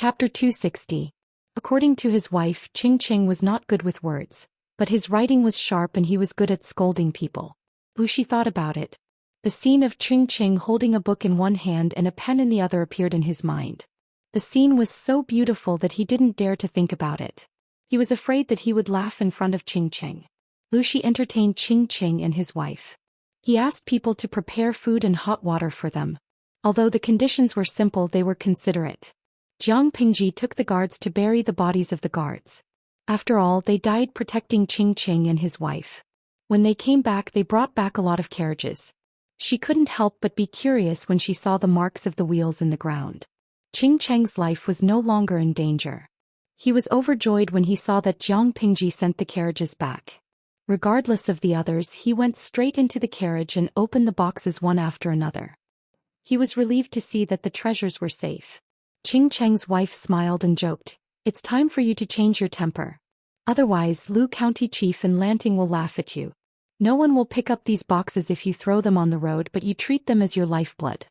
Chapter 260. According to his wife, Qing was not good with words, but his writing was sharp and he was good at scolding people. Wuxia thought about it. The scene of Qing holding a book in one hand and a pen in the other appeared in his mind. The scene was so beautiful that he didn't dare to think about it. He was afraid that he would laugh in front of Qing. Wuxia entertained Qing and his wife. He asked people to prepare food and hot water for them. Although the conditions were simple, they were considerate. Jiang Pingji took the guards to bury the bodies of the guards. After all, they died protecting Qing and his wife. When they came back, they brought back a lot of carriages. She couldn't help but be curious when she saw the marks of the wheels in the ground. Qing's life was no longer in danger. He was overjoyed when he saw that Jiang Pingji sent the carriages back. Regardless of the others, he went straight into the carriage and opened the boxes one after another. He was relieved to see that the treasures were safe. Qing's wife smiled and joked, "It's time for you to change your temper. Otherwise, Lu County Chief and Lanting will laugh at you. No one will pick up these boxes if you throw them on the road, but you treat them as your lifeblood.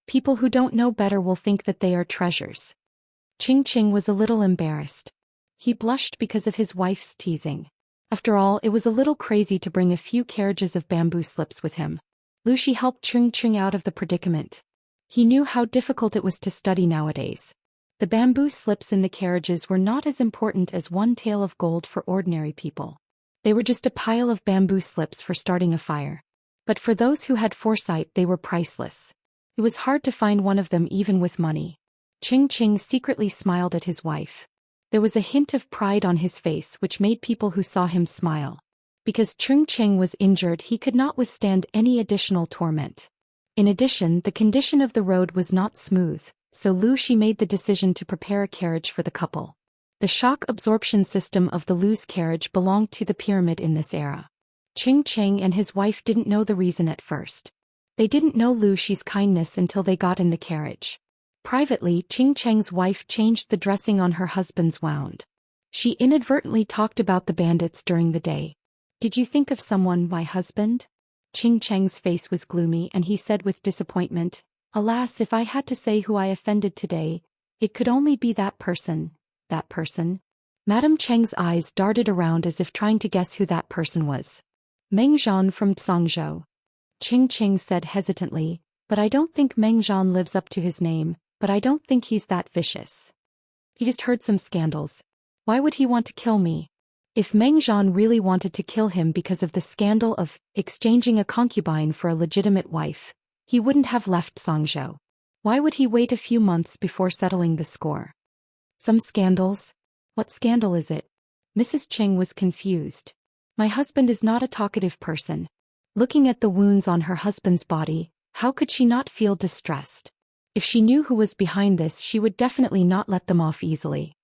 People who don't know better will think that they are treasures." Qing was a little embarrassed. He blushed because of his wife's teasing. After all, it was a little crazy to bring a few carriages of bamboo slips with him. Wuxia helped Qing out of the predicament. He knew how difficult it was to study nowadays. The bamboo slips in the carriages were not as important as one tael of gold for ordinary people. They were just a pile of bamboo slips for starting a fire. But for those who had foresight, they were priceless. It was hard to find one of them even with money. Qing secretly smiled at his wife. There was a hint of pride on his face which made people who saw him smile. Because Qing was injured, he could not withstand any additional torment. In addition, the condition of the road was not smooth, so Wuxia made the decision to prepare a carriage for the couple. The shock absorption system of the Lu's carriage belonged to the pyramid in this era. Qing and his wife didn't know the reason at first. They didn't know Wuxia's kindness until they got in the carriage. Privately, Qing's wife changed the dressing on her husband's wound. She inadvertently talked about the bandits during the day. "Did you think of someone, my husband?" Qing's face was gloomy and he said with disappointment, "Alas, if I had to say who I offended today, it could only be that person." "That person?" Madame Cheng's eyes darted around as if trying to guess who that person was. "Mengzhan from Zhangzhou." Qing said hesitantly, "But I don't think Mengzhan lives up to his name, but I don't think he's that vicious. He just heard some scandals. Why would he want to kill me?" If Mengzhan really wanted to kill him because of the scandal of exchanging a concubine for a legitimate wife, he wouldn't have left Zhangzhou. Why would he wait a few months before settling the score? Some scandals? What scandal is it? Mrs. Qing was confused. "My husband is not a talkative person." Looking at the wounds on her husband's body, how could she not feel distressed? If she knew who was behind this, she would definitely not let them off easily.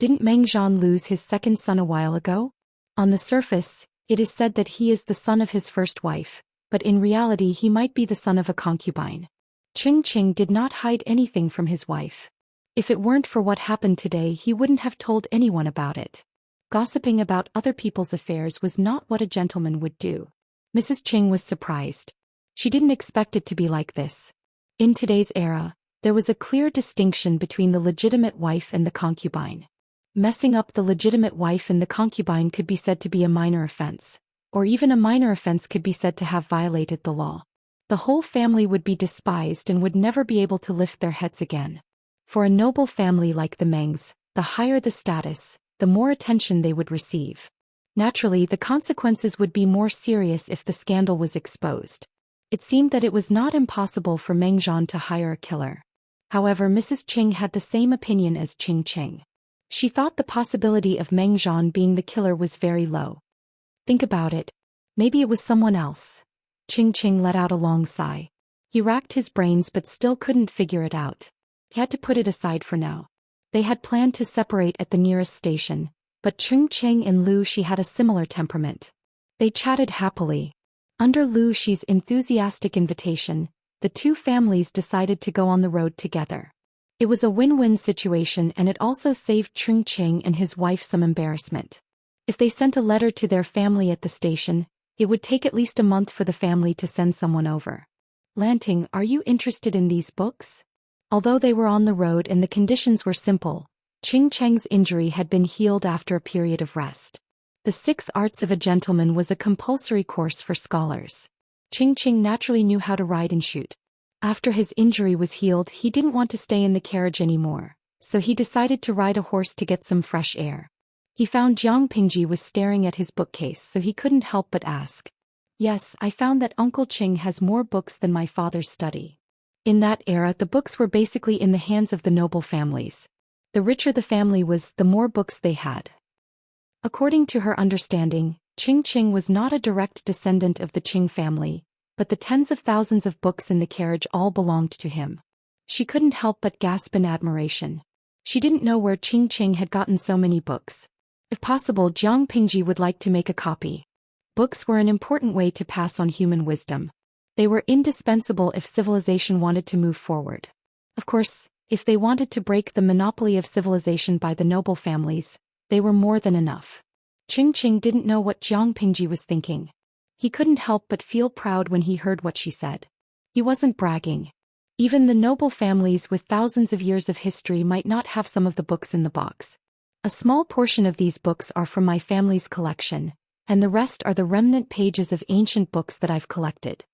Didn't Mengzhan lose his second son a while ago? On the surface, it is said that he is the son of his first wife, but in reality he might be the son of a concubine. Qing did not hide anything from his wife. If it weren't for what happened today, he wouldn't have told anyone about it. Gossiping about other people's affairs was not what a gentleman would do. Mrs. Qing was surprised. She didn't expect it to be like this. In today's era, there was a clear distinction between the legitimate wife and the concubine. Messing up the legitimate wife and the concubine could be said to be a minor offense, or even a minor offense could be said to have violated the law. The whole family would be despised and would never be able to lift their heads again. For a noble family like the Mengs, the higher the status, the more attention they would receive. Naturally, the consequences would be more serious if the scandal was exposed. It seemed that it was not impossible for Mengzhan to hire a killer. However, Mrs. Qing had the same opinion as Qing. She thought the possibility of Mengzhan being the killer was very low. Think about it. Maybe it was someone else. Qing let out a long sigh. He racked his brains but still couldn't figure it out. He had to put it aside for now. They had planned to separate at the nearest station, but Qing and Wuxia had a similar temperament. They chatted happily. Under Wuxia's enthusiastic invitation, the two families decided to go on the road together. It was a win-win situation and it also saved Qing and his wife some embarrassment. If they sent a letter to their family at the station, it would take at least a month for the family to send someone over. "Lanting, are you interested in these books?" Although they were on the road and the conditions were simple, Cheng's injury had been healed after a period of rest. The 6 Arts of a Gentleman was a compulsory course for scholars. Cheng naturally knew how to ride and shoot. After his injury was healed, he didn't want to stay in the carriage anymore, so he decided to ride a horse to get some fresh air. He found Jiang Pingji was staring at his bookcase, so he couldn't help but ask. Yes, I found that Uncle Cheng has more books than my father's study. In that era, the books were basically in the hands of the noble families. The richer the family was, the more books they had. According to her understanding, Cheng was not a direct descendant of the Qing family, but the tens of thousands of books in the carriage all belonged to him. She couldn't help but gasp in admiration. She didn't know where Cheng had gotten so many books. If possible, Jiang Pingji would like to make a copy. Books were an important way to pass on human wisdom. They were indispensable if civilization wanted to move forward. Of course, if they wanted to break the monopoly of civilization by the noble families, they were more than enough. Cheng didn't know what Jiang Pingji was thinking. He couldn't help but feel proud when he heard what she said. He wasn't bragging. Even the noble families with thousands of years of history might not have some of the books in the box. A small portion of these books are from my family's collection, and the rest are the remnant pages of ancient books that I've collected.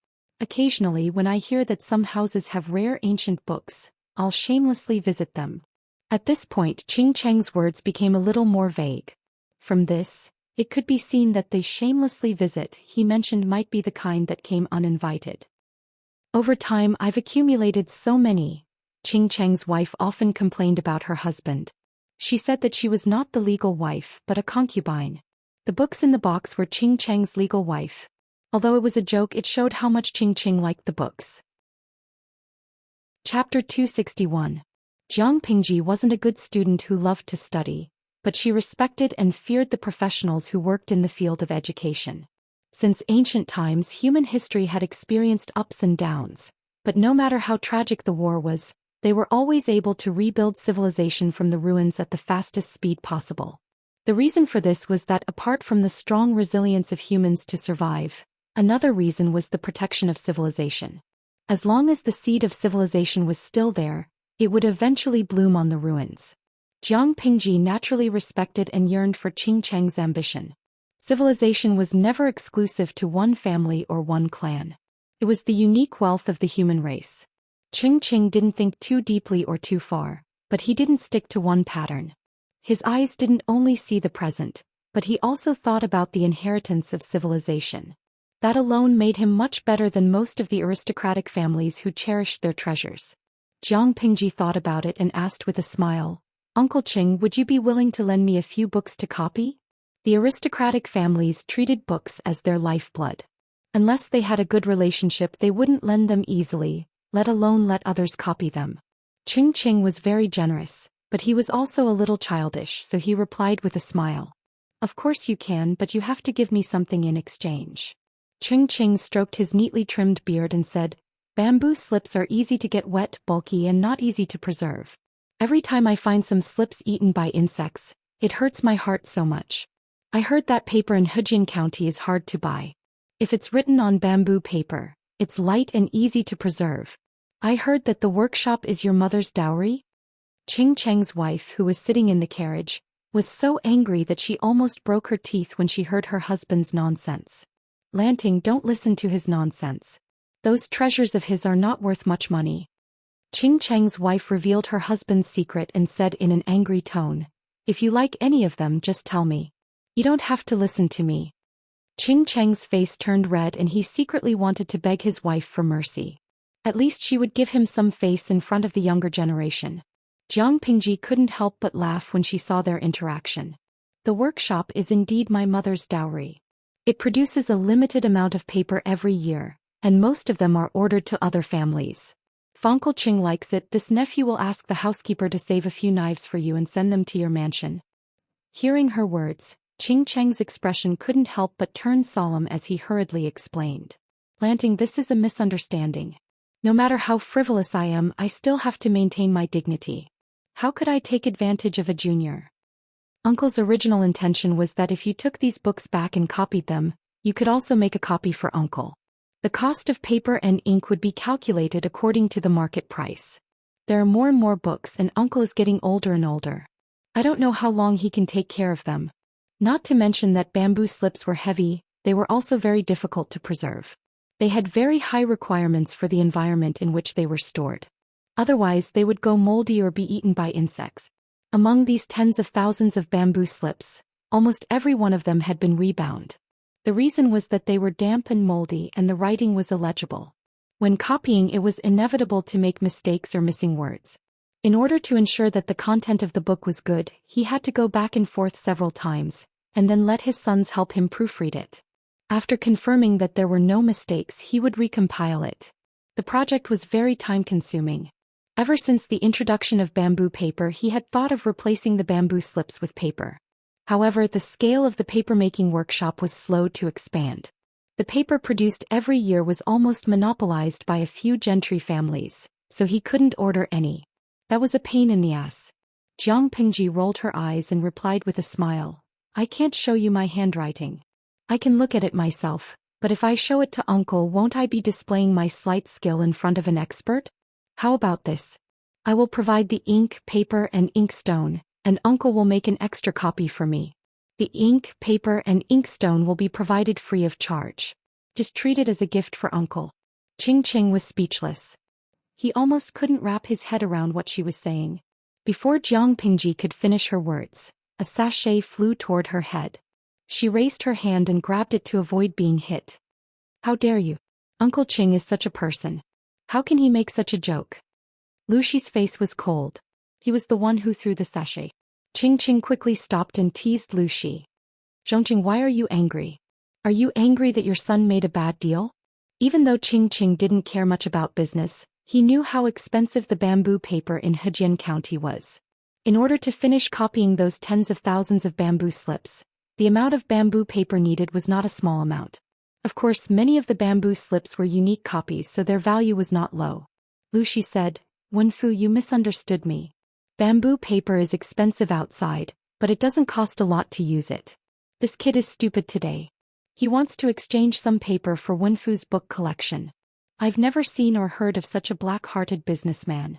Occasionally, when I hear that some houses have rare ancient books, I'll shamelessly visit them. At this point, Cheng's words became a little more vague. From this, it could be seen that the shamelessly visit he mentioned might be the kind that came uninvited. Over time, I've accumulated so many. Cheng's wife often complained about her husband. She said that she was not the legal wife, but a concubine. The books in the box were Cheng's legal wife. Although it was a joke, it showed how much Cheng liked the books. Chapter 261. Jiang Pingji wasn't a good student who loved to study, but she respected and feared the professionals who worked in the field of education. Since ancient times, human history had experienced ups and downs, but no matter how tragic the war was, they were always able to rebuild civilization from the ruins at the fastest speed possible. The reason for this was that apart from the strong resilience of humans to survive, another reason was the protection of civilization. As long as the seed of civilization was still there, it would eventually bloom on the ruins. Jiang Pingji naturally respected and yearned for Cheng's ambition. Civilization was never exclusive to one family or one clan. It was the unique wealth of the human race. Cheng didn't think too deeply or too far, but he didn't stick to one pattern. His eyes didn't only see the present, but he also thought about the inheritance of civilization. That alone made him much better than most of the aristocratic families who cherished their treasures. Jiang Pingji thought about it and asked with a smile, "Uncle Cheng, would you be willing to lend me a few books to copy?" The aristocratic families treated books as their lifeblood. Unless they had a good relationship, they wouldn't lend them easily, let alone let others copy them. Cheng was very generous, but he was also a little childish, so he replied with a smile. "Of course you can, but you have to give me something in exchange." Cheng stroked his neatly trimmed beard and said, "Bamboo slips are easy to get wet, bulky, and not easy to preserve. Every time I find some slips eaten by insects, it hurts my heart so much. I heard that paper in Hejian County is hard to buy. If it's written on bamboo paper, it's light and easy to preserve. I heard that the workshop is your mother's dowry?" Cheng's wife, who was sitting in the carriage, was so angry that she almost broke her teeth when she heard her husband's nonsense. "Lanting, don't listen to his nonsense. Those treasures of his are not worth much money." Cheng's wife revealed her husband's secret and said in an angry tone, "If you like any of them, just tell me. You don't have to listen to me." Cheng's face turned red and he secretly wanted to beg his wife for mercy. At least she would give him some face in front of the younger generation. Jiang Pingji couldn't help but laugh when she saw their interaction. "The workshop is indeed my mother's dowry. It produces a limited amount of paper every year, and most of them are ordered to other families. If Uncle Cheng likes it, this nephew will ask the housekeeper to save a few knives for you and send them to your mansion." Hearing her words, Cheng's expression couldn't help but turn solemn as he hurriedly explained. "Lanting, this is a misunderstanding. No matter how frivolous I am, I still have to maintain my dignity. How could I take advantage of a junior? Uncle's original intention was that if you took these books back and copied them, you could also make a copy for Uncle. The cost of paper and ink would be calculated according to the market price. There are more and more books and uncle is getting older and older. I don't know how long he can take care of them. Not to mention that bamboo slips were heavy, they were also very difficult to preserve. They had very high requirements for the environment in which they were stored. Otherwise they would go moldy or be eaten by insects. Among these tens of thousands of bamboo slips, almost every one of them had been rebound. The reason was that they were damp and moldy and the writing was illegible. When copying, it was inevitable to make mistakes or missing words. In order to ensure that the content of the book was good, he had to go back and forth several times, and then let his sons help him proofread it. After confirming that there were no mistakes, he would recompile it. The project was very time-consuming. Ever since the introduction of bamboo paper, he had thought of replacing the bamboo slips with paper. However, the scale of the paper-making workshop was slow to expand. The paper produced every year was almost monopolized by a few gentry families, so he couldn't order any. That was a pain in the ass. Jiang Pingji rolled her eyes and replied with a smile, I can't show you my handwriting. I can look at it myself, but if I show it to uncle, won't I be displaying my slight skill in front of an expert? How about this? I will provide the ink, paper, and inkstone, and uncle will make an extra copy for me. The ink, paper, and inkstone will be provided free of charge. Just treat it as a gift for uncle. Ching was speechless. He almost couldn't wrap his head around what she was saying. Before Jiang Pingji could finish her words, a sachet flew toward her head. She raised her hand and grabbed it to avoid being hit. How dare you? Uncle Ching is such a person. How can he make such a joke? Luxi's face was cold. He was the one who threw the sachet. Ching quickly stopped and teased Luxi. Zhongqing, why are you angry? Are you angry that your son made a bad deal? Even though Ching didn't care much about business, he knew how expensive the bamboo paper in Hejian County was. In order to finish copying those tens of thousands of bamboo slips, the amount of bamboo paper needed was not a small amount. Of course, many of the bamboo slips were unique copies, so their value was not low. Luxi said, Wenfu, you misunderstood me. Bamboo paper is expensive outside, but it doesn't cost a lot to use it. This kid is stupid today. He wants to exchange some paper for Wenfu's book collection. I've never seen or heard of such a black-hearted businessman.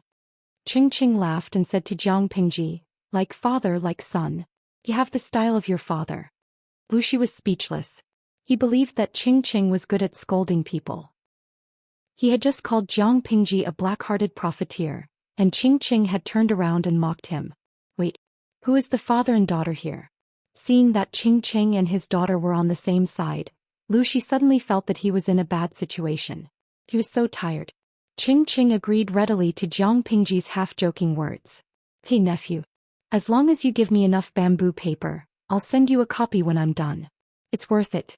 Ching laughed and said to Jiang Pingji, like father, like son. You have the style of your father. Luxi was speechless. He believed that Ching was good at scolding people. He had just called Jiang Pingji a black-hearted profiteer, and Ching had turned around and mocked him. Wait, who is the father and daughter here? Seeing that Ching and his daughter were on the same side, Luxi suddenly felt that he was in a bad situation. He was so tired. Ching agreed readily to Jiang Pingji's half-joking words. Hey nephew. As long as you give me enough bamboo paper, I'll send you a copy when I'm done. It's worth it.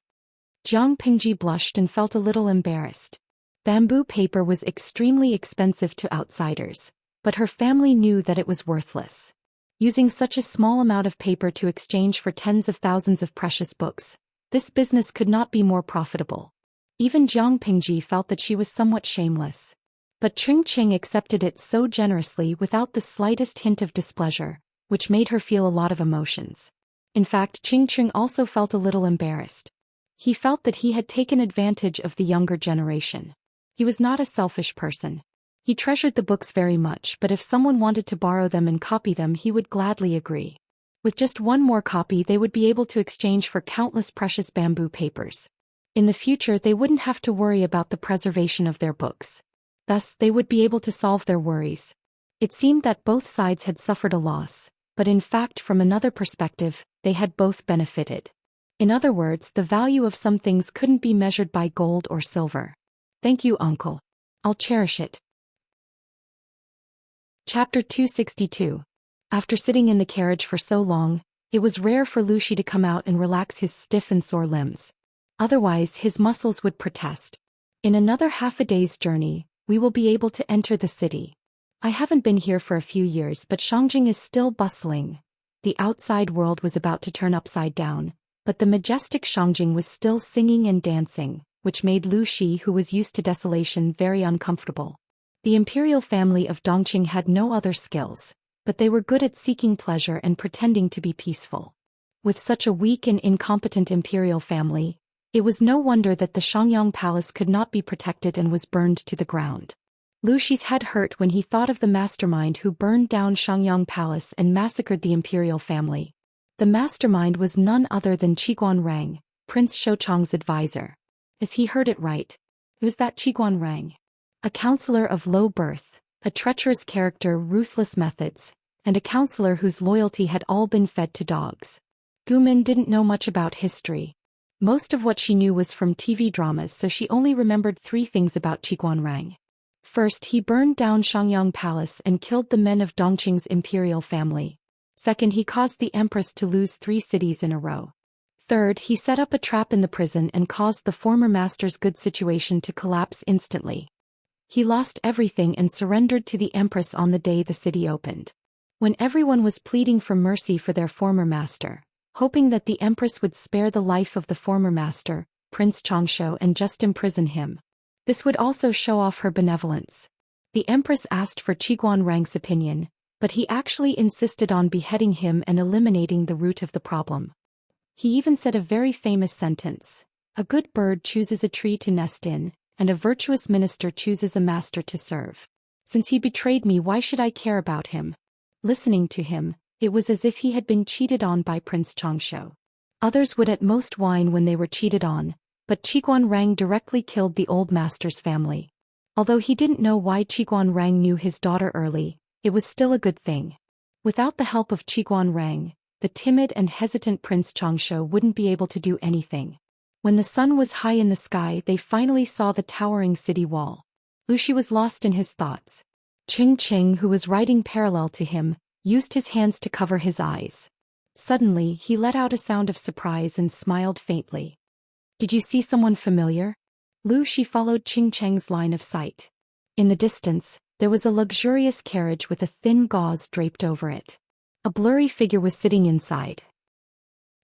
Jiang Pingji blushed and felt a little embarrassed. Bamboo paper was extremely expensive to outsiders, but her family knew that it was worthless. Using such a small amount of paper to exchange for tens of thousands of precious books, this business could not be more profitable. Even Jiang Pingji felt that she was somewhat shameless. But Ching accepted it so generously without the slightest hint of displeasure, which made her feel a lot of emotions. In fact, Ching also felt a little embarrassed. He felt that he had taken advantage of the younger generation. He was not a selfish person. He treasured the books very much, but if someone wanted to borrow them and copy them, he would gladly agree. With just one more copy, they would be able to exchange for countless precious bamboo papers. In the future, they wouldn't have to worry about the preservation of their books. Thus, they would be able to solve their worries. It seemed that both sides had suffered a loss, but in fact, from another perspective, they had both benefited. In other words, the value of some things couldn't be measured by gold or silver. Thank you, uncle. I'll cherish it. Chapter 262. After sitting in the carriage for so long, it was rare for Luxi to come out and relax his stiff and sore limbs. Otherwise, his muscles would protest. In another half a day's journey, we will be able to enter the city. I haven't been here for a few years, but Xianxia is still bustling. The outside world was about to turn upside down, but the majestic Xianxia was still singing and dancing, which made Luxi, who was used to desolation, very uncomfortable. The imperial family of Dongqing had no other skills, but they were good at seeking pleasure and pretending to be peaceful. With such a weak and incompetent imperial family, it was no wonder that the Shangyang Palace could not be protected and was burned to the ground. Luxi's head hurt when he thought of the mastermind who burned down Xiangyang Palace and massacred the imperial family. The mastermind was none other than Qiguan Rang, Prince Shouchang's advisor. As he heard it right, it was that Qiguan Rang. A counselor of low birth, a treacherous character, ruthless methods, and a counselor whose loyalty had all been fed to dogs. Gumin didn't know much about history. Most of what she knew was from TV dramas, so she only remembered 3 things about Qiguan Rang. First, he burned down Xiangyang Palace and killed the men of Dongqing's imperial family. Second, he caused the Empress to lose 3 cities in a row. Third, he set up a trap in the prison and caused the former master's good situation to collapse instantly. He lost everything and surrendered to the Empress on the day the city opened. When everyone was pleading for mercy for their former master, hoping that the Empress would spare the life of the former master, Prince Changshu, and just imprison him. This would also show off her benevolence. The Empress asked for Qiguan Rang's opinion, but he actually insisted on beheading him and eliminating the root of the problem. He even said a very famous sentence: "A good bird chooses a tree to nest in, and a virtuous minister chooses a master to serve. Since he betrayed me, why should I care about him?" Listening to him, it was as if he had been cheated on by Prince Changshu. Others would at most whine when they were cheated on, but Qiguan Rang directly killed the old master's family. Although he didn't know why Qiguan Rang knew his daughter early, it was still a good thing. Without the help of Qiguan Rang, the timid and hesitant Prince Changshu wouldn't be able to do anything. When the sun was high in the sky, they finally saw the towering city wall. Luxi was lost in his thoughts. Qing, who was riding parallel to him, used his hands to cover his eyes. Suddenly, he let out a sound of surprise and smiled faintly. "Did you see someone familiar?" Luxi followed Qing's line of sight. In the distance, there was a luxurious carriage with a thin gauze draped over it. A blurry figure was sitting inside.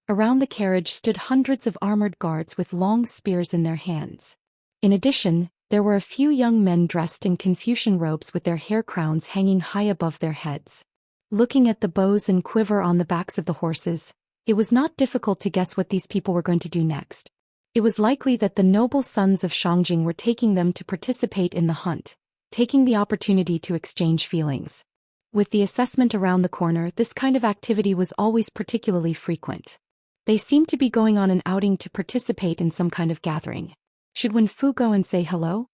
Around the carriage stood hundreds of armored guards with long spears in their hands. In addition, there were a few young men dressed in Confucian robes with their hair crowns hanging high above their heads. Looking at the bows and quiver on the backs of the horses, it was not difficult to guess what these people were going to do next. It was likely that the noble sons of Xiangjing were taking them to participate in the hunt, taking the opportunity to exchange feelings. With the assessment around the corner, this kind of activity was always particularly frequent. They seemed to be going on an outing to participate in some kind of gathering. Should Wen Fu go and say hello?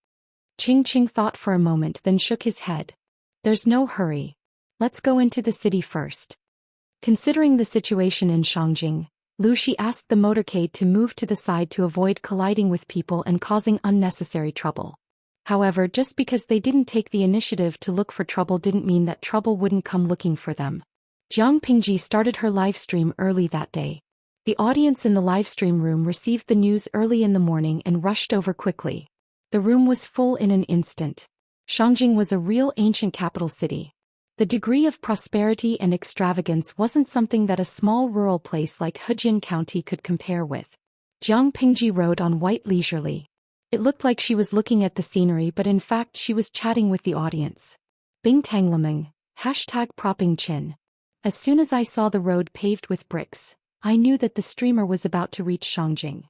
Qing thought for a moment, then shook his head. There's no hurry. Let's go into the city first. Considering the situation in Xiangjing, Luxi asked the motorcade to move to the side to avoid colliding with people and causing unnecessary trouble. However, just because they didn't take the initiative to look for trouble didn't mean that trouble wouldn't come looking for them. Jiang Pingji started her live stream early that day. The audience in the live stream room received the news early in the morning and rushed over quickly. The room was full in an instant. Xiangjing was a real ancient capital city. The degree of prosperity and extravagance wasn't something that a small rural place like Hejian County could compare with. Jiang Pingji rode on white leisurely. It looked like she was looking at the scenery, but in fact she was chatting with the audience. Bing Tang Lemeng, #propping chin. As soon as I saw the road paved with bricks, I knew that the streamer was about to reach Xiangjing.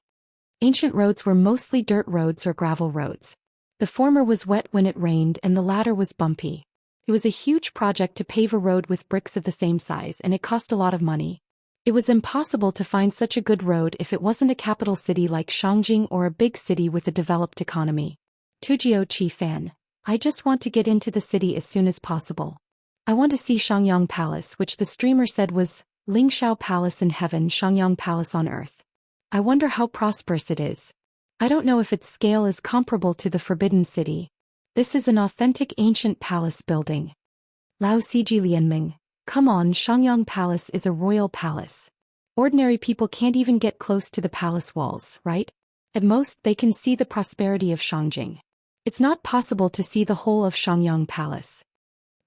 Ancient roads were mostly dirt roads or gravel roads. The former was wet when it rained and the latter was bumpy. It was a huge project to pave a road with bricks of the same size, and it cost a lot of money. It was impossible to find such a good road if it wasn't a capital city like Xiangjing or a big city with a developed economy. Tujio Qi Fan, I just want to get into the city as soon as possible. I want to see Xiangyang Palace, which the streamer said was Lingshao Palace in heaven, Xiangyang Palace on earth. I wonder how prosperous it is. I don't know if its scale is comparable to the Forbidden City. This is an authentic ancient palace building. Lao Siji Lianming. Come on, Xiangyang Palace is a royal palace. Ordinary people can't even get close to the palace walls, right? At most, they can see the prosperity of Xiangjing. It's not possible to see the whole of Xiangyang Palace.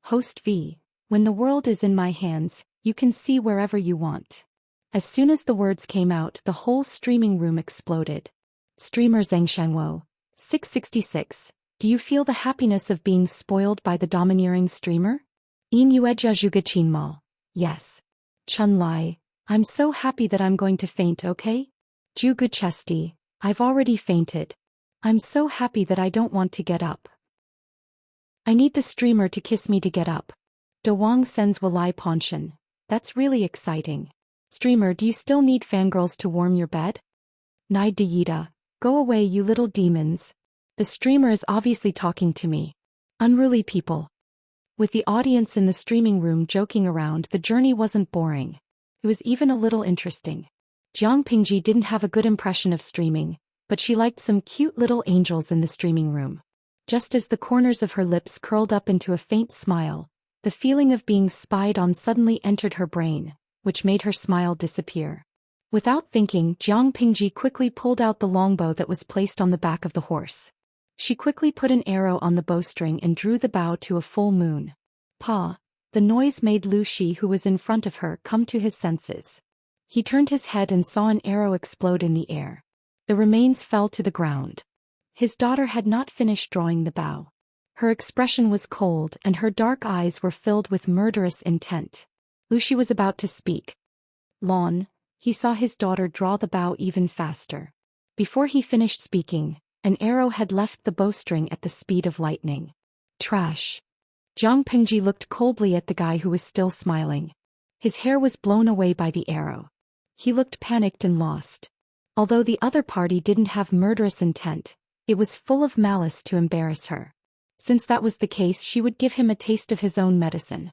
Host V. When the world is in my hands, you can see wherever you want. As soon as the words came out, the whole streaming room exploded. Streamer Zheng Shanwo. 666. Do you feel the happiness of being spoiled by the domineering streamer? In Yueja Zhugachinma. Yes. Chun Lai. I'm so happy that I'm going to faint, okay? Jugu Chesti. I've already fainted. I'm so happy that I don't want to get up. I need the streamer to kiss me to get up. De Wang sends Walai Ponshan. That's really exciting. Streamer, do you still need fangirls to warm your bed? Nai de Yida. Go away, you little demons. The streamer is obviously talking to me. Unruly people. With the audience in the streaming room joking around, the journey wasn't boring. It was even a little interesting. Jiang Pingji didn't have a good impression of streaming, but she liked some cute little angels in the streaming room. Just as the corners of her lips curled up into a faint smile, the feeling of being spied on suddenly entered her brain, which made her smile disappear. Without thinking, Jiang Pingji quickly pulled out the longbow that was placed on the back of the horse. She quickly put an arrow on the bowstring and drew the bow to a full moon. Pa! The noise made Lu Shi, who was in front of her, come to his senses. He turned his head and saw an arrow explode in the air. The remains fell to the ground. His daughter had not finished drawing the bow. Her expression was cold and her dark eyes were filled with murderous intent. Lu Shi was about to speak. Lon, he saw his daughter draw the bow even faster. Before he finished speaking, an arrow had left the bowstring at the speed of lightning. Trash. Jiang Pingji looked coldly at the guy who was still smiling. His hair was blown away by the arrow. He looked panicked and lost. Although the other party didn't have murderous intent, it was full of malice to embarrass her. Since that was the case, she would give him a taste of his own medicine.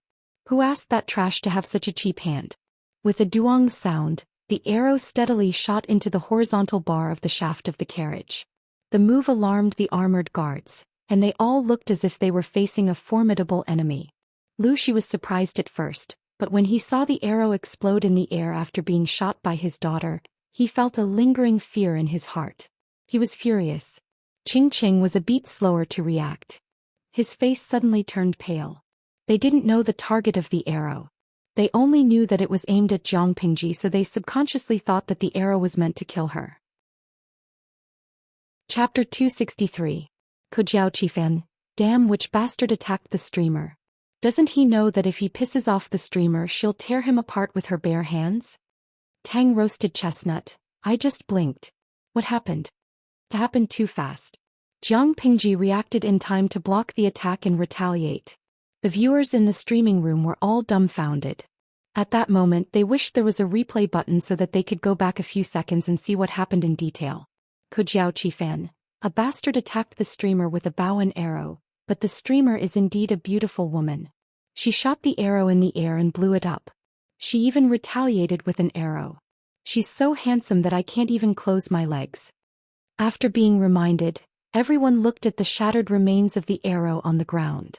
Who asked that trash to have such a cheap hand? With a duong sound, the arrow steadily shot into the horizontal bar of the shaft of the carriage. The move alarmed the armored guards, and they all looked as if they were facing a formidable enemy. Lu Shi was surprised at first, but when he saw the arrow explode in the air after being shot by his daughter, he felt a lingering fear in his heart. He was furious. Qing was a beat slower to react. His face suddenly turned pale. They didn't know the target of the arrow. They only knew that it was aimed at Jiang Pingji, so they subconsciously thought that the arrow was meant to kill her. Chapter 263. Kujiao Qifan, damn, which bastard attacked the streamer. Doesn't he know that if he pisses off the streamer she'll tear him apart with her bare hands? Tang roasted chestnut, I just blinked. What happened? It happened too fast. Jiang Pingji reacted in time to block the attack and retaliate. The viewers in the streaming room were all dumbfounded. At that moment they wished there was a replay button so that they could go back a few seconds and see what happened in detail. Kujiao Qifan, a bastard attacked the streamer with a bow and arrow, but the streamer is indeed a beautiful woman. She shot the arrow in the air and blew it up. She even retaliated with an arrow. She's so handsome that I can't even close my legs. After being reminded, everyone looked at the shattered remains of the arrow on the ground.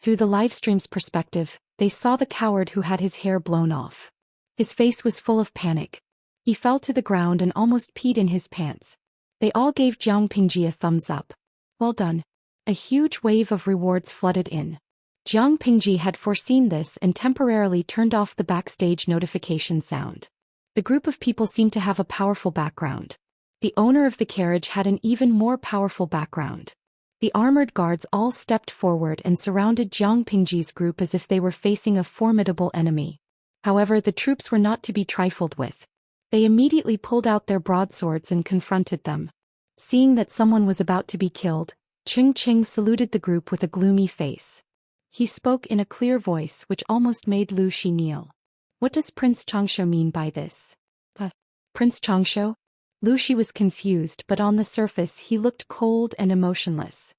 Through the livestream's perspective, they saw the coward who had his hair blown off. His face was full of panic. He fell to the ground and almost peed in his pants. They all gave Jiang Pingji a thumbs up. Well done. A huge wave of rewards flooded in. Jiang Pingji had foreseen this and temporarily turned off the backstage notification sound. The group of people seemed to have a powerful background. The owner of the carriage had an even more powerful background. The armored guards all stepped forward and surrounded Jiang Pingji's group as if they were facing a formidable enemy. However, the troops were not to be trifled with. They immediately pulled out their broadswords and confronted them. Seeing that someone was about to be killed, Qing saluted the group with a gloomy face. He spoke in a clear voice which almost made Lu Shi kneel. What does Prince Xianxia mean by this? Prince Xianxia? Lu Shi was confused, but on the surface he looked cold and emotionless.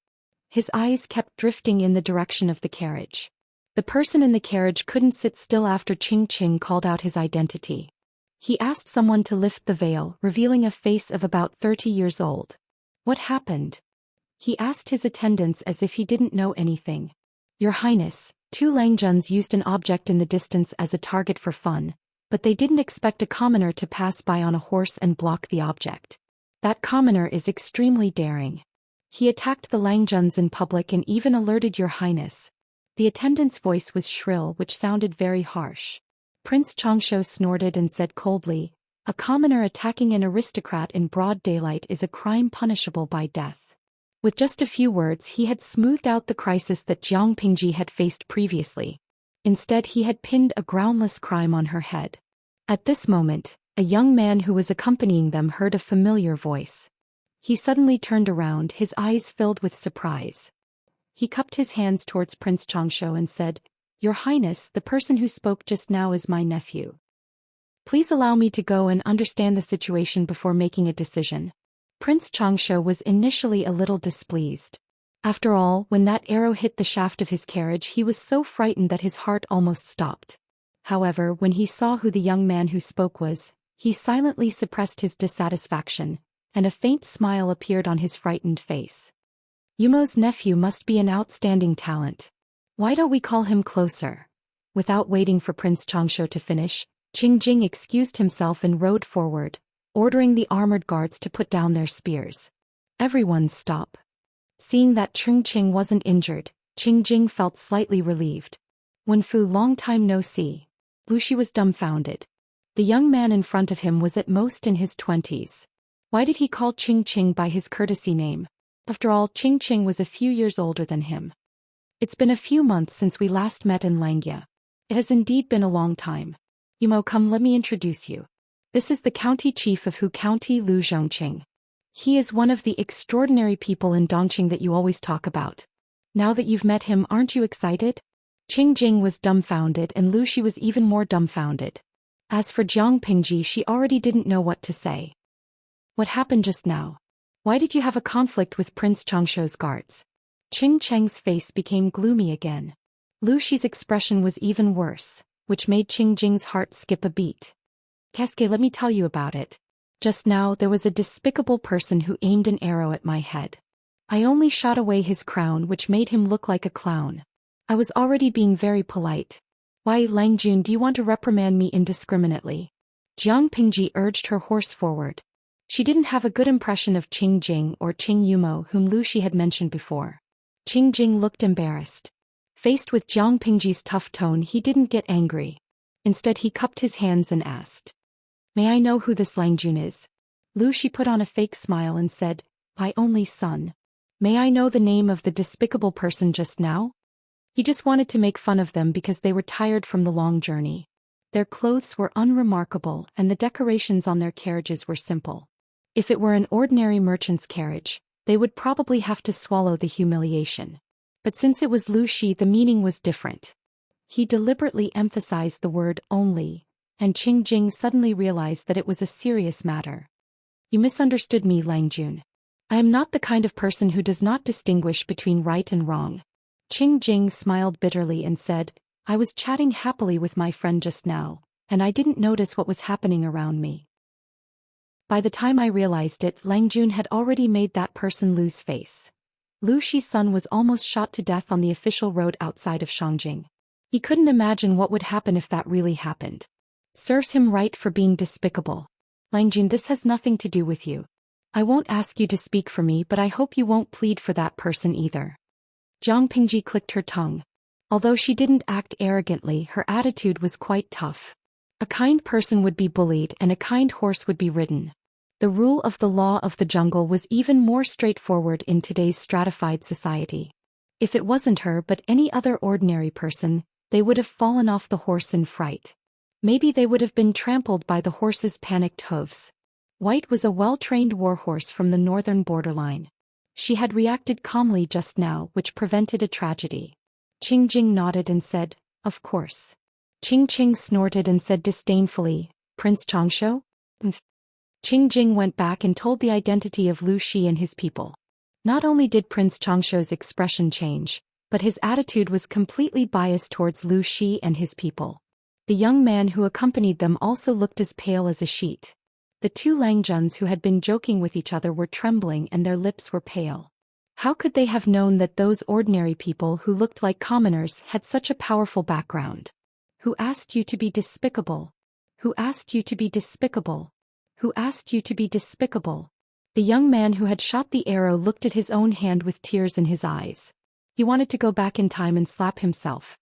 His eyes kept drifting in the direction of the carriage. The person in the carriage couldn't sit still after Qing called out his identity. He asked someone to lift the veil, revealing a face of about 30 years old. What happened? He asked his attendants as if he didn't know anything. Your Highness, two Langjuns used an object in the distance as a target for fun, but they didn't expect a commoner to pass by on a horse and block the object. That commoner is extremely daring. He attacked the Langjuns in public and even alerted Your Highness. The attendant's voice was shrill, which sounded very harsh. Prince Xianxia snorted and said coldly, a commoner attacking an aristocrat in broad daylight is a crime punishable by death. With just a few words he had smoothed out the crisis that Jiang Pingji had faced previously. Instead he had pinned a groundless crime on her head. At this moment, a young man who was accompanying them heard a familiar voice. He suddenly turned around, his eyes filled with surprise. He cupped his hands towards Prince Xianxia and said, "Your Highness, the person who spoke just now is my nephew. Please allow me to go and understand the situation before making a decision." Prince Xianxia was initially a little displeased. After all, when that arrow hit the shaft of his carriage, he was so frightened that his heart almost stopped. However, when he saw who the young man who spoke was, he silently suppressed his dissatisfaction, and a faint smile appeared on his frightened face. "Yumo's nephew must be an outstanding talent. Why don't we call him closer?" Without waiting for Prince Xianxia to finish, Qingjing excused himself and rode forward, ordering the armored guards to put down their spears. Everyone stop. Seeing that Qingqing wasn't injured, Qingjing felt slightly relieved. "Wen Fu, long time no see." Wuxia was dumbfounded. The young man in front of him was at most in his 20s. Why did he call Qingqing by his courtesy name? After all, Qingqing was a few years older than him. "It's been a few months since we last met in Xianxia. It has indeed been a long time. Yumo, come, let me introduce you. This is the county chief of Hu County, Lu Zhongqing. He is one of the extraordinary people in Dongqing that you always talk about. Now that you've met him, aren't you excited?" Qingjing was dumbfounded and Lu Xi was even more dumbfounded. As for Jiang Pingji, she already didn't know what to say. "What happened just now? Why did you have a conflict with Prince Changshou's guards?" Qingcheng's face became gloomy again. Lu Xi's expression was even worse, which made Qingjing's heart skip a beat. "Keske, let me tell you about it. Just now there was a despicable person who aimed an arrow at my head. I only shot away his crown, which made him look like a clown. I was already being very polite. Why, Langjun, do you want to reprimand me indiscriminately?" Jiang Pingji urged her horse forward. She didn't have a good impression of Qingjing or Qing Yumo, whom Lu Xi had mentioned before. Qingjing looked embarrassed. Faced with Jiang Pingji's tough tone, he didn't get angry. Instead, he cupped his hands and asked, "May I know who this Langjun is?" Lu Xi put on a fake smile and said, "My only son. May I know the name of the despicable person just now?" He just wanted to make fun of them because they were tired from the long journey. Their clothes were unremarkable and the decorations on their carriages were simple. If it were an ordinary merchant's carriage, they would probably have to swallow the humiliation. But since it was Lu Xi, the meaning was different. He deliberately emphasized the word only, and Qingjing suddenly realized that it was a serious matter. "You misunderstood me, Langjun. I am not the kind of person who does not distinguish between right and wrong." Qingjing smiled bitterly and said, "I was chatting happily with my friend just now, and I didn't notice what was happening around me." By the time I realized it, Langjun had already made that person lose face. Lu Xi's son was almost shot to death on the official road outside of Shangjing. He couldn't imagine what would happen if that really happened. Serves him right for being despicable. "Langjun, this has nothing to do with you. I won't ask you to speak for me, but I hope you won't plead for that person either." Jiang Pingji clicked her tongue. Although she didn't act arrogantly, her attitude was quite tough. A kind person would be bullied and a kind horse would be ridden. The rule of the law of the jungle was even more straightforward in today's stratified society. If it wasn't her but any other ordinary person, they would have fallen off the horse in fright. Maybe they would have been trampled by the horse's panicked hooves. White was a well-trained warhorse from the northern borderline. She had reacted calmly just now, which prevented a tragedy. Qingjing nodded and said, "Of course." Qingqing snorted and said disdainfully, "Prince Changshou?" Qingjing went back and told the identity of Lu Xi and his people. Not only did Prince Changshou's expression change, but his attitude was completely biased towards Lu Xi and his people. The young man who accompanied them also looked as pale as a sheet. The two Langjuns who had been joking with each other were trembling and their lips were pale. How could they have known that those ordinary people who looked like commoners had such a powerful background? "Who asked you to be despicable? Who asked you to be despicable? Who asked you to be despicable?" The young man who had shot the arrow looked at his own hand with tears in his eyes. He wanted to go back in time and slap himself.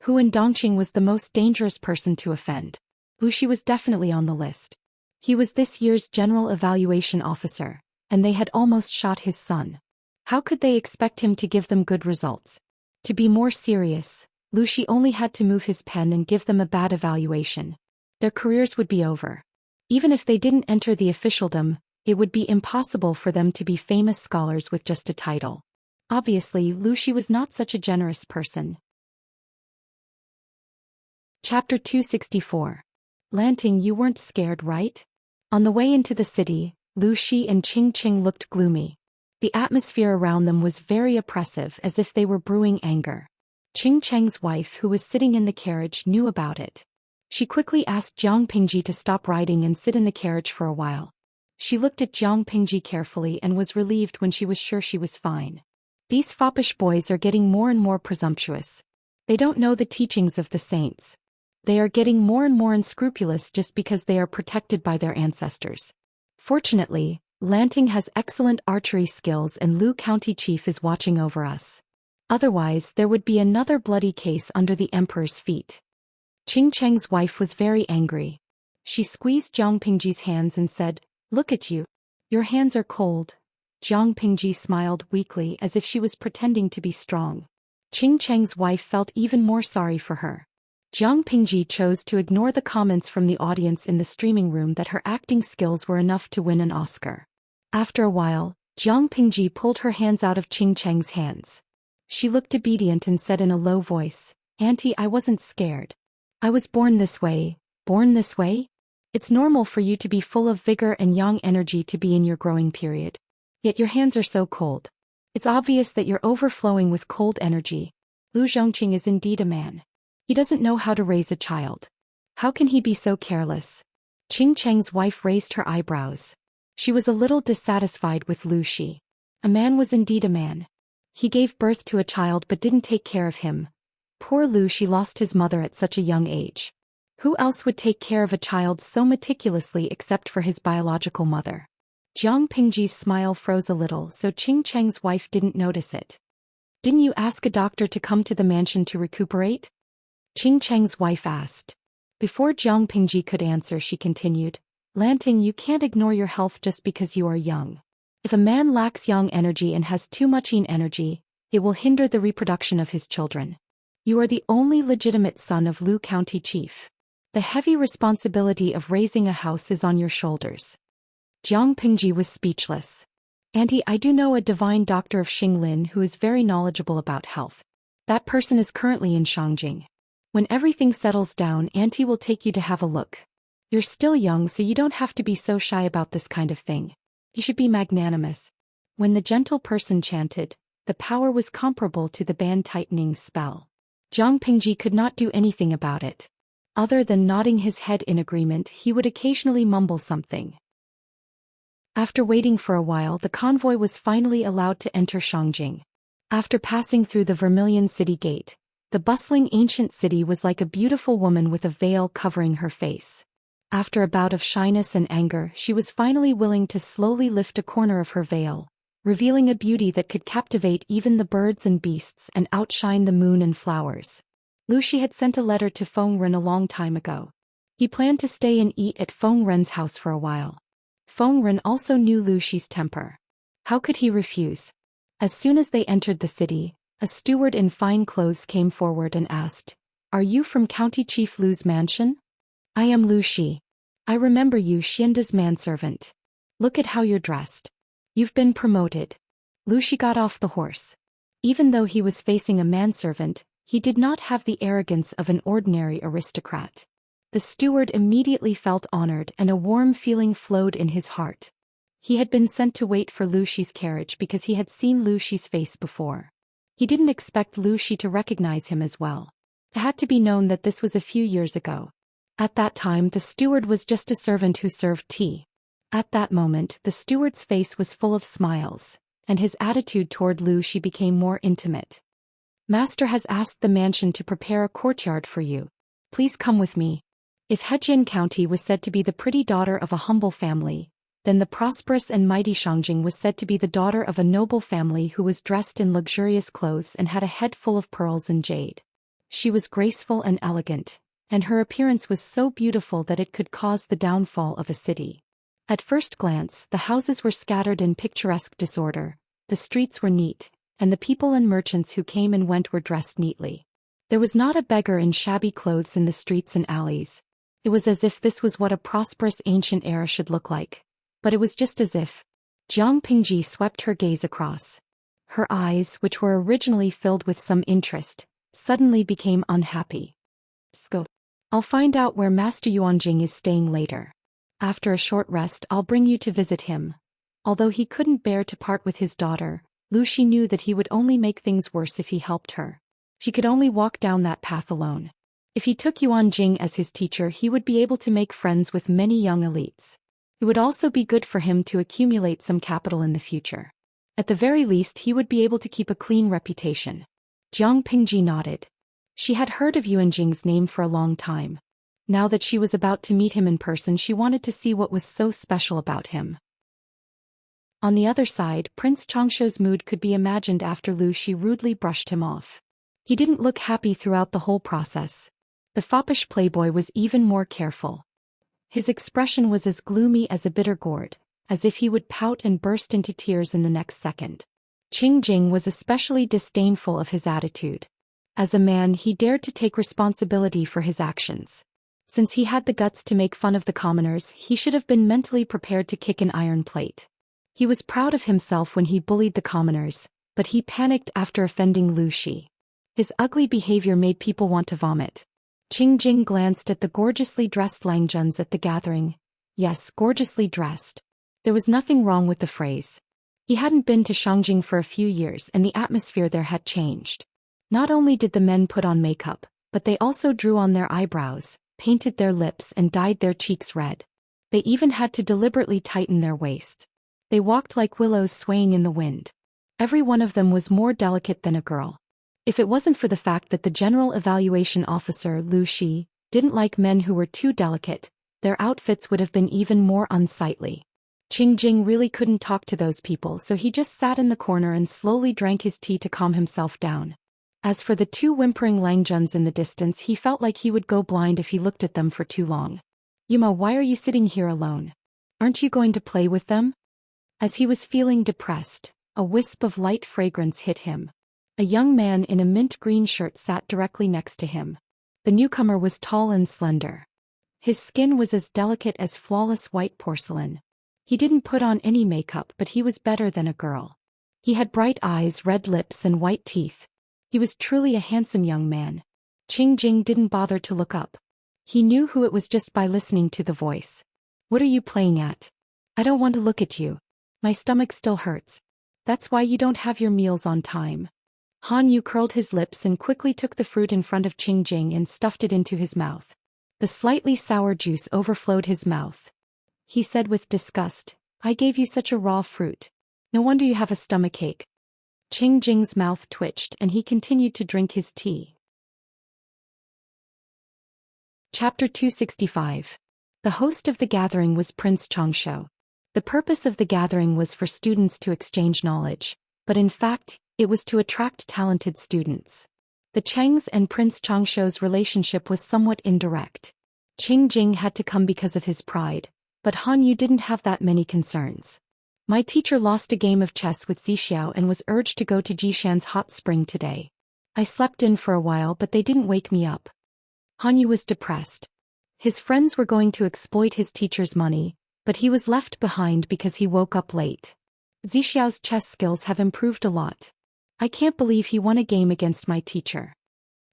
Who in Dongqing was the most dangerous person to offend? Wuxia was definitely on the list. He was this year's general evaluation officer, and they had almost shot his son. How could they expect him to give them good results? To be more serious, Lu Xi only had to move his pen and give them a bad evaluation. Their careers would be over. Even if they didn't enter the officialdom, it would be impossible for them to be famous scholars with just a title. Obviously, Lucy was not such a generous person. Chapter 264. Lanting, you weren't scared, right? On the way into the city, Lucy and Qing looked gloomy. The atmosphere around them was very oppressive, as if they were brewing anger. Qing's wife, who was sitting in the carriage, knew about it. She quickly asked Jiang Pingji to stop riding and sit in the carriage for a while. She looked at Jiang Pingji carefully and was relieved when she was sure she was fine. These foppish boys are getting more and more presumptuous. They don't know the teachings of the saints. They are getting more and more unscrupulous just because they are protected by their ancestors. Fortunately, Lanting has excellent archery skills and Lu County Chief is watching over us. Otherwise, there would be another bloody case under the Emperor's feet. Qing's wife was very angry. She squeezed Jiang Pingji's hands and said, "Look at you. Your hands are cold." Jiang Pingji smiled weakly as if she was pretending to be strong. Qing's wife felt even more sorry for her. Jiang Pingji chose to ignore the comments from the audience in the streaming room that her acting skills were enough to win an Oscar. After a while, Jiang Pingji pulled her hands out of Qing's hands. She looked obedient and said in a low voice, "Auntie, I wasn't scared. I was born this way." "Born this way? It's normal for you to be full of vigor and yang energy to be in your growing period. Yet your hands are so cold. It's obvious that you're overflowing with cold energy. Lu Zhongqing is indeed a man. He doesn't know how to raise a child. How can he be so careless?" Qing's wife raised her eyebrows. She was a little dissatisfied with Lu Xi. A man was indeed a man. He gave birth to a child but didn't take care of him. Poor Lu Xi lost his mother at such a young age. Who else would take care of a child so meticulously except for his biological mother? Jiang Pingji's smile froze a little, so Qing's wife didn't notice it. "Didn't you ask a doctor to come to the mansion to recuperate?" Qing's wife asked. Before Jiang Pingji could answer, she continued, "Lanting, you can't ignore your health just because you are young. If a man lacks yang energy and has too much yin energy, it will hinder the reproduction of his children. You are the only legitimate son of Lu County Chief. The heavy responsibility of raising a house is on your shoulders." Jiang Pingji was speechless. "Auntie, I do know a divine doctor of Xinglin who is very knowledgeable about health. That person is currently in Shangjing. When everything settles down, Auntie will take you to have a look. You're still young, so you don't have to be so shy about this kind of thing. You should be magnanimous." When the gentle person chanted, the power was comparable to the band-tightening spell. Jiang Pingji could not do anything about it. Other than nodding his head in agreement, he would occasionally mumble something. After waiting for a while, the convoy was finally allowed to enter Shangjing. After passing through the Vermilion City Gate, the bustling ancient city was like a beautiful woman with a veil covering her face. After a bout of shyness and anger, she was finally willing to slowly lift a corner of her veil, revealing a beauty that could captivate even the birds and beasts and outshine the moon and flowers. Lu Xi had sent a letter to Feng Ren a long time ago. He planned to stay and eat at Feng Ren's house for a while. Feng Ren also knew Lu Xi's temper. How could he refuse? As soon as they entered the city, a steward in fine clothes came forward and asked, "Are you from County Chief Lu's mansion?" "I am Lu Xi. I remember you, Xianda's manservant. Look at how you're dressed. You've been promoted." Lu Xi got off the horse. Even though he was facing a manservant, he did not have the arrogance of an ordinary aristocrat. The steward immediately felt honored and a warm feeling flowed in his heart. He had been sent to wait for Lu Xi's carriage because he had seen Lu Xi's face before. He didn't expect Lu Xi to recognize him as well. It had to be known that this was a few years ago. At that time, the steward was just a servant who served tea. At that moment, the steward's face was full of smiles, and his attitude toward Lu Xi became more intimate. "Master has asked the mansion to prepare a courtyard for you. Please come with me." If Hejian County was said to be the pretty daughter of a humble family, then the prosperous and mighty Shangjing was said to be the daughter of a noble family who was dressed in luxurious clothes and had a head full of pearls and jade. She was graceful and elegant, and her appearance was so beautiful that it could cause the downfall of a city. At first glance, the houses were scattered in picturesque disorder, the streets were neat, and the people and merchants who came and went were dressed neatly. There was not a beggar in shabby clothes in the streets and alleys. It was as if this was what a prosperous ancient era should look like. But it was just as if. Jiang Pingji swept her gaze across. Her eyes, which were originally filled with some interest, suddenly became unhappy. Sco. I'll find out where Master Yuanjing is staying later. After a short rest I'll bring you to visit him. Although he couldn't bear to part with his daughter, Lu Shi knew that he would only make things worse if he helped her. She could only walk down that path alone. If he took Yuanjing as his teacher, he would be able to make friends with many young elites. It would also be good for him to accumulate some capital in the future. At the very least, he would be able to keep a clean reputation. Jiang Pingji nodded. She had heard of Yuanjing's name for a long time. Now that she was about to meet him in person, she wanted to see what was so special about him. On the other side, Prince Changshu's mood could be imagined after Lu Shi rudely brushed him off. He didn't look happy throughout the whole process. The foppish playboy was even more careful. His expression was as gloomy as a bitter gourd, as if he would pout and burst into tears in the next second. Qingjing was especially disdainful of his attitude. As a man, he dared to take responsibility for his actions. Since he had the guts to make fun of the commoners, he should have been mentally prepared to kick an iron plate. He was proud of himself when he bullied the commoners, but he panicked after offending Lu Shi. His ugly behavior made people want to vomit. Qingjing glanced at the gorgeously dressed Langjuns at the gathering. Yes, gorgeously dressed. There was nothing wrong with the phrase. He hadn't been to Shangjing for a few years and the atmosphere there had changed. Not only did the men put on makeup, but they also drew on their eyebrows, painted their lips and dyed their cheeks red. They even had to deliberately tighten their waists. They walked like willows swaying in the wind. Every one of them was more delicate than a girl. If it wasn't for the fact that the General Evaluation Officer, Lu Shi, didn't like men who were too delicate, their outfits would have been even more unsightly. Qingjing really couldn't talk to those people, so he just sat in the corner and slowly drank his tea to calm himself down. As for the two whimpering Langjuns in the distance, he felt like he would go blind if he looked at them for too long. Yuma, why are you sitting here alone? Aren't you going to play with them? As he was feeling depressed, a wisp of light fragrance hit him. A young man in a mint green shirt sat directly next to him. The newcomer was tall and slender. His skin was as delicate as flawless white porcelain. He didn't put on any makeup, but he was better than a girl. He had bright eyes, red lips and white teeth. He was truly a handsome young man. Qingjing didn't bother to look up. He knew who it was just by listening to the voice. What are you playing at? I don't want to look at you. My stomach still hurts. That's why you don't have your meals on time. Han Yu curled his lips and quickly took the fruit in front of Qingjing and stuffed it into his mouth. The slightly sour juice overflowed his mouth. He said with disgust, I gave you such a raw fruit. No wonder you have a stomachache. Qingjing's mouth twitched and he continued to drink his tea. Chapter 265. The host of the gathering was Prince Changshu. The purpose of the gathering was for students to exchange knowledge, but in fact, it was to attract talented students. The Chengs and Prince Changshu's relationship was somewhat indirect. Qingjing had to come because of his pride, but Han Yu didn't have that many concerns. My teacher lost a game of chess with Zixiao and was urged to go to Jishan's hot spring today. I slept in for a while, but they didn't wake me up. Han Yu was depressed. His friends were going to exploit his teacher's money, but he was left behind because he woke up late. Zixiao's chess skills have improved a lot. I can't believe he won a game against my teacher.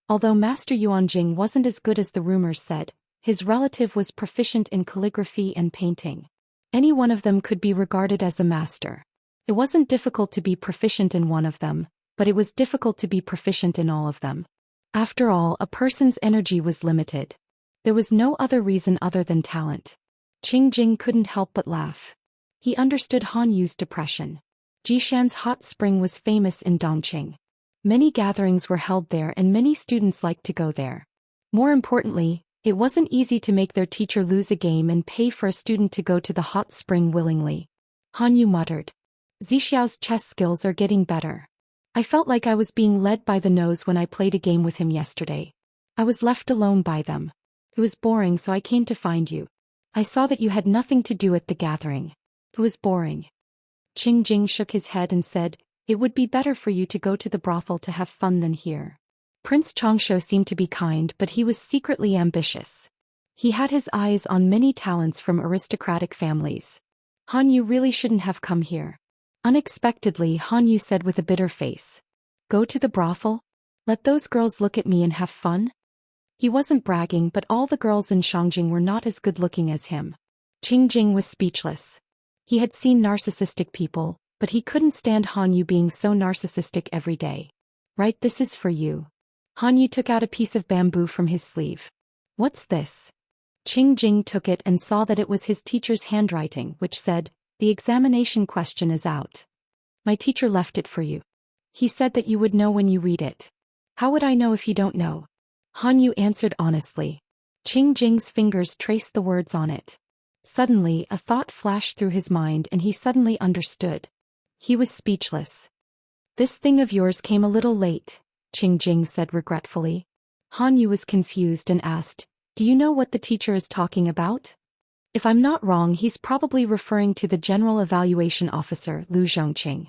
Although Master Yuanjing wasn't as good as the rumors said, his relative was proficient in calligraphy and painting. Any one of them could be regarded as a master. It wasn't difficult to be proficient in one of them, but it was difficult to be proficient in all of them. After all, a person's energy was limited. There was no other reason other than talent. Qingjing couldn't help but laugh. He understood Han Yu's depression. Jishan's hot spring was famous in Dongqing. Many gatherings were held there and many students liked to go there. More importantly, it wasn't easy to make their teacher lose a game and pay for a student to go to the hot spring willingly. Han Yu muttered. Zixiao's chess skills are getting better. I felt like I was being led by the nose when I played a game with him yesterday. I was left alone by them. It was boring, so I came to find you. I saw that you had nothing to do at the gathering. It was boring. Qingjing shook his head and said, it would be better for you to go to the brothel to have fun than here. Prince Changshu seemed to be kind, but he was secretly ambitious. He had his eyes on many talents from aristocratic families. Han Yu really shouldn't have come here. Unexpectedly, Han Yu said with a bitter face. Go to the brothel? Let those girls look at me and have fun? He wasn't bragging, but all the girls in Shangjing were not as good-looking as him. Qingjing was speechless. He had seen narcissistic people, but he couldn't stand Han Yu being so narcissistic every day. Right, this is for you. Han Yu took out a piece of bamboo from his sleeve. What's this? Qingjing took it and saw that it was his teacher's handwriting, which said, the examination question is out. My teacher left it for you. He said that you would know when you read it. How would I know if you don't know? Han Yu answered honestly. Qingjing's fingers traced the words on it. Suddenly, a thought flashed through his mind and he suddenly understood. He was speechless. This thing of yours came a little late, Qingjing said regretfully. Han Yu was confused and asked, do you know what the teacher is talking about? If I'm not wrong, he's probably referring to the General Evaluation Officer, Lu Zhongqing.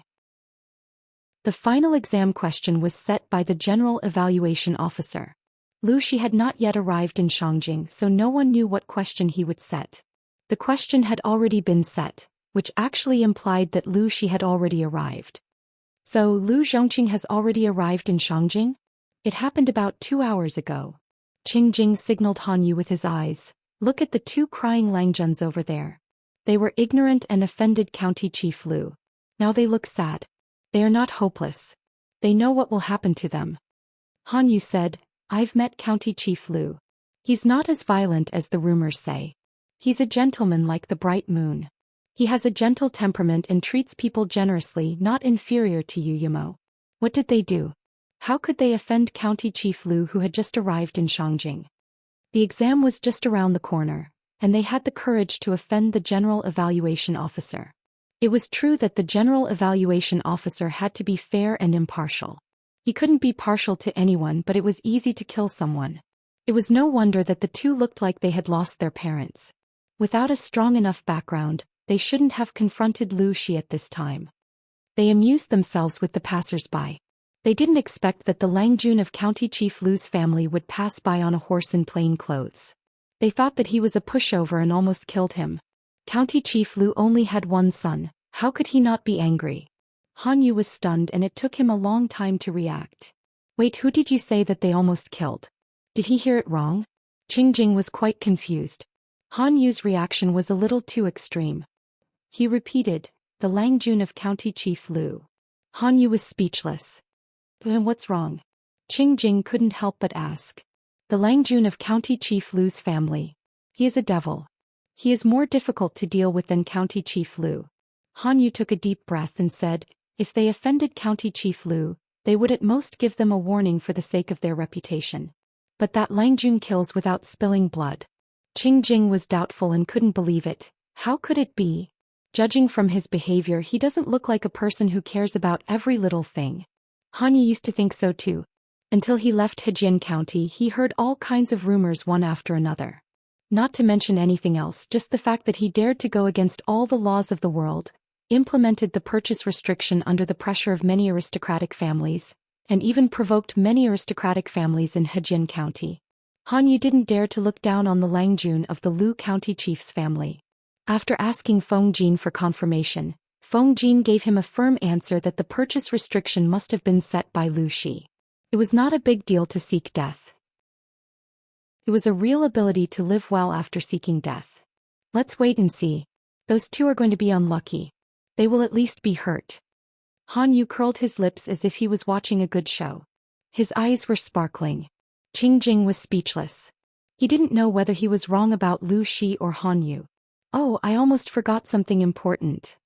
The final exam question was set by the General Evaluation Officer. Lu Shi had not yet arrived in Shangjing, so no one knew what question he would set. The question had already been set, which actually implied that Lu Shi had already arrived. So Lu Zhongqing has already arrived in Shangjing? It happened about 2 hours ago. Qingjing signaled Han Yu with his eyes. Look at the 2 crying Langjuns over there. They were ignorant and offended County Chief Lu. Now they look sad. They are not hopeless. They know what will happen to them. Han Yu said, I've met County Chief Lu. He's not as violent as the rumors say. He's a gentleman like the bright moon. He has a gentle temperament and treats people generously, not inferior to you, Yamo. What did they do? How could they offend County Chief Lu who had just arrived in Shangjing? The exam was just around the corner, and they had the courage to offend the General Evaluation Officer. It was true that the General Evaluation Officer had to be fair and impartial. He couldn't be partial to anyone, but it was easy to kill someone. It was no wonder that the 2 looked like they had lost their parents. Without a strong enough background, they shouldn't have confronted Lu Shi at this time. They amused themselves with the passers-by. They didn't expect that the Langjun of County Chief Lu's family would pass by on a horse in plain clothes. They thought that he was a pushover and almost killed him. County Chief Lu only had one son, how could he not be angry? Han Yu was stunned and it took him a long time to react. Wait, who did you say that they almost killed? Did he hear it wrong? Qingjing was quite confused. Han Yu's reaction was a little too extreme. He repeated, the Langjun of County Chief Lu. Han Yu was speechless. And what's wrong? Qingjing couldn't help but ask. The Langjun of County Chief Lu's family. He is a devil. He is more difficult to deal with than County Chief Lu. Han Yu took a deep breath and said, if they offended County Chief Lu, they would at most give them a warning for the sake of their reputation. But that Langjun kills without spilling blood. Qingjing was doubtful and couldn't believe it. How could it be? Judging from his behavior, he doesn't look like a person who cares about every little thing. Han Yu used to think so too. Until he left Hejian County, he heard all kinds of rumors one after another. Not to mention anything else, just the fact that he dared to go against all the laws of the world, implemented the purchase restriction under the pressure of many aristocratic families, and even provoked many aristocratic families in Hejian County. Han Yu didn't dare to look down on the Langjun of the Lu County chief's family. After asking Feng Jin for confirmation, Feng Jin gave him a firm answer that the purchase restriction must have been set by Lu Shi. It was not a big deal to seek death. It was a real ability to live well after seeking death. Let's wait and see. Those 2 are going to be unlucky. They will at least be hurt. Han Yu curled his lips as if he was watching a good show. His eyes were sparkling. Qingjing was speechless. He didn't know whether he was wrong about Lu Shi or Han Yu. Oh, I almost forgot something important.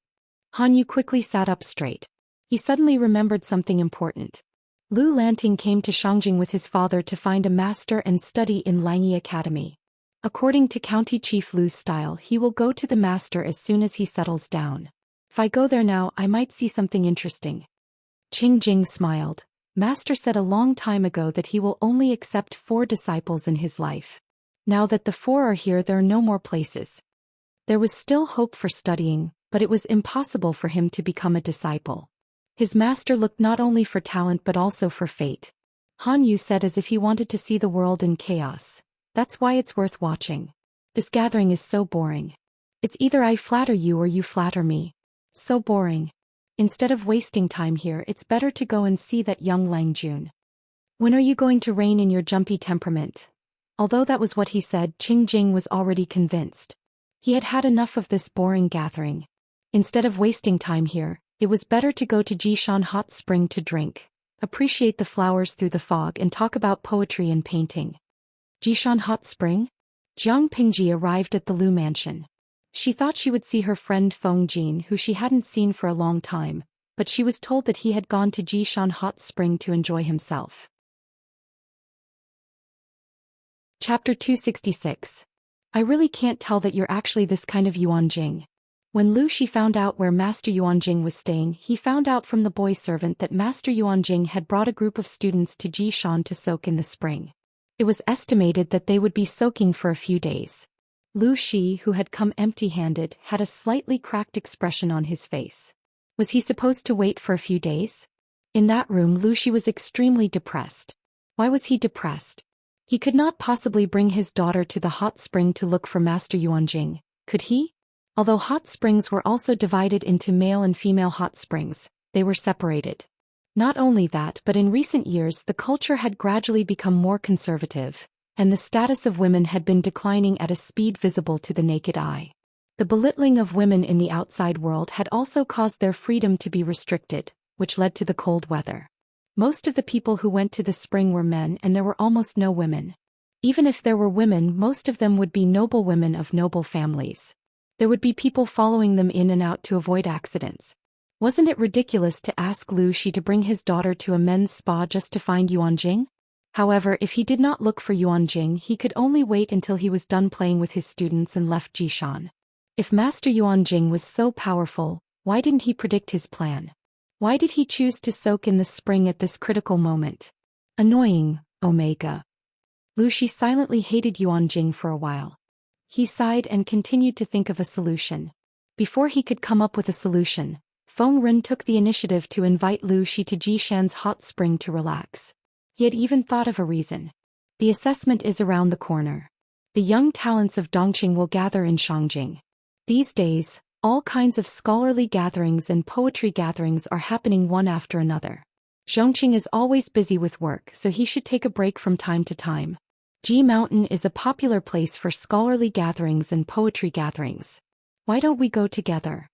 Han Yu quickly sat up straight. He suddenly remembered something important. Lu Lanting came to Shangjing with his father to find a master and study in Langyi Academy. According to County Chief Lu's style, he will go to the master as soon as he settles down. If I go there now, I might see something interesting. Qingjing smiled. Master said a long time ago that he will only accept 4 disciples in his life. Now that the 4 are here, there are no more places. There was still hope for studying, but it was impossible for him to become a disciple. His master looked not only for talent but also for fate. Han Yu said as if he wanted to see the world in chaos. That's why it's worth watching. This gathering is so boring. It's either I flatter you or you flatter me. So boring. Instead of wasting time here, it's better to go and see that young Lang Jun. When are you going to rein in your jumpy temperament? Although that was what he said, Qing Jing was already convinced. He had had enough of this boring gathering. Instead of wasting time here, it was better to go to Jishan Hot Spring to drink, appreciate the flowers through the fog and talk about poetry and painting. Jishan Hot Spring? Jiang Pingji arrived at the Lu mansion. She thought she would see her friend Feng Jin, who she hadn't seen for a long time, but she was told that he had gone to Jishan Hot Spring to enjoy himself. Chapter 266. I really can't tell that you're actually this kind of Yuan Jing. When Lu Shi found out where Master Yuan Jing was staying, he found out from the boy servant that Master Yuan Jing had brought a group of students to Jishan to soak in the spring. It was estimated that they would be soaking for a few days. Lu Shi, who had come empty-handed, had a slightly cracked expression on his face. Was he supposed to wait for a few days? In that room, Lu Shi was extremely depressed. Why was he depressed? He could not possibly bring his daughter to the hot spring to look for Master Yuan Jing, could he? Although hot springs were also divided into male and female hot springs, they were separated. Not only that, but in recent years the culture had gradually become more conservative, and the status of women had been declining at a speed visible to the naked eye. The belittling of women in the outside world had also caused their freedom to be restricted, which led to the cold weather. Most of the people who went to the spring were men, and there were almost no women. Even if there were women, most of them would be noble women of noble families. There would be people following them in and out to avoid accidents. Wasn't it ridiculous to ask Lu Shi to bring his daughter to a men's spa just to find Yuan Jing? However, if he did not look for Yuan Jing, he could only wait until he was done playing with his students and left Jishan. If Master Yuan Jing was so powerful, why didn't he predict his plan? Why did he choose to soak in the spring at this critical moment? Annoying, Omega. Lu Shi silently hated Yuan Jing for a while. He sighed and continued to think of a solution. Before he could come up with a solution, Feng Ren took the initiative to invite Lu Shi to Jishan's hot spring to relax. He had even thought of a reason. The assessment is around the corner. The young talents of Dongqing will gather in Shangjing. These days, all kinds of scholarly gatherings and poetry gatherings are happening one after another. Zhongqing is always busy with work, so he should take a break from time to time. Ji Mountain is a popular place for scholarly gatherings and poetry gatherings. Why don't we go together?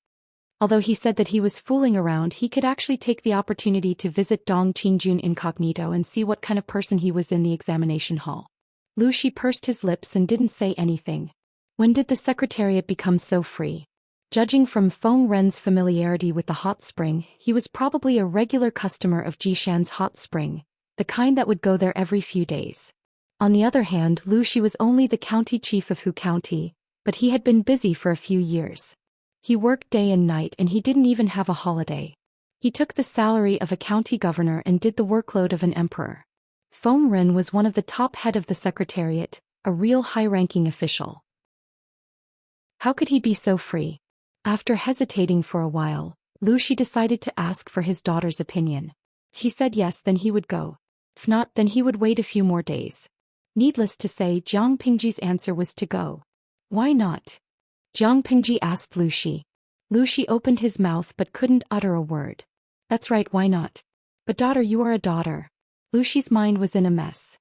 Although he said that he was fooling around, he could actually take the opportunity to visit Dong Qingjun incognito and see what kind of person he was in the examination hall. Lu Shi pursed his lips and didn't say anything. When did the secretariat become so free? Judging from Feng Ren's familiarity with the hot spring, he was probably a regular customer of Jishan's hot spring, the kind that would go there every few days. On the other hand, Lu Shi was only the county chief of Hu County, but he had been busy for a few years. He worked day and night and he didn't even have a holiday. He took the salary of a county governor and did the workload of an emperor. Feng Ren was one of the top head of the secretariat, a real high-ranking official. How could he be so free? After hesitating for a while, Lu Shi decided to ask for his daughter's opinion. If he said yes, then he would go. If not, then he would wait a few more days. Needless to say, Jiang Pingji's answer was to go. Why not? Jiang Pingji asked Lu Shi. Lu Shi opened his mouth but couldn't utter a word. That's right, why not? But daughter, you are a daughter. Lu Shi's mind was in a mess.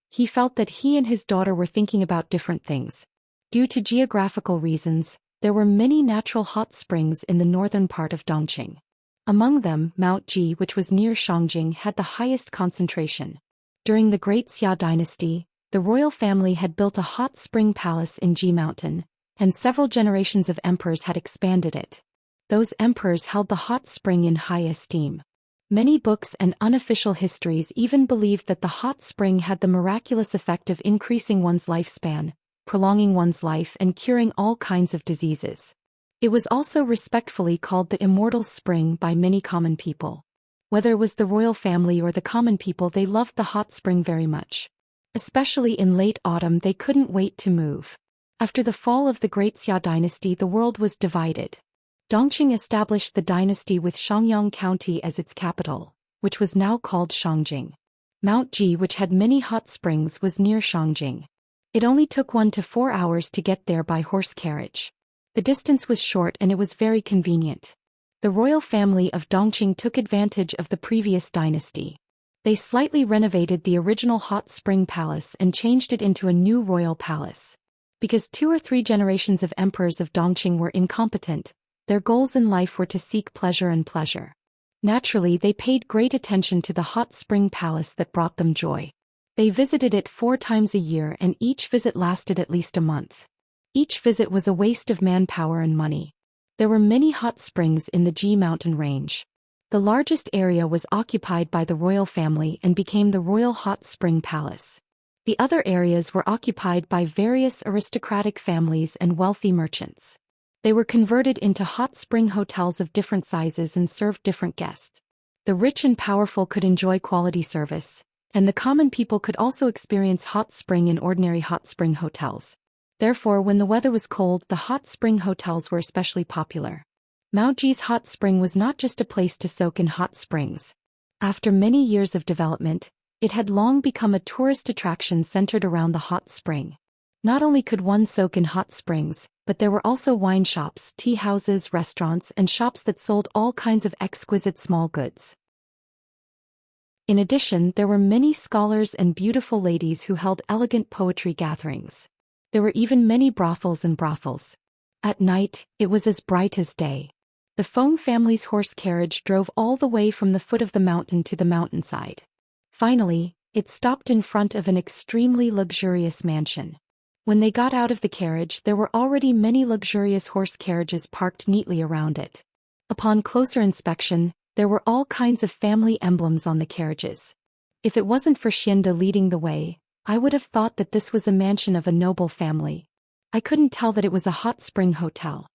He felt that he and his daughter were thinking about different things. Due to geographical reasons, there were many natural hot springs in the northern part of Dongqing. Among them, Mount Ji, which was near Shangjing, had the highest concentration. During the Great Xia dynasty, the royal family had built a hot spring palace in Ji Mountain, and several generations of emperors had expanded it. Those emperors held the hot spring in high esteem. Many books and unofficial histories even believed that the hot spring had the miraculous effect of increasing one's lifespan, prolonging one's life and curing all kinds of diseases. It was also respectfully called the immortal spring by many common people. Whether it was the royal family or the common people, they loved the hot spring very much. Especially in late autumn, they couldn't wait to move. After the fall of the Great Xia dynasty, the world was divided. Dongqing established the dynasty with Shangyang County as its capital, which was now called Shangjing. Mount Ji, which had many hot springs, was near Shangjing. It only took 1 to 4 hours to get there by horse carriage. The distance was short and it was very convenient. The royal family of Dongqing took advantage of the previous dynasty. They slightly renovated the original hot spring palace and changed it into a new royal palace. Because 2 or 3 generations of emperors of Dongqing were incompetent, their goals in life were to seek pleasure and pleasure. Naturally, they paid great attention to the hot spring palace that brought them joy. They visited it 4 times a year, and each visit lasted at least a month. Each visit was a waste of manpower and money. There were many hot springs in the Ji mountain range. The largest area was occupied by the royal family and became the Royal Hot Spring Palace. The other areas were occupied by various aristocratic families and wealthy merchants. They were converted into hot spring hotels of different sizes and served different guests. The rich and powerful could enjoy quality service, and the common people could also experience hot spring in ordinary hot spring hotels. Therefore, when the weather was cold, the hot spring hotels were especially popular. Maoji's hot spring was not just a place to soak in hot springs. After many years of development, it had long become a tourist attraction centered around the hot spring. Not only could one soak in hot springs, but there were also wine shops, tea houses, restaurants, and shops that sold all kinds of exquisite small goods. In addition, there were many scholars and beautiful ladies who held elegant poetry gatherings. There were even many brothels and brothels. At night, it was as bright as day. The Feng family's horse carriage drove all the way from the foot of the mountain to the mountainside. Finally, it stopped in front of an extremely luxurious mansion. When they got out of the carriage, there were already many luxurious horse carriages parked neatly around it. Upon closer inspection, there were all kinds of family emblems on the carriages. If it wasn't for Xianda leading the way, I would have thought that this was a mansion of a noble family. I couldn't tell that it was a hot spring hotel.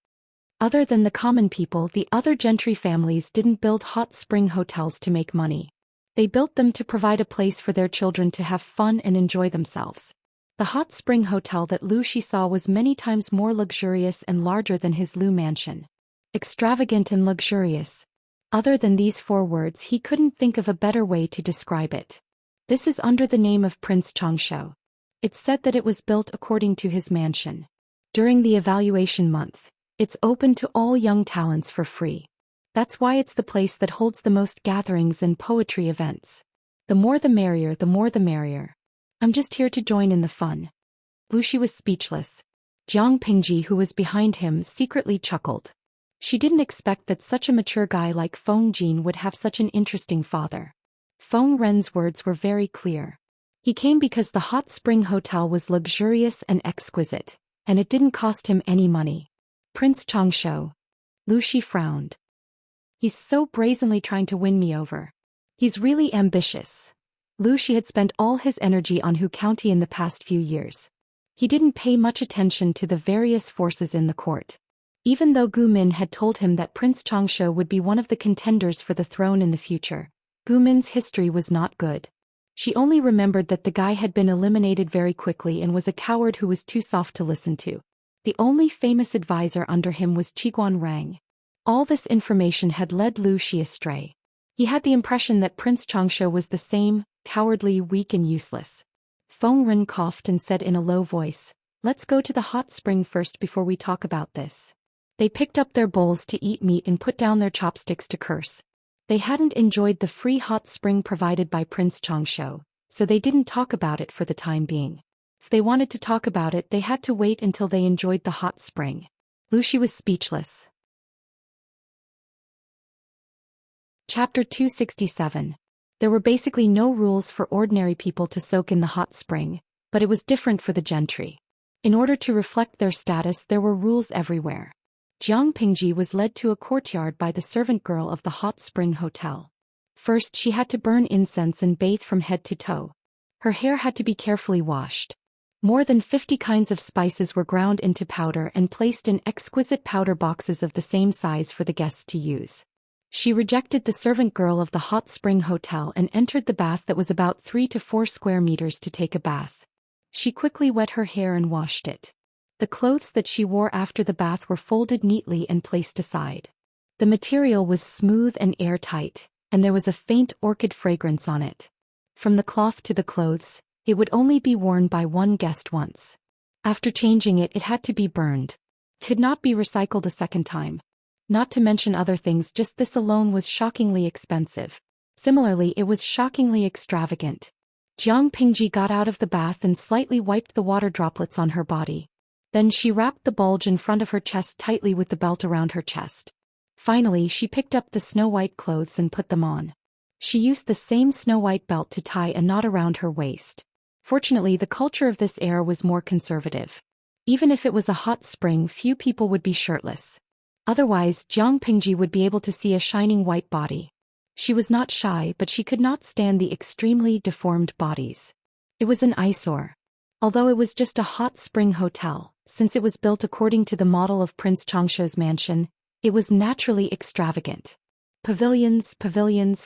Other than the common people, the other gentry families didn't build hot spring hotels to make money. They built them to provide a place for their children to have fun and enjoy themselves. The hot spring hotel that Lu Shi saw was many times more luxurious and larger than his Lu mansion. Extravagant and luxurious. Other than these 4 words, he couldn't think of a better way to describe it. This is under the name of Prince Xianxia. It's said that it was built according to his mansion. During the evaluation month, it's open to all young talents for free. That's why it's the place that holds the most gatherings and poetry events. The more the merrier, the more the merrier. I'm just here to join in the fun. Lu Shi was speechless. Jiang Pingji, who was behind him, secretly chuckled. She didn't expect that such a mature guy like Feng Jin would have such an interesting father. Feng Ren's words were very clear. He came because the hot spring hotel was luxurious and exquisite, and it didn't cost him any money. Prince Xianxia. Lu Shi frowned. He's so brazenly trying to win me over. He's really ambitious. Lu Shi had spent all his energy on Hu County in the past few years. He didn't pay much attention to the various forces in the court. Even though Gu Min had told him that Prince Xianxia would be one of the contenders for the throne in the future, Gu Min's history was not good. She only remembered that the guy had been eliminated very quickly and was a coward who was too soft to listen to. The only famous advisor under him was Qiguan Rang. All this information had led Lu Shi astray. He had the impression that Prince Xianxia was the same, cowardly, weak and useless. Feng Ren coughed and said in a low voice, "Let's go to the hot spring first before we talk about this." They picked up their bowls to eat meat and put down their chopsticks to curse. They hadn't enjoyed the free hot spring provided by Prince Xianxia, so they didn't talk about it for the time being. If they wanted to talk about it, they had to wait until they enjoyed the hot spring. Lu Shi was speechless. Chapter 267. There were basically no rules for ordinary people to soak in the hot spring, but it was different for the gentry. In order to reflect their status, there were rules everywhere. Jiang Pingji was led to a courtyard by the servant girl of the hot spring hotel. First, she had to burn incense and bathe from head to toe. Her hair had to be carefully washed. More than 50 kinds of spices were ground into powder and placed in exquisite powder boxes of the same size for the guests to use. She rejected the servant girl of the hot spring hotel and entered the bath that was about 3 to 4 square meters to take a bath. She quickly wet her hair and washed it. The clothes that she wore after the bath were folded neatly and placed aside. The material was smooth and airtight, and there was a faint orchid fragrance on it. From the cloth to the clothes, it would only be worn by one guest once. After changing it, it had to be burned. It could not be recycled a second time. Not to mention other things, just this alone was shockingly expensive. Similarly, it was shockingly extravagant. Jiang Pingji got out of the bath and slightly wiped the water droplets on her body. Then she wrapped the bulge in front of her chest tightly with the belt around her chest. Finally, she picked up the snow-white clothes and put them on. She used the same snow-white belt to tie a knot around her waist. Fortunately, the culture of this era was more conservative. Even if it was a hot spring, few people would be shirtless. Otherwise, Jiang Pingji would be able to see a shining white body. She was not shy, but she could not stand the extremely deformed bodies. It was an eyesore. Although it was just a hot spring hotel, since it was built according to the model of Prince Xianxia's mansion, it was naturally extravagant. Pavilions,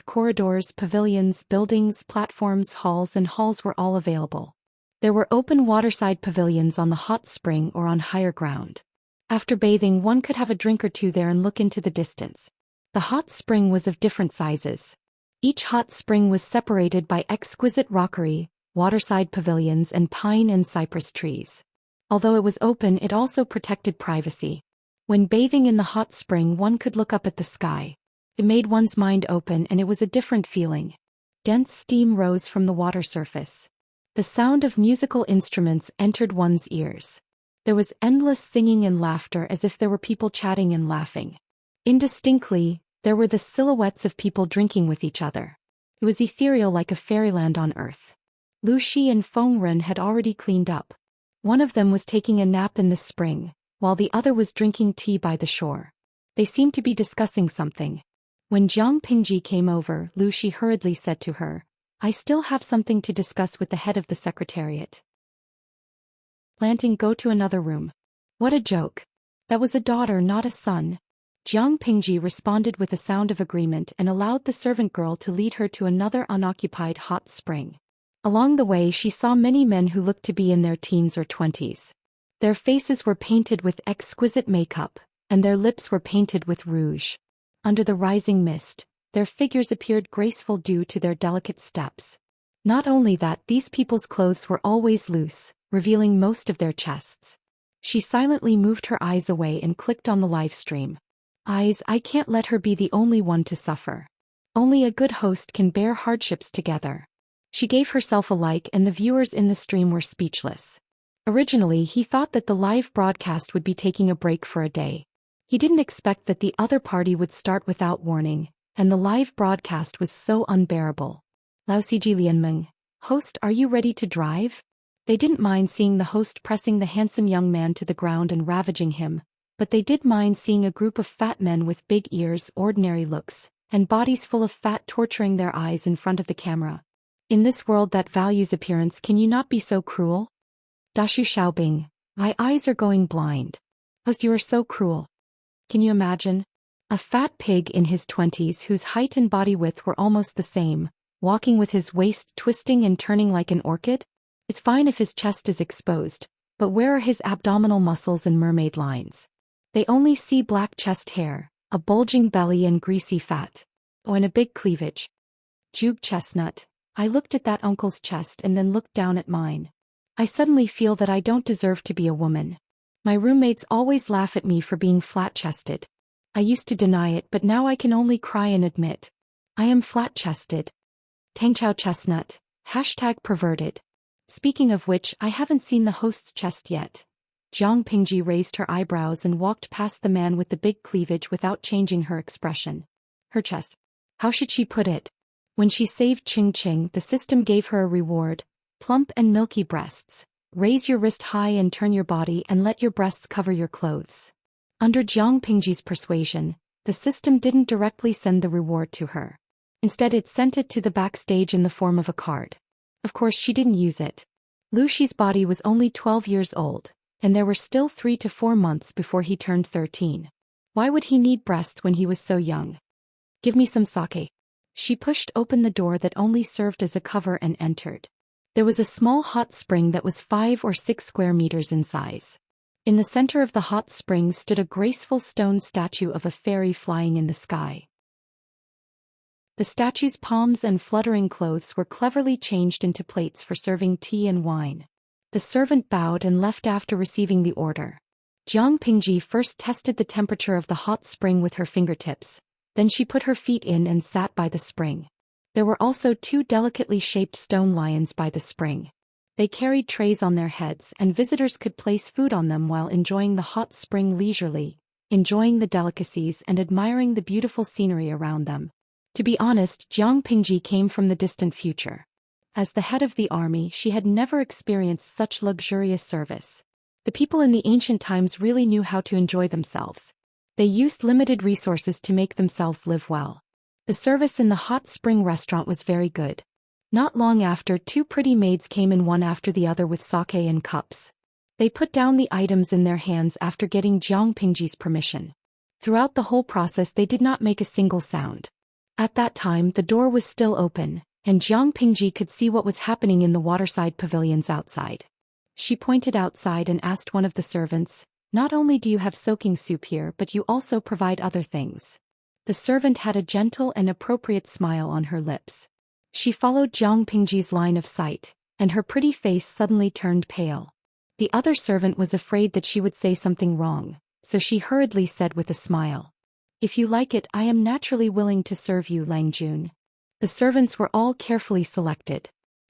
corridors, buildings, platforms, halls and halls were all available. There were open waterside pavilions on the hot spring or on higher ground. After bathing, one could have a drink or two there and look into the distance. The hot spring was of different sizes. Each hot spring was separated by exquisite rockery, waterside pavilions and pine and cypress trees. Although it was open, it also protected privacy. When bathing in the hot spring, one could look up at the sky. It made one's mind open and it was a different feeling. Dense steam rose from the water surface. The sound of musical instruments entered one's ears. There was endless singing and laughter as if there were people chatting and laughing. Indistinctly, there were the silhouettes of people drinking with each other. It was ethereal like a fairyland on earth. Lu Shi and Feng Ren had already cleaned up. One of them was taking a nap in the spring, while the other was drinking tea by the shore. They seemed to be discussing something. When Jiang Pingji came over, Lu Shi hurriedly said to her, "I still have something to discuss with the head of the secretariat." Planting, go to another room. What a joke. That was a daughter, not a son. Jiang Pingji responded with a sound of agreement and allowed the servant girl to lead her to another unoccupied hot spring. Along the way, she saw many men who looked to be in their teens or 20s. Their faces were painted with exquisite makeup, and their lips were painted with rouge. Under the rising mist, their figures appeared graceful due to their delicate steps. Not only that, these people's clothes were always loose, revealing most of their chests. She silently moved her eyes away and clicked on the live stream. Eyes, I can't let her be the only one to suffer. Only a good host can bear hardships together. She gave herself a like and the viewers in the stream were speechless. Originally, he thought that the live broadcast would be taking a break for a day. He didn't expect that the other party would start without warning, and the live broadcast was so unbearable. Lao Siji Lianmeng, host, are you ready to drive? They didn't mind seeing the host pressing the handsome young man to the ground and ravaging him, but they did mind seeing a group of fat men with big ears, ordinary looks, and bodies full of fat torturing their eyes in front of the camera. In this world that values appearance, can you not be so cruel? Dashu Xiaobing, my eyes are going blind. Host, you are so cruel. Can you imagine? A fat pig in his 20s whose height and body width were almost the same, walking with his waist twisting and turning like an orchid? It's fine if his chest is exposed, but where are his abdominal muscles and mermaid lines? They only see black chest hair, a bulging belly and greasy fat. Oh, and a big cleavage. Jug Chestnut, I looked at that uncle's chest and then looked down at mine. I suddenly feel that I don't deserve to be a woman. My roommates always laugh at me for being flat-chested. I used to deny it, but now I can only cry and admit. I am flat-chested. Tangchao Chestnut, #perverted. Speaking of which, I haven't seen the host's chest yet. Jiang Pingji raised her eyebrows and walked past the man with the big cleavage without changing her expression. Her chest. How should she put it? When she saved Qing, the system gave her a reward. Plump and milky breasts. Raise your wrist high and turn your body and let your breasts cover your clothes. Under Jiang Pingji's persuasion, the system didn't directly send the reward to her. Instead, it sent it to the backstage in the form of a card. Of course, she didn't use it. Lu Shi's body was only 12 years old, and there were still 3 to 4 months before he turned 13. Why would he need breasts when he was so young? Give me some sake. She pushed open the door that only served as a cover and entered. There was a small hot spring that was 5 or 6 square meters in size. In the center of the hot spring stood a graceful stone statue of a fairy flying in the sky. The statue's palms and fluttering clothes were cleverly changed into plates for serving tea and wine. The servant bowed and left after receiving the order. Jiang Pingji first tested the temperature of the hot spring with her fingertips, then she put her feet in and sat by the spring. There were also 2 delicately shaped stone lions by the spring. They carried trays on their heads and visitors could place food on them while enjoying the hot spring leisurely, enjoying the delicacies and admiring the beautiful scenery around them. To be honest, Jiang Pingji came from the distant future. As the head of the army, she had never experienced such luxurious service. The people in the ancient times really knew how to enjoy themselves. They used limited resources to make themselves live well. The service in the hot spring restaurant was very good. Not long after, 2 pretty maids came in one after the other with sake in cups. They put down the items in their hands after getting Jiang Pingji's permission. Throughout the whole process they did not make a single sound. At that time the door was still open, and Jiang Pingji could see what was happening in the waterside pavilions outside. She pointed outside and asked one of the servants, "Not only do you have soaking soup here but you also provide other things." The servant had a gentle and appropriate smile on her lips. She followed Jiang Pingji's line of sight, and her pretty face suddenly turned pale. The other servant was afraid that she would say something wrong, so she hurriedly said with a smile, "If you like it, I am naturally willing to serve you, Lang Jun." The servants were all carefully selected.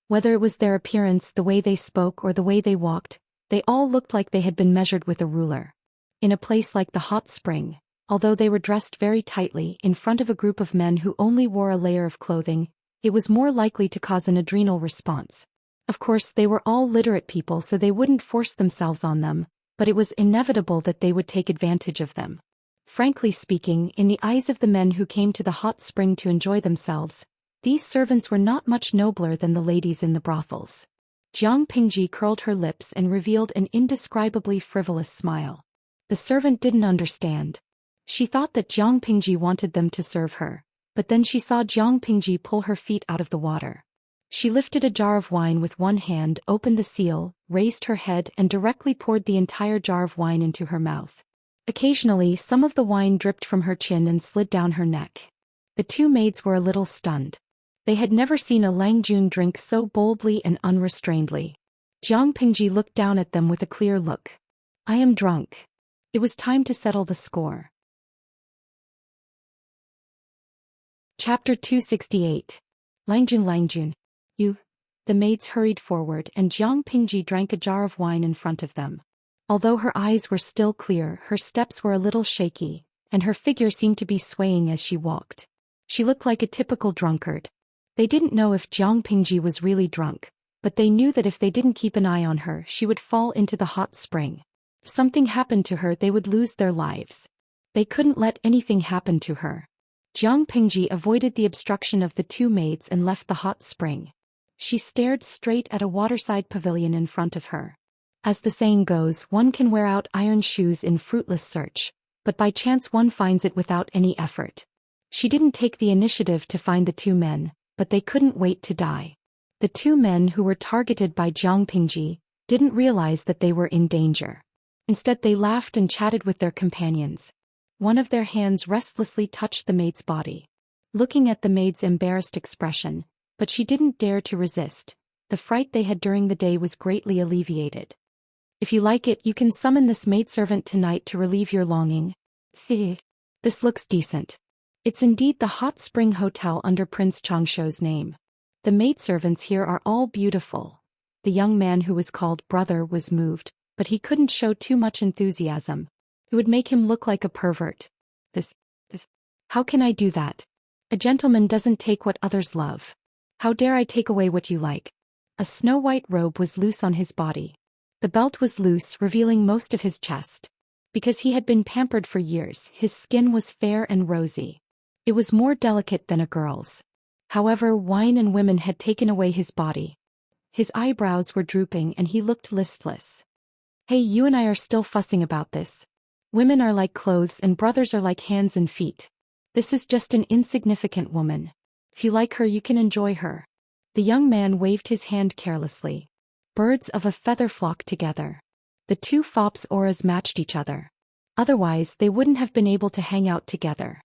Whether it was their appearance, the way they spoke, or the way they walked, they all looked like they had been measured with a ruler. In a place like the hot spring, although they were dressed very tightly in front of a group of men who only wore a layer of clothing, it was more likely to cause an adrenal response. Of course, they were all literate people, so they wouldn't force themselves on them, but it was inevitable that they would take advantage of them. Frankly speaking, in the eyes of the men who came to the hot spring to enjoy themselves, these servants were not much nobler than the ladies in the brothels. Jiang Pingji curled her lips and revealed an indescribably frivolous smile. The servant didn't understand. She thought that Jiang Pingji wanted them to serve her, but then she saw Jiang Pingji pull her feet out of the water. She lifted a jar of wine with one hand, opened the seal, raised her head and directly poured the entire jar of wine into her mouth. Occasionally, some of the wine dripped from her chin and slid down her neck. The 2 maids were a little stunned. They had never seen a Lang Jun drink so boldly and unrestrainedly. Jiang Pingji looked down at them with a clear look. "I am drunk." It was time to settle the score. Chapter 268. Lang Jun, you. The maids hurried forward and Jiang Pingji drank a jar of wine in front of them. Although her eyes were still clear, her steps were a little shaky, and her figure seemed to be swaying as she walked. She looked like a typical drunkard. They didn't know if Jiang Pingji was really drunk, but they knew that if they didn't keep an eye on her, she would fall into the hot spring. If something happened to her, they would lose their lives. They couldn't let anything happen to her. Jiang Pingji avoided the obstruction of the 2 maids and left the hot spring. She stared straight at a waterside pavilion in front of her. As the saying goes, one can wear out iron shoes in fruitless search, but by chance one finds it without any effort. She didn't take the initiative to find the 2 men, but they couldn't wait to die. The 2 men who were targeted by Jiang Pingji didn't realize that they were in danger. Instead they laughed and chatted with their companions. One of their hands restlessly touched the maid's body. Looking at the maid's embarrassed expression, but she didn't dare to resist, the fright they had during the day was greatly alleviated. "If you like it, you can summon this maidservant tonight to relieve your longing." This looks decent. It's indeed the hot spring hotel under Prince Changshuo's name. The maidservants here are all beautiful. The young man who was called brother was moved, but he couldn't show too much enthusiasm. It would make him look like a pervert. How can I do that? A gentleman doesn't take what others love. How dare I take away what you like? A snow-white robe was loose on his body. The belt was loose, revealing most of his chest. Because he had been pampered for years, his skin was fair and rosy. It was more delicate than a girl's. However, wine and women had taken away his body. His eyebrows were drooping and he looked listless. "Hey, you and I are still fussing about this. Women are like clothes and brothers are like hands and feet. This is just an insignificant woman. If you like her, you can enjoy her." The young man waved his hand carelessly. Birds of a feather flocked together. The 2 fops' auras matched each other. Otherwise, they wouldn't have been able to hang out together.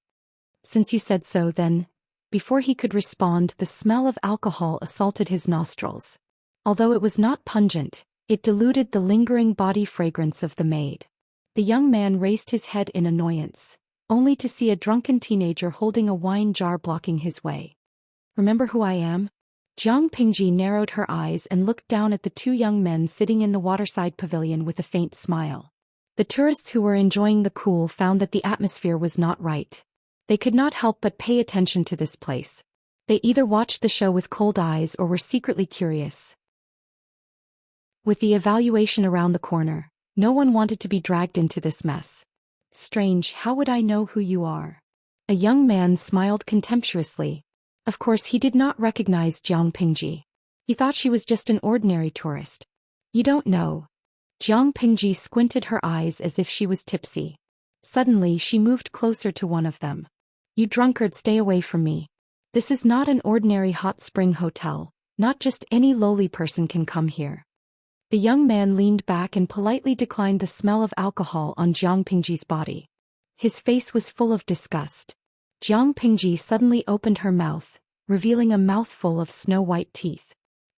"Since you said so, then." Before he could respond, the smell of alcohol assaulted his nostrils. Although it was not pungent, it diluted the lingering body fragrance of the maid. The young man raised his head in annoyance, only to see a drunken teenager holding a wine jar blocking his way. Remember who I am? Jiang Pingji narrowed her eyes and looked down at the two young men sitting in the waterside pavilion with a faint smile. The tourists who were enjoying the cool found that the atmosphere was not right. They could not help but pay attention to this place. They either watched the show with cold eyes or were secretly curious. With the evaluation around the corner, no one wanted to be dragged into this mess. Strange, how would I know who you are? A young man smiled contemptuously. Of course he did not recognize Jiang Pingji. He thought she was just an ordinary tourist. You don't know. Jiang Pingji squinted her eyes as if she was tipsy. Suddenly she moved closer to one of them. You drunkard, stay away from me. This is not an ordinary hot spring hotel. Not just any lowly person can come here. The young man leaned back and politely declined the smell of alcohol on Jiang Pingji's body. His face was full of disgust. Jiang Pingji suddenly opened her mouth, revealing a mouthful of snow-white teeth.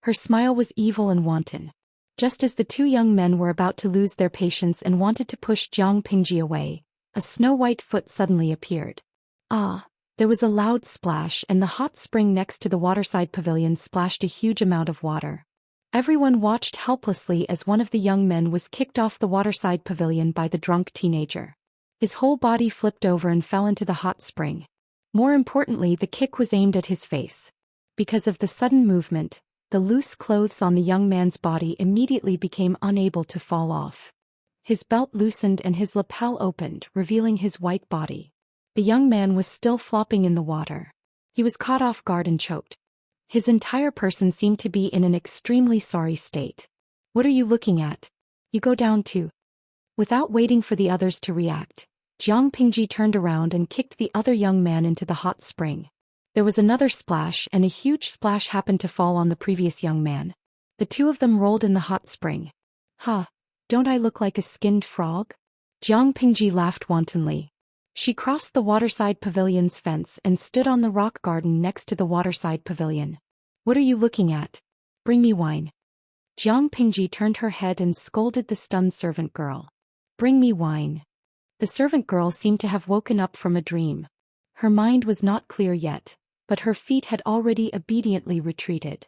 Her smile was evil and wanton. Just as the two young men were about to lose their patience and wanted to push Jiang Pingji away, a snow-white foot suddenly appeared. Ah! There was a loud splash and the hot spring next to the waterside pavilion splashed a huge amount of water. Everyone watched helplessly as one of the young men was kicked off the waterside pavilion by the drunk teenager. His whole body flipped over and fell into the hot spring. More importantly, the kick was aimed at his face. Because of the sudden movement, the loose clothes on the young man's body immediately became unable to fall off. His belt loosened and his lapel opened, revealing his white body. The young man was still flopping in the water. He was caught off guard and choked. His entire person seemed to be in an extremely sorry state. What are you looking at? You go down too. Without waiting for the others to react, Jiang Pingji turned around and kicked the other young man into the hot spring. There was another splash and a huge splash happened to fall on the previous young man. The two of them rolled in the hot spring. Ha! Don't I look like a skinned frog? Jiang Pingji laughed wantonly. She crossed the waterside pavilion's fence and stood on the rock garden next to the waterside pavilion. What are you looking at? Bring me wine. Jiang Pingji turned her head and scolded the stunned servant girl. Bring me wine. The servant girl seemed to have woken up from a dream. Her mind was not clear yet, but her feet had already obediently retreated.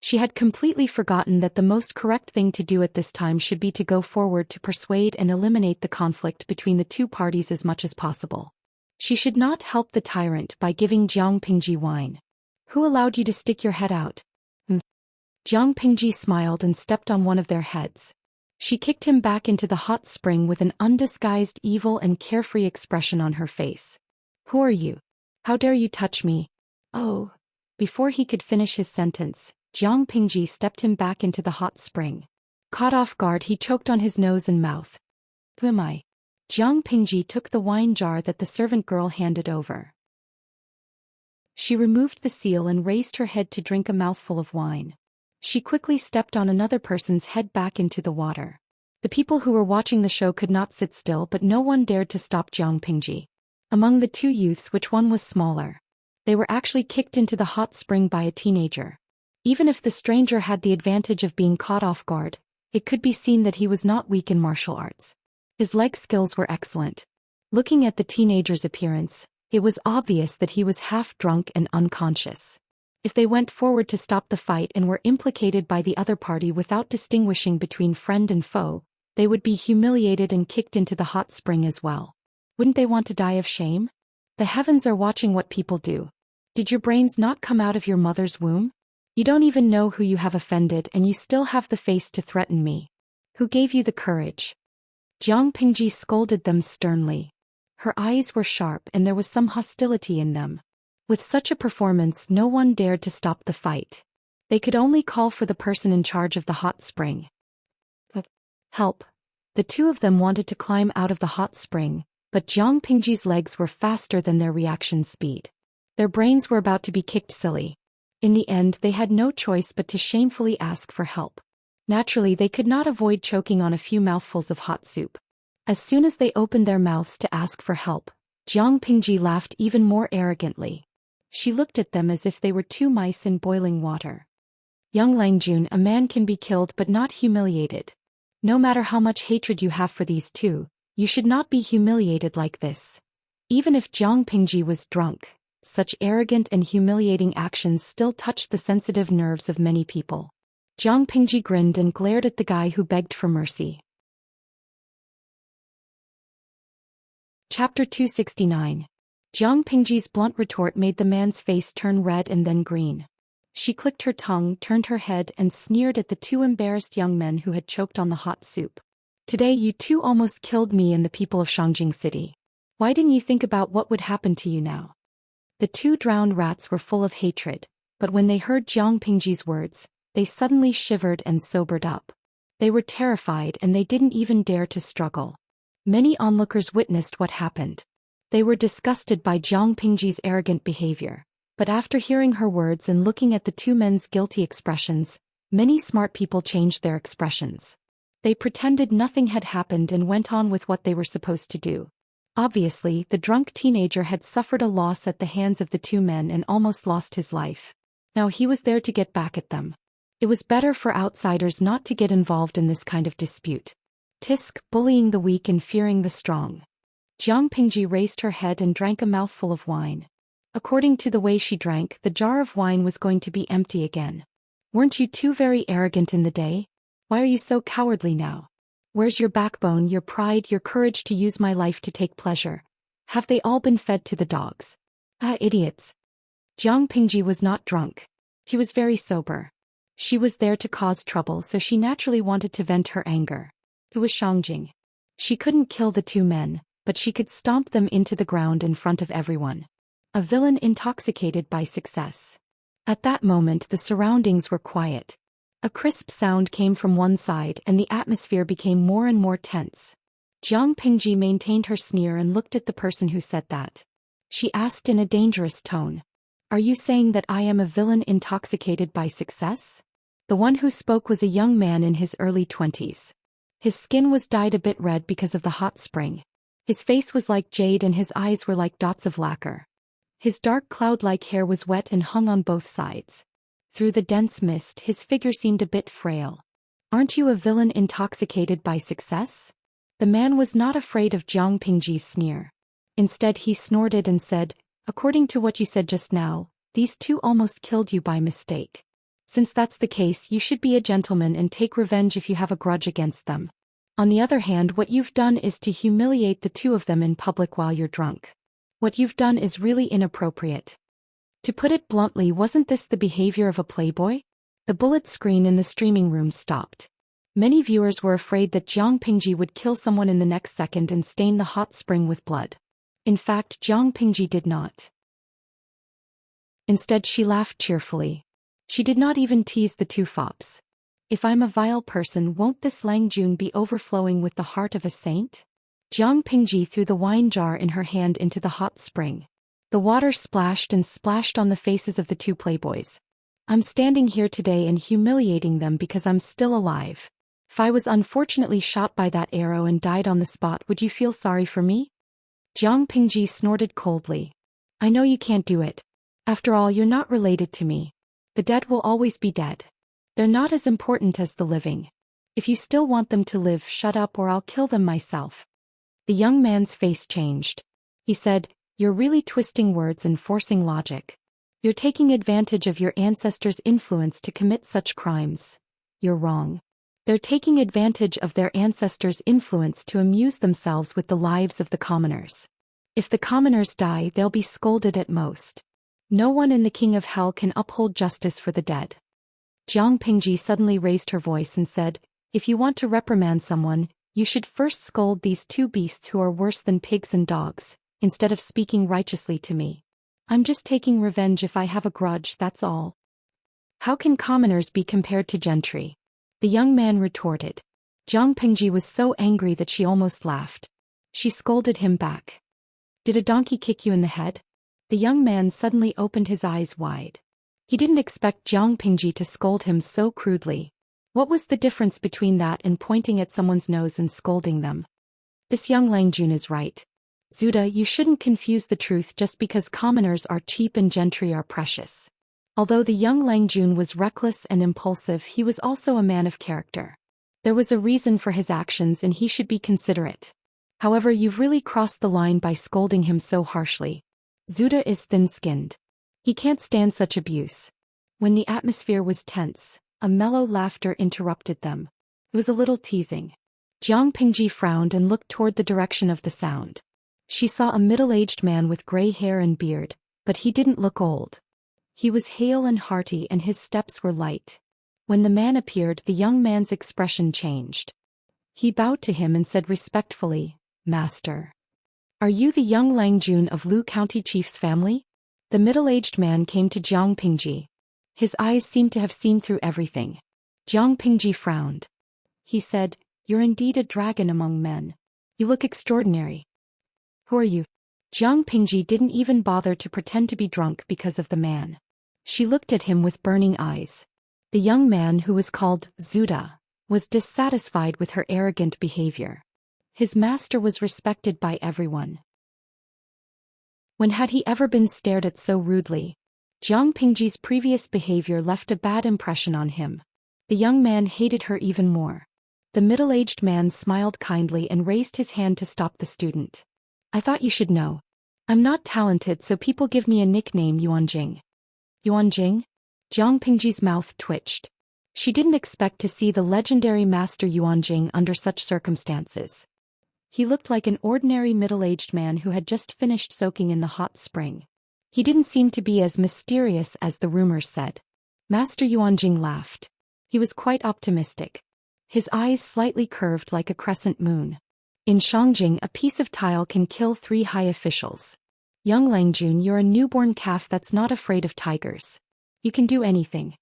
She had completely forgotten that the most correct thing to do at this time should be to go forward to persuade and eliminate the conflict between the two parties as much as possible. She should not help the tyrant by giving Jiang Pingji wine. Who allowed you to stick your head out? Jiang Pingji smiled and stepped on one of their heads. She kicked him back into the hot spring with an undisguised evil and carefree expression on her face. Who are you? How dare you touch me? Oh! Before he could finish his sentence, Jiang Pingji stepped him back into the hot spring. Caught off guard, he choked on his nose and mouth. Who am I? Jiang Pingji took the wine jar that the servant girl handed over. She removed the seal and raised her head to drink a mouthful of wine. She quickly stepped on another person's head back into the water. The people who were watching the show could not sit still, but no one dared to stop Jiang Pingji. Among the two youths, which one was smaller? They were actually kicked into the hot spring by a teenager. Even if the stranger had the advantage of being caught off guard, it could be seen that he was not weak in martial arts. His leg skills were excellent. Looking at the teenager's appearance, it was obvious that he was half drunk and unconscious. If they went forward to stop the fight and were implicated by the other party without distinguishing between friend and foe, they would be humiliated and kicked into the hot spring as well. Wouldn't they want to die of shame? The heavens are watching what people do. Did your brains not come out of your mother's womb? You don't even know who you have offended and you still have the face to threaten me. Who gave you the courage? Jiang Pingji scolded them sternly. Her eyes were sharp and there was some hostility in them. With such a performance, no one dared to stop the fight. They could only call for the person in charge of the hot spring. Help! The two of them wanted to climb out of the hot spring, but Jiang Pingji's legs were faster than their reaction speed. Their brains were about to be kicked silly. In the end, they had no choice but to shamefully ask for help. Naturally, they could not avoid choking on a few mouthfuls of hot soup. As soon as they opened their mouths to ask for help, Jiang Pingji laughed even more arrogantly. She looked at them as if they were two mice in boiling water. Young Langjun, a man can be killed but not humiliated. No matter how much hatred you have for these two, You should not be humiliated like this. Even if Jiang Pingji was drunk, such arrogant and humiliating actions still touched the sensitive nerves of many people. Jiang Pingji grinned and glared at the guy who begged for mercy. Chapter 269. Jiang Pingji's blunt retort made the man's face turn red and then green. She clicked her tongue, turned her head, and sneered at the two embarrassed young men who had choked on the hot soup. Today you two almost killed me and the people of Shangjing City. Why didn't you think about what would happen to you now? The two drowned rats were full of hatred, but when they heard Jiang Pingji's words, they suddenly shivered and sobered up. They were terrified and they didn't even dare to struggle. Many onlookers witnessed what happened. They were disgusted by Jiang Pingji's arrogant behavior, but after hearing her words and looking at the two men's guilty expressions, many smart people changed their expressions. They pretended nothing had happened and went on with what they were supposed to do. Obviously, the drunk teenager had suffered a loss at the hands of the two men and almost lost his life. Now he was there to get back at them. It was better for outsiders not to get involved in this kind of dispute. Tisk, bullying the weak and fearing the strong. Jiang Pingji raised her head and drank a mouthful of wine. According to the way she drank, the jar of wine was going to be empty again. Weren't you two very arrogant in the day? Why are you so cowardly now? Where's your backbone, your pride, your courage to use my life to take pleasure? Have they all been fed to the dogs? Ah, idiots. Jiang Pingji was not drunk. He was very sober. She was there to cause trouble, so she naturally wanted to vent her anger. It was Shangjing. She couldn't kill the two men, but she could stomp them into the ground in front of everyone. A villain intoxicated by success. At that moment the surroundings were quiet. A crisp sound came from one side and the atmosphere became more and more tense. Jiang Pingji maintained her sneer and looked at the person who said that. She asked in a dangerous tone. Are you saying that I am a villain intoxicated by success? The one who spoke was a young man in his early 20s. His skin was dyed a bit red because of the hot spring. His face was like jade and his eyes were like dots of lacquer. His dark cloud-like hair was wet and hung on both sides. Through the dense mist, his figure seemed a bit frail. Aren't you a villain intoxicated by success? The man was not afraid of Jiang Pingji's sneer. Instead he snorted and said, according to what you said just now, these two almost killed you by mistake. Since that's the case, you should be a gentleman and take revenge if you have a grudge against them. On the other hand, what you've done is to humiliate the two of them in public while you're drunk. What you've done is really inappropriate. To put it bluntly, wasn't this the behavior of a playboy? The bullet screen in the streaming room stopped. Many viewers were afraid that Jiang Pingji would kill someone in the next second and stain the hot spring with blood. In fact, Jiang Pingji did not. Instead, she laughed cheerfully. She did not even tease the two fops. If I'm a vile person, won't this Lang Jun be overflowing with the heart of a saint? Jiang Pingji threw the wine jar in her hand into the hot spring. The water splashed and splashed on the faces of the two playboys. I'm standing here today and humiliating them because I'm still alive. If I was unfortunately shot by that arrow and died on the spot, would you feel sorry for me? Jiang Pingji snorted coldly. I know you can't do it. After all, you're not related to me. The dead will always be dead. They're not as important as the living. If you still want them to live, shut up or I'll kill them myself. The young man's face changed. He said, you're really twisting words and forcing logic. You're taking advantage of your ancestors' influence to commit such crimes. You're wrong. They're taking advantage of their ancestors' influence to amuse themselves with the lives of the commoners. If the commoners die, they'll be scolded at most. No one in the King of Hell can uphold justice for the dead. Jiang Pingji suddenly raised her voice and said, if you want to reprimand someone, you should first scold these two beasts who are worse than pigs and dogs, instead of speaking righteously to me. I'm just taking revenge if I have a grudge, that's all. How can commoners be compared to gentry? The young man retorted. Jiang Pingji was so angry that she almost laughed. She scolded him back. Did a donkey kick you in the head? The young man suddenly opened his eyes wide. He didn't expect Jiang Pingji to scold him so crudely. What was the difference between that and pointing at someone's nose and scolding them? This young Lang Jun is right. Zuda, you shouldn't confuse the truth just because commoners are cheap and gentry are precious. Although the young Lang Jun was reckless and impulsive, he was also a man of character. There was a reason for his actions and he should be considerate. However, you've really crossed the line by scolding him so harshly. Zhuda is thin-skinned. He can't stand such abuse. When the atmosphere was tense, a mellow laughter interrupted them. It was a little teasing. Jiang Pingji frowned and looked toward the direction of the sound. She saw a middle-aged man with gray hair and beard, but he didn't look old. He was hale and hearty and his steps were light. When the man appeared, the young man's expression changed. He bowed to him and said respectfully, "Master. Are you the young Langjun of Lu County Chief's family?" The middle-aged man came to Jiang Pingji. His eyes seemed to have seen through everything. Jiang Pingji frowned. He said, "You're indeed a dragon among men. You look extraordinary." "Who are you?" Jiang Pingji didn't even bother to pretend to be drunk because of the man. She looked at him with burning eyes. The young man, who was called Zhuda, was dissatisfied with her arrogant behavior. His master was respected by everyone. When had he ever been stared at so rudely? Jiang Pingji's previous behavior left a bad impression on him. The young man hated her even more. The middle-aged man smiled kindly and raised his hand to stop the student. "I thought you should know. I'm not talented, so people give me a nickname, Yuanjing." Yuanjing? Jiang Pingji's mouth twitched. She didn't expect to see the legendary master Yuanjing under such circumstances. He looked like an ordinary middle-aged man who had just finished soaking in the hot spring. He didn't seem to be as mysterious as the rumors said. Master Yuanjing laughed. He was quite optimistic. His eyes slightly curved like a crescent moon. "In Shangjing, a piece of tile can kill 3 high officials. Young Langjun, you're a newborn calf that's not afraid of tigers. You can do anything."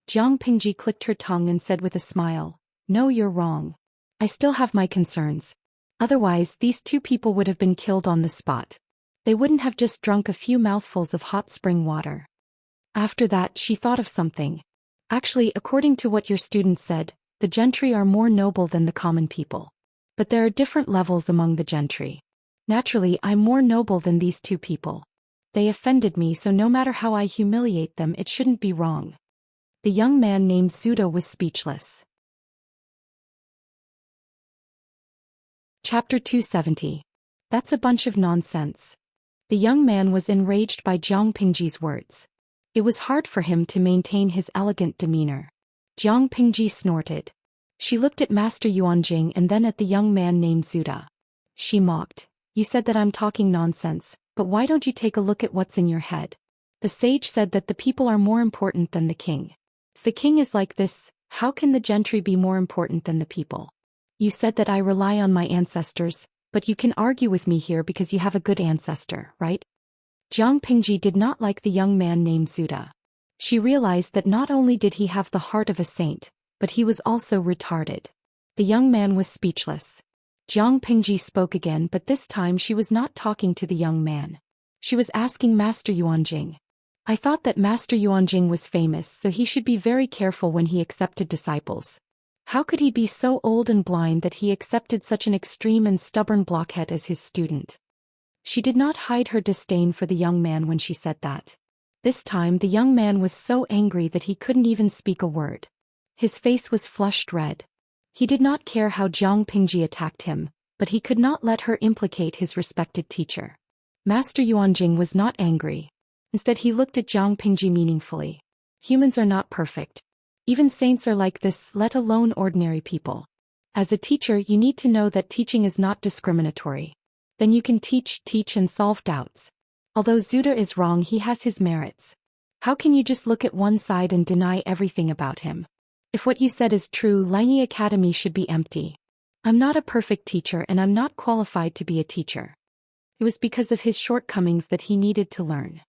Jiang Pingji clicked her tongue and said with a smile, "No, you're wrong. I still have my concerns. Otherwise, these 2 people would have been killed on the spot. They wouldn't have just drunk a few mouthfuls of hot spring water." After that, she thought of something. "Actually, according to what your student said, the gentry are more noble than the common people. But there are different levels among the gentry. Naturally, I'm more noble than these 2 people. They offended me, so no matter how I humiliate them, it shouldn't be wrong." The young man named Zhuda was speechless. Chapter 270. That's a bunch of nonsense. The young man was enraged by Jiang Pingji's words. It was hard for him to maintain his elegant demeanor. Jiang Pingji snorted. She looked at Master Yuanjing and then at the young man named Zhuda. She mocked. "You said that I'm talking nonsense, but why don't you take a look at what's in your head? The sage said that the people are more important than the king. If the king is like this, how can the gentry be more important than the people? You said that I rely on my ancestors, but you can argue with me here because you have a good ancestor, right?" Jiang Pingji did not like the young man named Zhuda. She realized that not only did he have the heart of a saint, but he was also retarded. The young man was speechless. Jiang Pingji spoke again, but this time she was not talking to the young man. She was asking Master Yuanjing. "I thought that Master Yuanjing was famous, so he should be very careful when he accepted disciples. How could he be so old and blind that he accepted such an extreme and stubborn blockhead as his student?" She did not hide her disdain for the young man when she said that. This time the young man was so angry that he couldn't even speak a word. His face was flushed red. He did not care how Jiang Pingji attacked him, but he could not let her implicate his respected teacher. Master Yuanjing was not angry. Instead, he looked at Jiang Pingji meaningfully. "Humans are not perfect. Even saints are like this, let alone ordinary people. As a teacher, you need to know that teaching is not discriminatory. Then you can teach and solve doubts. Although Zhuda is wrong, he has his merits. How can you just look at one side and deny everything about him? If what you said is true, Lanyi Academy should be empty. I'm not a perfect teacher and I'm not qualified to be a teacher." It was because of his shortcomings that he needed to learn.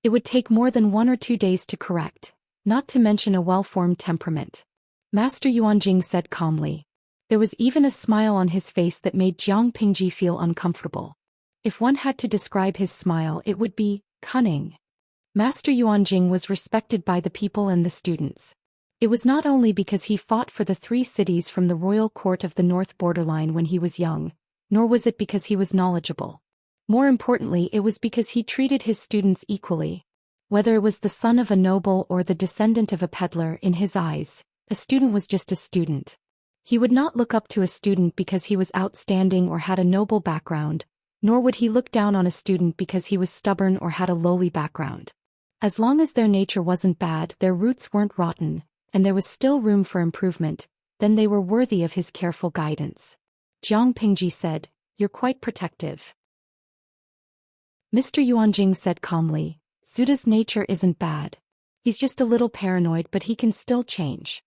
It would take more than 1 or 2 days to correct, not to mention a well-formed temperament. Master Yuanjing said calmly. There was even a smile on his face that made Jiang Pingji feel uncomfortable. If one had to describe his smile, it would be cunning. Master Yuanjing was respected by the people and the students. It was not only because he fought for the 3 cities from the royal court of the north borderline when he was young, nor was it because he was knowledgeable. More importantly, it was because he treated his students equally. Whether it was the son of a noble or the descendant of a peddler, in his eyes, a student was just a student. He would not look up to a student because he was outstanding or had a noble background, nor would he look down on a student because he was stubborn or had a lowly background. As long as their nature wasn't bad, their roots weren't rotten, and there was still room for improvement, then they were worthy of his careful guidance. Jiang Pingji said, "You're quite protective." Mr. Yuanjing said calmly, "Zuda's nature isn't bad. He's just a little paranoid, but he can still change."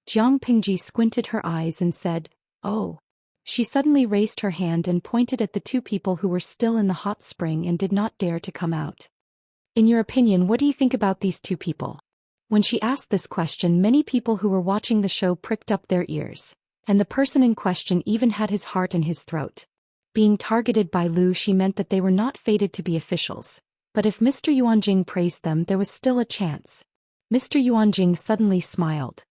Jiang Pingji squinted her eyes and said, "Oh." She suddenly raised her hand and pointed at the two people who were still in the hot spring and did not dare to come out. "In your opinion, what do you think about these two people?" When she asked this question, many people who were watching the show pricked up their ears, and the person in question even had his heart in his throat. Being targeted by Lu Shi meant that they were not fated to be officials, but if Mr. Yuanjing praised them, there was still a chance. Mr. Yuanjing suddenly smiled.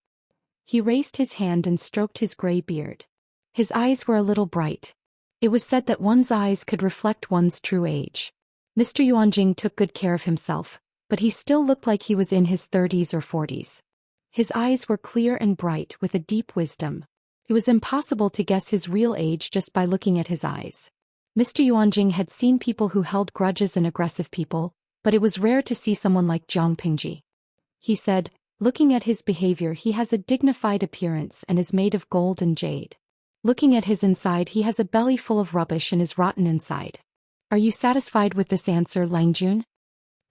He raised his hand and stroked his gray beard. His eyes were a little bright. It was said that one's eyes could reflect one's true age. Mr. Yuanjing took good care of himself, but he still looked like he was in his 30s or 40s. His eyes were clear and bright with a deep wisdom. It was impossible to guess his real age just by looking at his eyes. Mr. Yuanjing had seen people who held grudges and aggressive people, but it was rare to see someone like Jiang Pingji. He said, "Looking at his behavior, he has a dignified appearance and is made of gold and jade. Looking at his inside, he has a belly full of rubbish and is rotten inside. Are you satisfied with this answer, Langjun?"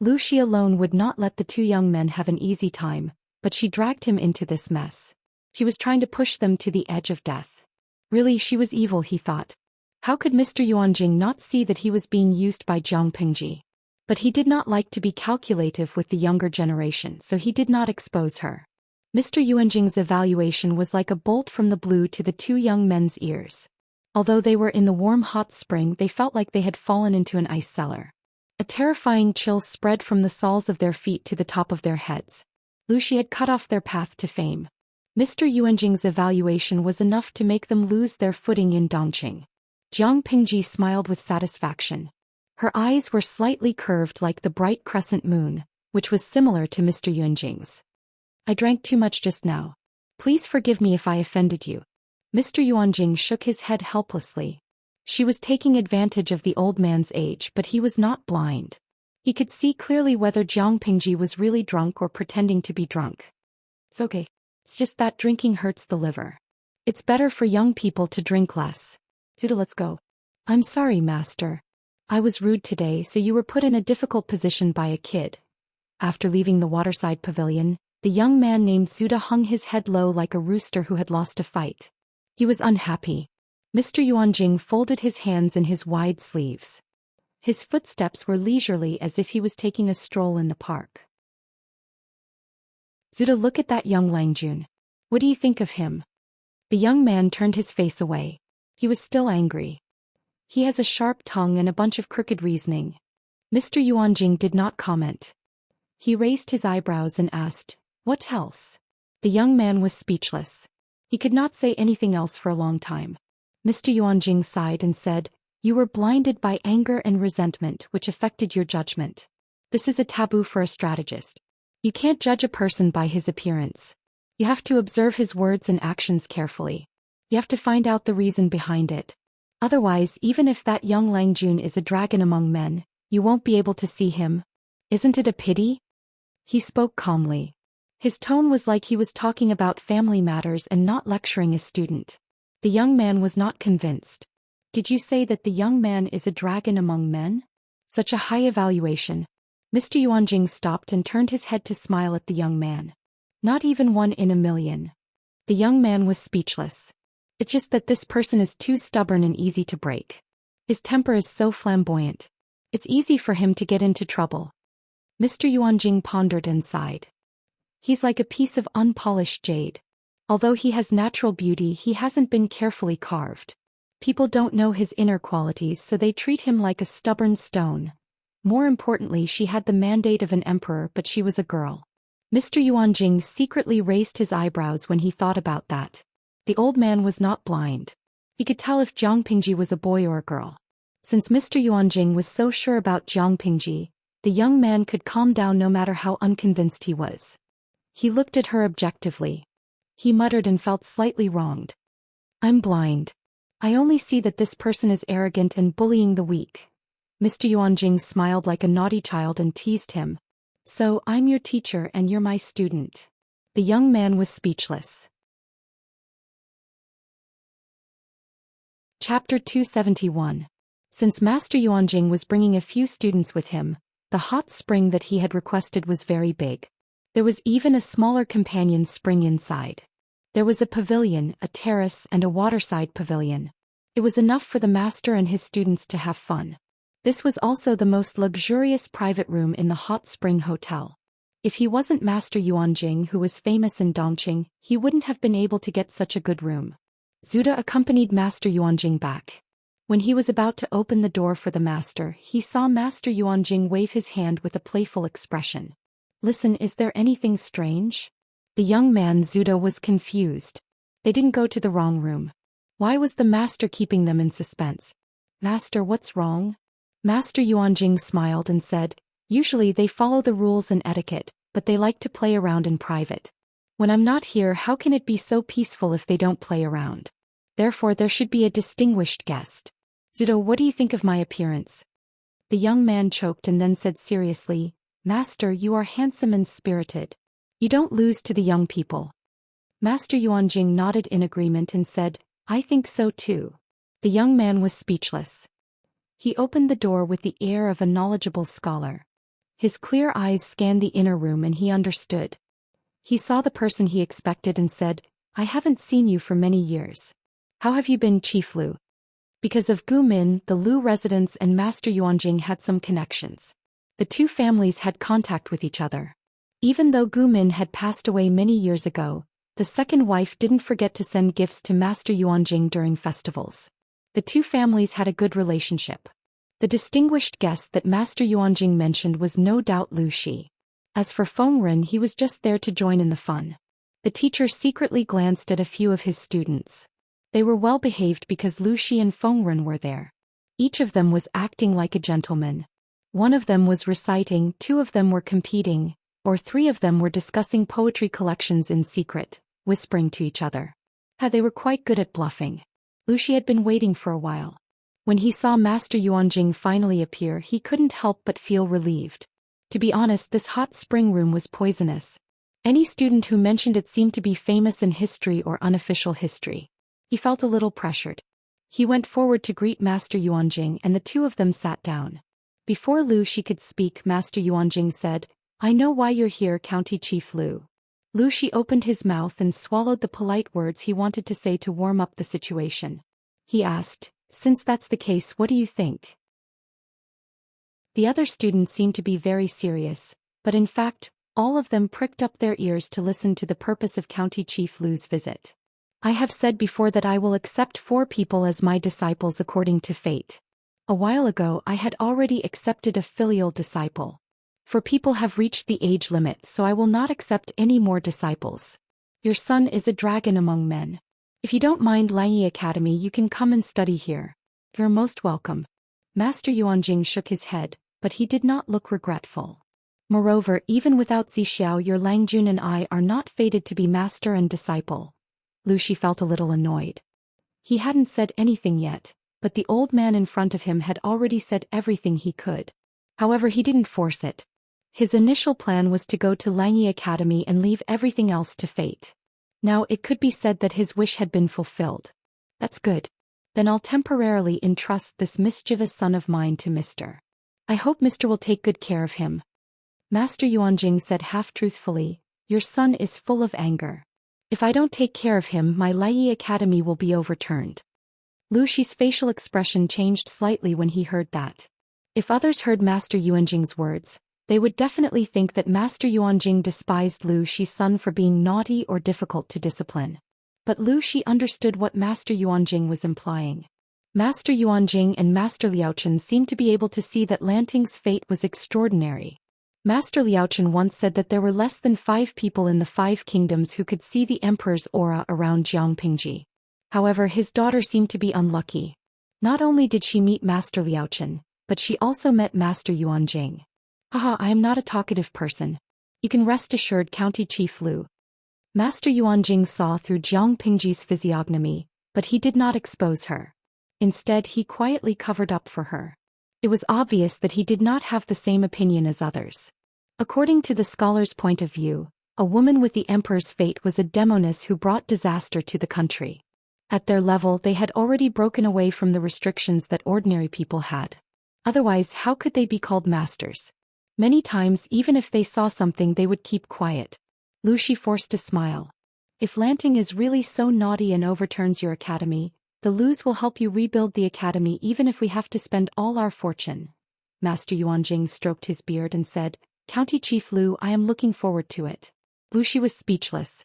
Lu Shi alone would not let the two young men have an easy time, but she dragged him into this mess. She was trying to push them to the edge of death. Really, she was evil, he thought. How could Mr. Yuanjing not see that he was being used by Jiang Pingji? But he did not like to be calculative with the younger generation, so he did not expose her. Mr. Yuanjing's evaluation was like a bolt from the blue to the two young men's ears. Although they were in the warm hot spring, they felt like they had fallen into an ice cellar. A terrifying chill spread from the soles of their feet to the top of their heads. Lu Shi had cut off their path to fame. Mr. Yuanjing's evaluation was enough to make them lose their footing in Dongqing. Jiang Pingji smiled with satisfaction. Her eyes were slightly curved like the bright crescent moon, which was similar to Mr. Yuanjing's. "I drank too much just now. Please forgive me if I offended you." Mr. Yuanjing shook his head helplessly. She was taking advantage of the old man's age, but he was not blind. He could see clearly whether Jiang Pingji was really drunk or pretending to be drunk. "It's okay. It's just that drinking hurts the liver. It's better for young people to drink less. Zuda, let's go." "I'm sorry, master. I was rude today, so you were put in a difficult position by a kid." After leaving the waterside pavilion, the young man named Zuda hung his head low like a rooster who had lost a fight. He was unhappy. Mr. Yuanjing folded his hands in his wide sleeves. His footsteps were leisurely as if he was taking a stroll in the park. "Zuda, look at that young Langjun. What do you think of him?" The young man turned his face away. He was still angry. "He has a sharp tongue and a bunch of crooked reasoning." Mr. Yuanjing did not comment. He raised his eyebrows and asked, "What else?" The young man was speechless. He could not say anything else for a long time. Mr. Yuanjing sighed and said, "You were blinded by anger and resentment, which affected your judgment. This is a taboo for a strategist. You can't judge a person by his appearance. You have to observe his words and actions carefully. You have to find out the reason behind it. Otherwise, even if that young Langjun is a dragon among men, you won't be able to see him. Isn't it a pity?" He spoke calmly. His tone was like he was talking about family matters and not lecturing a student. The young man was not convinced. "Did you say that the young man is a dragon among men? Such a high evaluation." Mr. Yuanjing stopped and turned his head to smile at the young man. "Not even one in a million." The young man was speechless. "It's just that this person is too stubborn and easy to break. His temper is so flamboyant. It's easy for him to get into trouble." Mr. Yuanjing pondered and sighed. "He's like a piece of unpolished jade. Although he has natural beauty, he hasn't been carefully carved. People don't know his inner qualities, so they treat him like a stubborn stone. More importantly, she had the mandate of an emperor, but she was a girl." Mr. Yuanjing secretly raised his eyebrows when he thought about that. The old man was not blind. He could tell if Jiang Pingji was a boy or a girl. Since Mr. Yuanjing was so sure about Jiang Pingji, the young man could calm down no matter how unconvinced he was. He looked at her objectively. He muttered and felt slightly wronged. I'm blind. I only see that this person is arrogant and bullying the weak. Mr. Yuanjing smiled like a naughty child and teased him. So, I'm your teacher and you're my student. The young man was speechless. Chapter 271. Since Master Yuanjing was bringing a few students with him, the hot spring that he had requested was very big. There was even a smaller companion spring inside. There was a pavilion, a terrace, and a waterside pavilion. It was enough for the master and his students to have fun. This was also the most luxurious private room in the hot spring hotel. If he wasn't Master Yuanjing, who was famous in Dongqing, he wouldn't have been able to get such a good room. Zhu accompanied Master Yuanjing back. When he was about to open the door for the master, he saw Master Yuanjing wave his hand with a playful expression. Listen, is there anything strange? The young man Zhu was confused. They didn't go to the wrong room. Why was the master keeping them in suspense? Master, what's wrong? Master Yuanjing smiled and said, usually they follow the rules and etiquette, but they like to play around in private. When I'm not here, how can it be so peaceful if they don't play around? Therefore there should be a distinguished guest. Zhu, what do you think of my appearance? The young man choked and then said seriously, Master, you are handsome and spirited. You don't lose to the young people. Master Yuanjing nodded in agreement and said, I think so too. The young man was speechless. He opened the door with the air of a knowledgeable scholar. His clear eyes scanned the inner room and he understood. He saw the person he expected and said, I haven't seen you for many years. How have you been, Chief Lu? Because of Gu Min, the Lu residents and Master Yuanjing had some connections. The two families had contact with each other. Even though Gu Min had passed away many years ago, the second wife didn't forget to send gifts to Master Yuanjing during festivals. The two families had a good relationship. The distinguished guest that Master Yuanjing mentioned was no doubt Lu Shi. As for Feng Ren, he was just there to join in the fun. The teacher secretly glanced at a few of his students. They were well behaved because Lu Shi and Feng Ren were there. Each of them was acting like a gentleman. One of them was reciting, two of them were competing, or three of them were discussing poetry collections in secret, whispering to each other. They were quite good at bluffing. Lu Shi had been waiting for a while. When he saw Master Yuanjing finally appear, he couldn't help but feel relieved. To be honest, this hot spring room was poisonous. Any student who mentioned it seemed to be famous in history or unofficial history. He felt a little pressured. He went forward to greet Master Yuanjing and the two of them sat down. Before Lu Shi could speak, Master Yuanjing said, I know why you're here, County Chief Lu. Lu Shi opened his mouth and swallowed the polite words he wanted to say to warm up the situation. He asked, since that's the case, what do you think? The other students seemed to be very serious, but in fact, all of them pricked up their ears to listen to the purpose of County Chief Lu's visit. I have said before that I will accept 4 people as my disciples according to fate. A while ago I had already accepted a filial disciple. 4 people have reached the age limit, so I will not accept any more disciples. Your son is a dragon among men. If you don't mind Lanyi Academy, you can come and study here. You're most welcome. Master Yuanjing shook his head, but he did not look regretful. Moreover, even without Zixiao, your Langjun and I are not fated to be master and disciple. Lu Shi felt a little annoyed. He hadn't said anything yet, but the old man in front of him had already said everything he could. However, he didn't force it. His initial plan was to go to Lanyi Academy and leave everything else to fate. Now it could be said that his wish had been fulfilled. That's good. Then I'll temporarily entrust this mischievous son of mine to Mr. I hope Mr. will take good care of him. Master Yuanjing said half-truthfully, your son is full of anger. If I don't take care of him, my Lanyi Academy will be overturned. Lu Shi's facial expression changed slightly when he heard that. If others heard Master Yuanjing's words, they would definitely think that Master Yuanjing despised Lu Shi's son for being naughty or difficult to discipline. But Lu Shi understood what Master Yuanjing was implying. Master Yuanjing and Master Liaochen seemed to be able to see that Lanting's fate was extraordinary. Master Liaochen once said that there were less than 5 people in the 5 kingdoms who could see the emperor's aura around Jiangpingji. However, his daughter seemed to be unlucky. Not only did she meet Master Liaochen, but she also met Master Yuanjing. Haha, I am not a talkative person. You can rest assured, County Chief Lu. Master Yuanjing saw through Jiang Pingji's physiognomy. But he did not expose her. Instead, he quietly covered up for her. It was obvious that he did not have the same opinion as others. According to the scholar's point of view, a woman with the emperor's fate was a demoness who brought disaster to the country. At their level, they had already broken away from the restrictions that ordinary people had. Otherwise, how could they be called masters? Many times, even if they saw something, they would keep quiet. Lu Shi forced a smile. If Lanting is really so naughty and overturns your academy, the Lus will help you rebuild the academy even if we have to spend all our fortune. Master Yuanjing stroked his beard and said, County Chief Lu, I am looking forward to it. Lu Shi was speechless.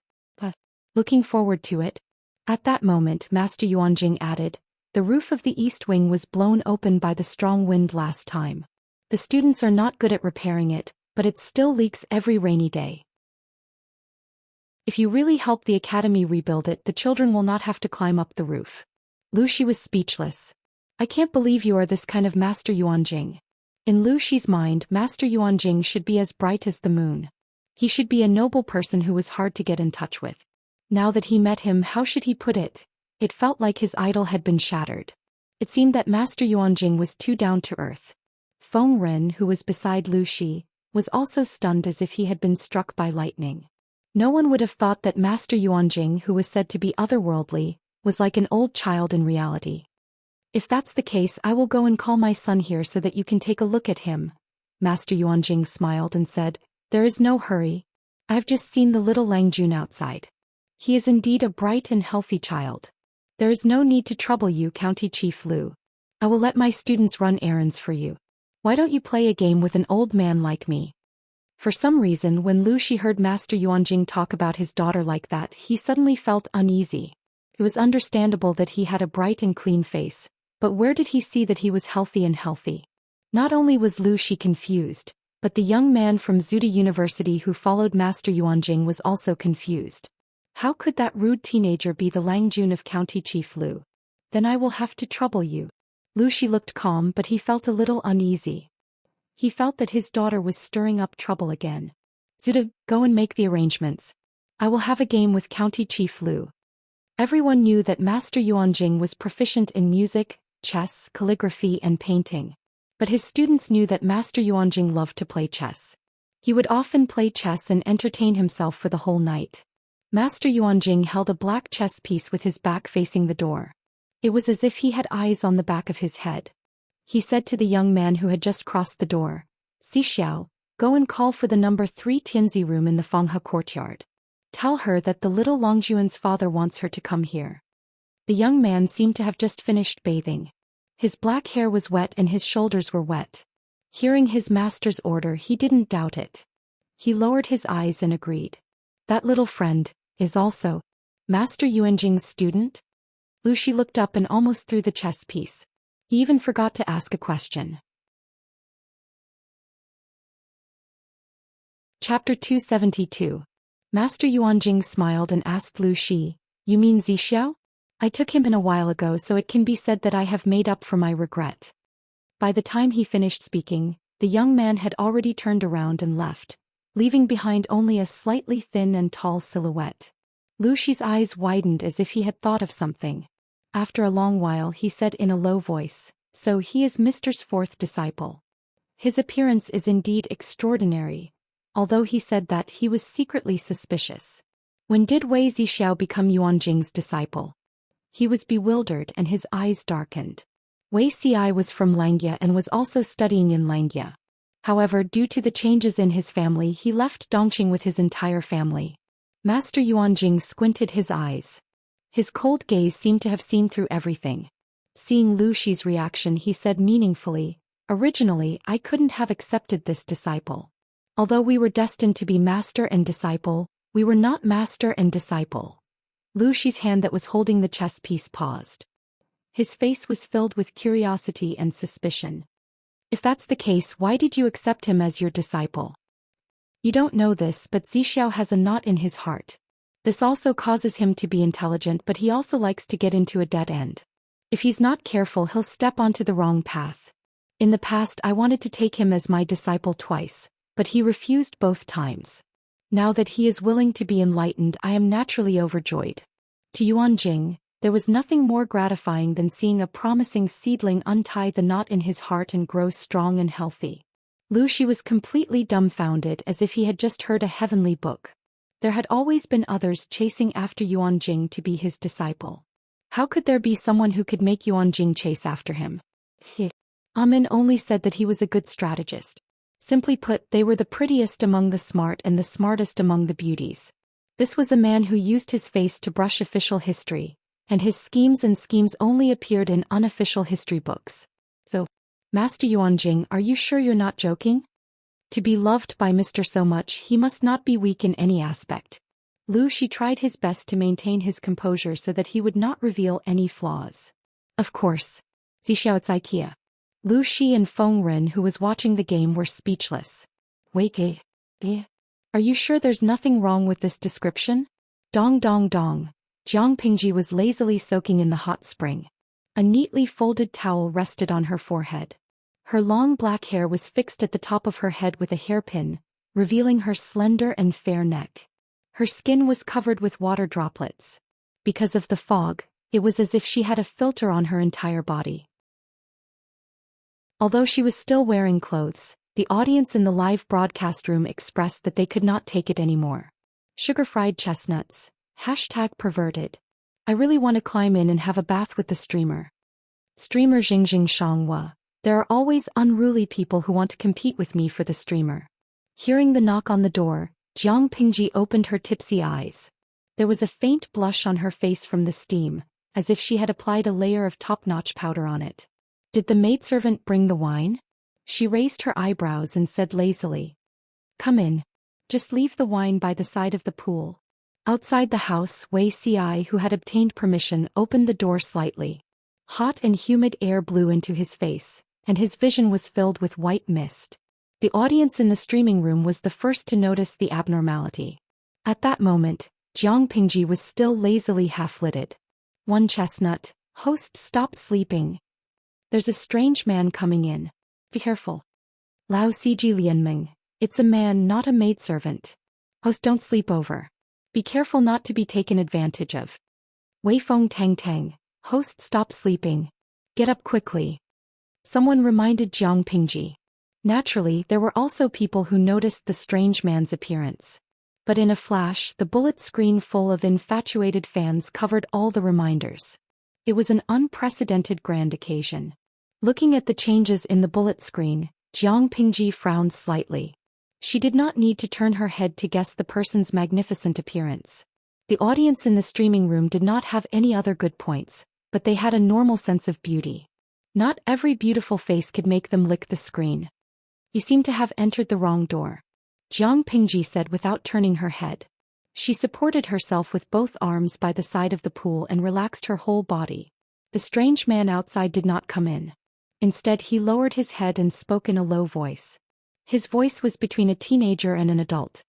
Looking forward to it? At that moment, Master Yuanjing added, the roof of the east wing was blown open by the strong wind last time. The students are not good at repairing it, but it still leaks every rainy day. If you really help the academy rebuild it, the children will not have to climb up the roof. Lu Shi was speechless. I can't believe you are this kind of Master Yuanjing. In Lu Shi's mind, Master Yuanjing should be as bright as the moon. He should be a noble person who was hard to get in touch with. Now that he met him, how should he put it? It felt like his idol had been shattered. It seemed that Master Yuanjing was too down to earth. Feng Ren, who was beside Lu Shi, was also stunned as if he had been struck by lightning. No one would have thought that Master Yuanjing, who was said to be otherworldly, was like an old child in reality. If that's the case, I will go and call my son here so that you can take a look at him. Master Yuanjing smiled and said, there is no hurry. I've just seen the little Langjun outside. He is indeed a bright and healthy child. There is no need to trouble you, County Chief Lu. I will let my students run errands for you. Why don't you play a game with an old man like me? For some reason, when Lu Shi heard Master Yuanjing talk about his daughter like that, he suddenly felt uneasy. It was understandable that he had a bright and clean face, but where did he see that he was healthy and healthy? Not only was Lu Shi confused, but the young man from Zhuda University who followed Master Yuanjing was also confused. How could that rude teenager be the Langjun of County Chief Lu? Then I will have to trouble you. Lu Shi looked calm, but he felt a little uneasy. He felt that his daughter was stirring up trouble again. Zhuda, go and make the arrangements. I will have a game with County Chief Lu. Everyone knew that Master Yuanjing was proficient in music, chess, calligraphy, and painting. But his students knew that Master Yuanjing loved to play chess. He would often play chess and entertain himself for the whole night. Master Yuanjing held a black chess piece with his back facing the door. It was as if he had eyes on the back of his head. He said to the young man who had just crossed the door, Xiao, go and call for the number 3 Tianzi room in the Fanghe courtyard. Tell her that the little Longjuan's father wants her to come here. The young man seemed to have just finished bathing. His black hair was wet and his shoulders were wet. Hearing his master's order, he didn't doubt it. He lowered his eyes and agreed. That little friend is also Master Yuanjing's student? Lu Shi looked up and almost threw the chess piece. He even forgot to ask a question. Chapter 272. Master Yuanjing smiled and asked Lu Shi, you mean Zixiao? I took him in a while ago, so it can be said that I have made up for my regret. By the time he finished speaking, the young man had already turned around and left, leaving behind only a slightly thin and tall silhouette. Lu Shi's eyes widened as if he had thought of something. After a long while he said in a low voice, so he is Mr.'s 4th disciple. His appearance is indeed extraordinary, although he said that he was secretly suspicious. When did Wei Zixiao become Yuanjing's disciple? He was bewildered and his eyes darkened. Wei Xi was from Langjia and was also studying in Langjia. However, due to the changes in his family, he left Dongqing with his entire family. Master Yuanjing squinted his eyes. His cold gaze seemed to have seen through everything. Seeing Lu Shi's reaction, he said meaningfully, originally, I couldn't have accepted this disciple. Although we were destined to be master and disciple, we were not master and disciple. Lu Shi's hand that was holding the chess piece paused. His face was filled with curiosity and suspicion. If that's the case, why did you accept him as your disciple? You don't know this, but Zixiao has a knot in his heart. This also causes him to be intelligent, but he also likes to get into a dead end. If he's not careful, he'll step onto the wrong path. In the past, I wanted to take him as my disciple twice, but he refused both times. Now that he is willing to be enlightened, I am naturally overjoyed. To Yuanjing, There was nothing more gratifying than seeing a promising seedling untie the knot in his heart and grow strong and healthy. Luxi was completely dumbfounded, as if he had just heard a heavenly book. There had always been others chasing after Yuan Jing to be his disciple. How could there be someone who could make Yuan Jing chase after him? Amin only said that he was a good strategist. Simply put, they were the prettiest among the smart and the smartest among the beauties. This was a man who used his face to brush official history, and his schemes only appeared in unofficial history books. So, Master Yuan Jing, are you sure you're not joking? To be loved by Mr. So much, he must not be weak in any aspect. Luxi tried his best to maintain his composure so that he would not reveal any flaws. Of course. Xianxia. Luxi and Feng Ren, who was watching the game, were speechless. Wait, are you sure there's nothing wrong with this description? Dong dong dong. Jiang Pingji was lazily soaking in the hot spring. A neatly folded towel rested on her forehead. Her long black hair was fixed at the top of her head with a hairpin, revealing her slender and fair neck. Her skin was covered with water droplets. Because of the fog, it was as if she had a filter on her entire body. Although she was still wearing clothes, the audience in the live broadcast room expressed that they could not take it anymore. Sugar-fried chestnuts. #perverted. I really want to climb in and have a bath with the streamer. Streamer Xingjing Shangwa. There are always unruly people who want to compete with me for the streamer. Hearing the knock on the door, Jiang Pingji opened her tipsy eyes. There was a faint blush on her face from the steam, as if she had applied a layer of top-notch powder on it. Did the maidservant bring the wine? She raised her eyebrows and said lazily. Come in. Just leave the wine by the side of the pool. Outside the house, Wei Ci, who had obtained permission, opened the door slightly. Hot and humid air blew into his face, and his vision was filled with white mist. The audience in the streaming room was the first to notice the abnormality. At that moment, Jiang Pingji was still lazily half-lidded. One chestnut. Host, stop sleeping. There's a strange man coming in. Be careful. Lao Ciji Lianming. It's a man, not a maidservant. Host, don't sleep over. Be careful not to be taken advantage of. Wei Feng Tang Tang. Host, stop sleeping. Get up quickly. Someone reminded Jiang Pingji. Naturally, there were also people who noticed the strange man's appearance. But in a flash, the bullet screen full of infatuated fans covered all the reminders. It was an unprecedented grand occasion. Looking at the changes in the bullet screen, Jiang Pingji frowned slightly. She did not need to turn her head to guess the person's magnificent appearance. The audience in the streaming room did not have any other good points, but they had a normal sense of beauty. Not every beautiful face could make them lick the screen. You seem to have entered the wrong door. Jiang Pingji said without turning her head. She supported herself with both arms by the side of the pool and relaxed her whole body. The strange man outside did not come in. Instead, he lowered his head and spoke in a low voice. His voice was between a teenager and an adult.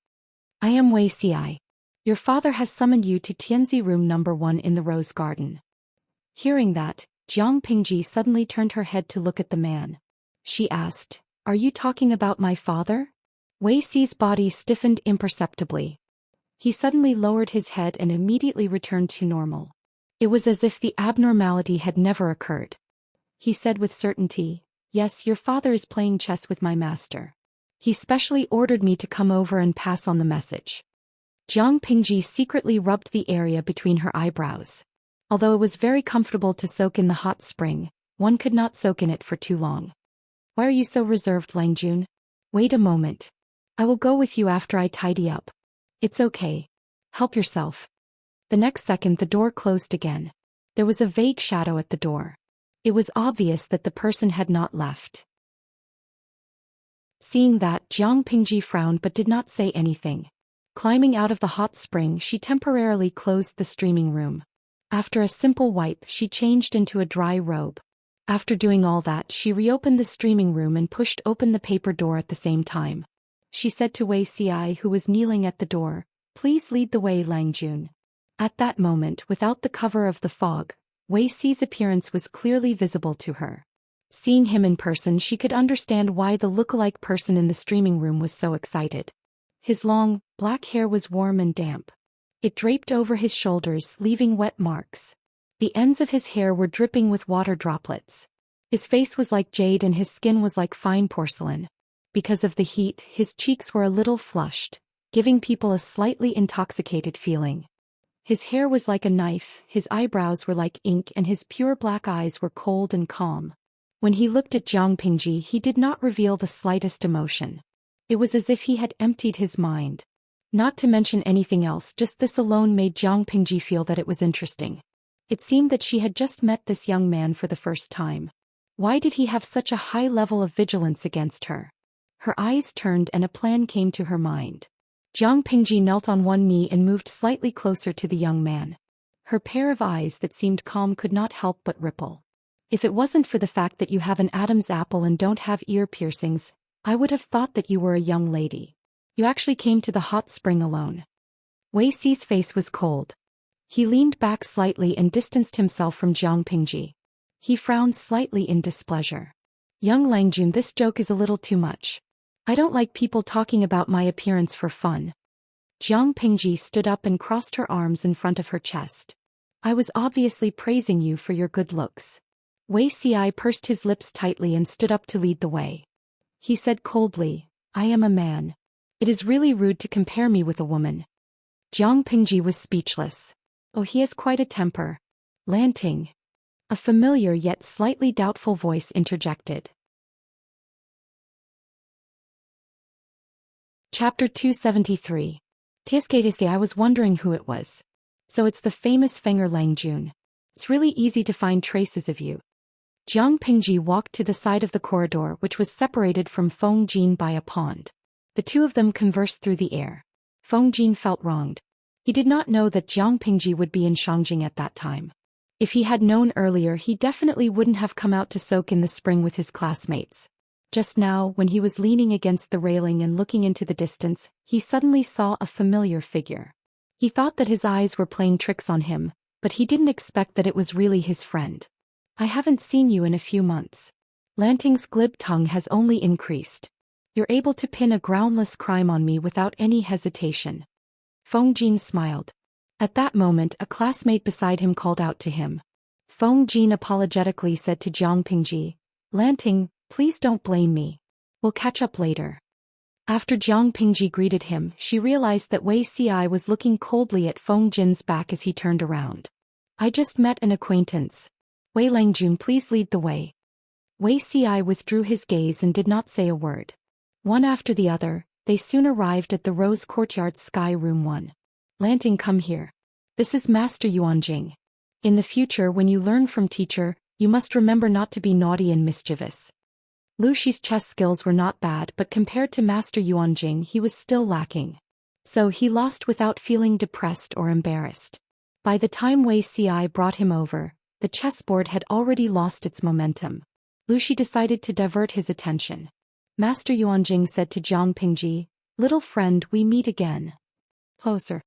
I am Wei Ci. Your father has summoned you to Tianzi room number 1 in the Rose Garden. Hearing that, Jiang Pingji suddenly turned her head to look at the man. She asked, Are you talking about my father? Wei Ci's body stiffened imperceptibly. He suddenly lowered his head and immediately returned to normal. It was as if the abnormality had never occurred. He said with certainty, Yes, your father is playing chess with my master. He specially ordered me to come over and pass on the message. Jiang Pingji secretly rubbed the area between her eyebrows. Although it was very comfortable to soak in the hot spring, one could not soak in it for too long. Why are you so reserved, Langjun? Wait a moment. I will go with you after I tidy up. It's okay. Help yourself. The next second the door closed again. There was a vague shadow at the door. It was obvious that the person had not left. Seeing that, Jiang Pingji frowned but did not say anything. Climbing out of the hot spring, she temporarily closed the streaming room. After a simple wipe, she changed into a dry robe. After doing all that, she reopened the streaming room and pushed open the paper door at the same time. She said to Wei Ci, who was kneeling at the door, Please lead the way, Langjun. At that moment, without the cover of the fog, Wei Ci's appearance was clearly visible to her. Seeing him in person, she could understand why the lookalike person in the streaming room was so excited. His long, black hair was warm and damp. It draped over his shoulders, leaving wet marks. The ends of his hair were dripping with water droplets. His face was like jade and his skin was like fine porcelain. Because of the heat, his cheeks were a little flushed, giving people a slightly intoxicated feeling. His hair was like a knife, his eyebrows were like ink and his pure black eyes were cold and calm. When he looked at Jiang Pingji, he did not reveal the slightest emotion. It was as if he had emptied his mind. Not to mention anything else, just this alone made Jiang Pingji feel that it was interesting. It seemed that she had just met this young man for the first time. Why did he have such a high level of vigilance against her? Her eyes turned and a plan came to her mind. Jiang Pingji knelt on one knee and moved slightly closer to the young man. Her pair of eyes that seemed calm could not help but ripple. If it wasn't for the fact that you have an Adam's apple and don't have ear piercings, I would have thought that you were a young lady. You actually came to the hot spring alone. Wei Xi's face was cold. He leaned back slightly and distanced himself from Jiang Pingji. He frowned slightly in displeasure. Young Langjun, this joke is a little too much. I don't like people talking about my appearance for fun. Jiang Pingji stood up and crossed her arms in front of her chest. I was obviously praising you for your good looks. Wei Xi pursed his lips tightly and stood up to lead the way. He said coldly, I am a man. It is really rude to compare me with a woman. Jiang Pingji was speechless. Oh, he has quite a temper. Lanting. A familiar yet slightly doubtful voice interjected. Chapter 273. Tiske, I was wondering who it was. So it's the famous Fenger Langjun. It's really easy to find traces of you. Jiang Pingji walked to the side of the corridor which was separated from Feng Jin by a pond. The two of them conversed through the air. Feng Jin felt wronged. He did not know that Jiang Pingji would be in Xianxia at that time. If he had known earlier, he definitely wouldn't have come out to soak in the spring with his classmates. Just now, when he was leaning against the railing and looking into the distance, he suddenly saw a familiar figure. He thought that his eyes were playing tricks on him, but he didn't expect that it was really his friend. I haven't seen you in a few months. Lanting's glib tongue has only increased. You're able to pin a groundless crime on me without any hesitation. Feng Jin smiled. At that moment, a classmate beside him called out to him. Feng Jin apologetically said to Jiang Pingji, Lanting, please don't blame me. We'll catch up later. After Jiang Pingji greeted him, she realized that Wei Xi was looking coldly at Feng Jin's back as he turned around. I just met an acquaintance. Wei Langjun, please lead the way. Wei Xi withdrew his gaze and did not say a word. One after the other, they soon arrived at the Rose Courtyard Sky Room 1. Lanting, come here. This is Master Yuanjing. In the future, when you learn from teacher, you must remember not to be naughty and mischievous. Lu Shi's chess skills were not bad, but compared to Master Yuanjing, he was still lacking. So he lost without feeling depressed or embarrassed. By the time Wei Xi brought him over, the chessboard had already lost its momentum. Lu Shi decided to divert his attention. Master Yuanjing said to Jiang Pingji, Little friend, we meet again. Closer.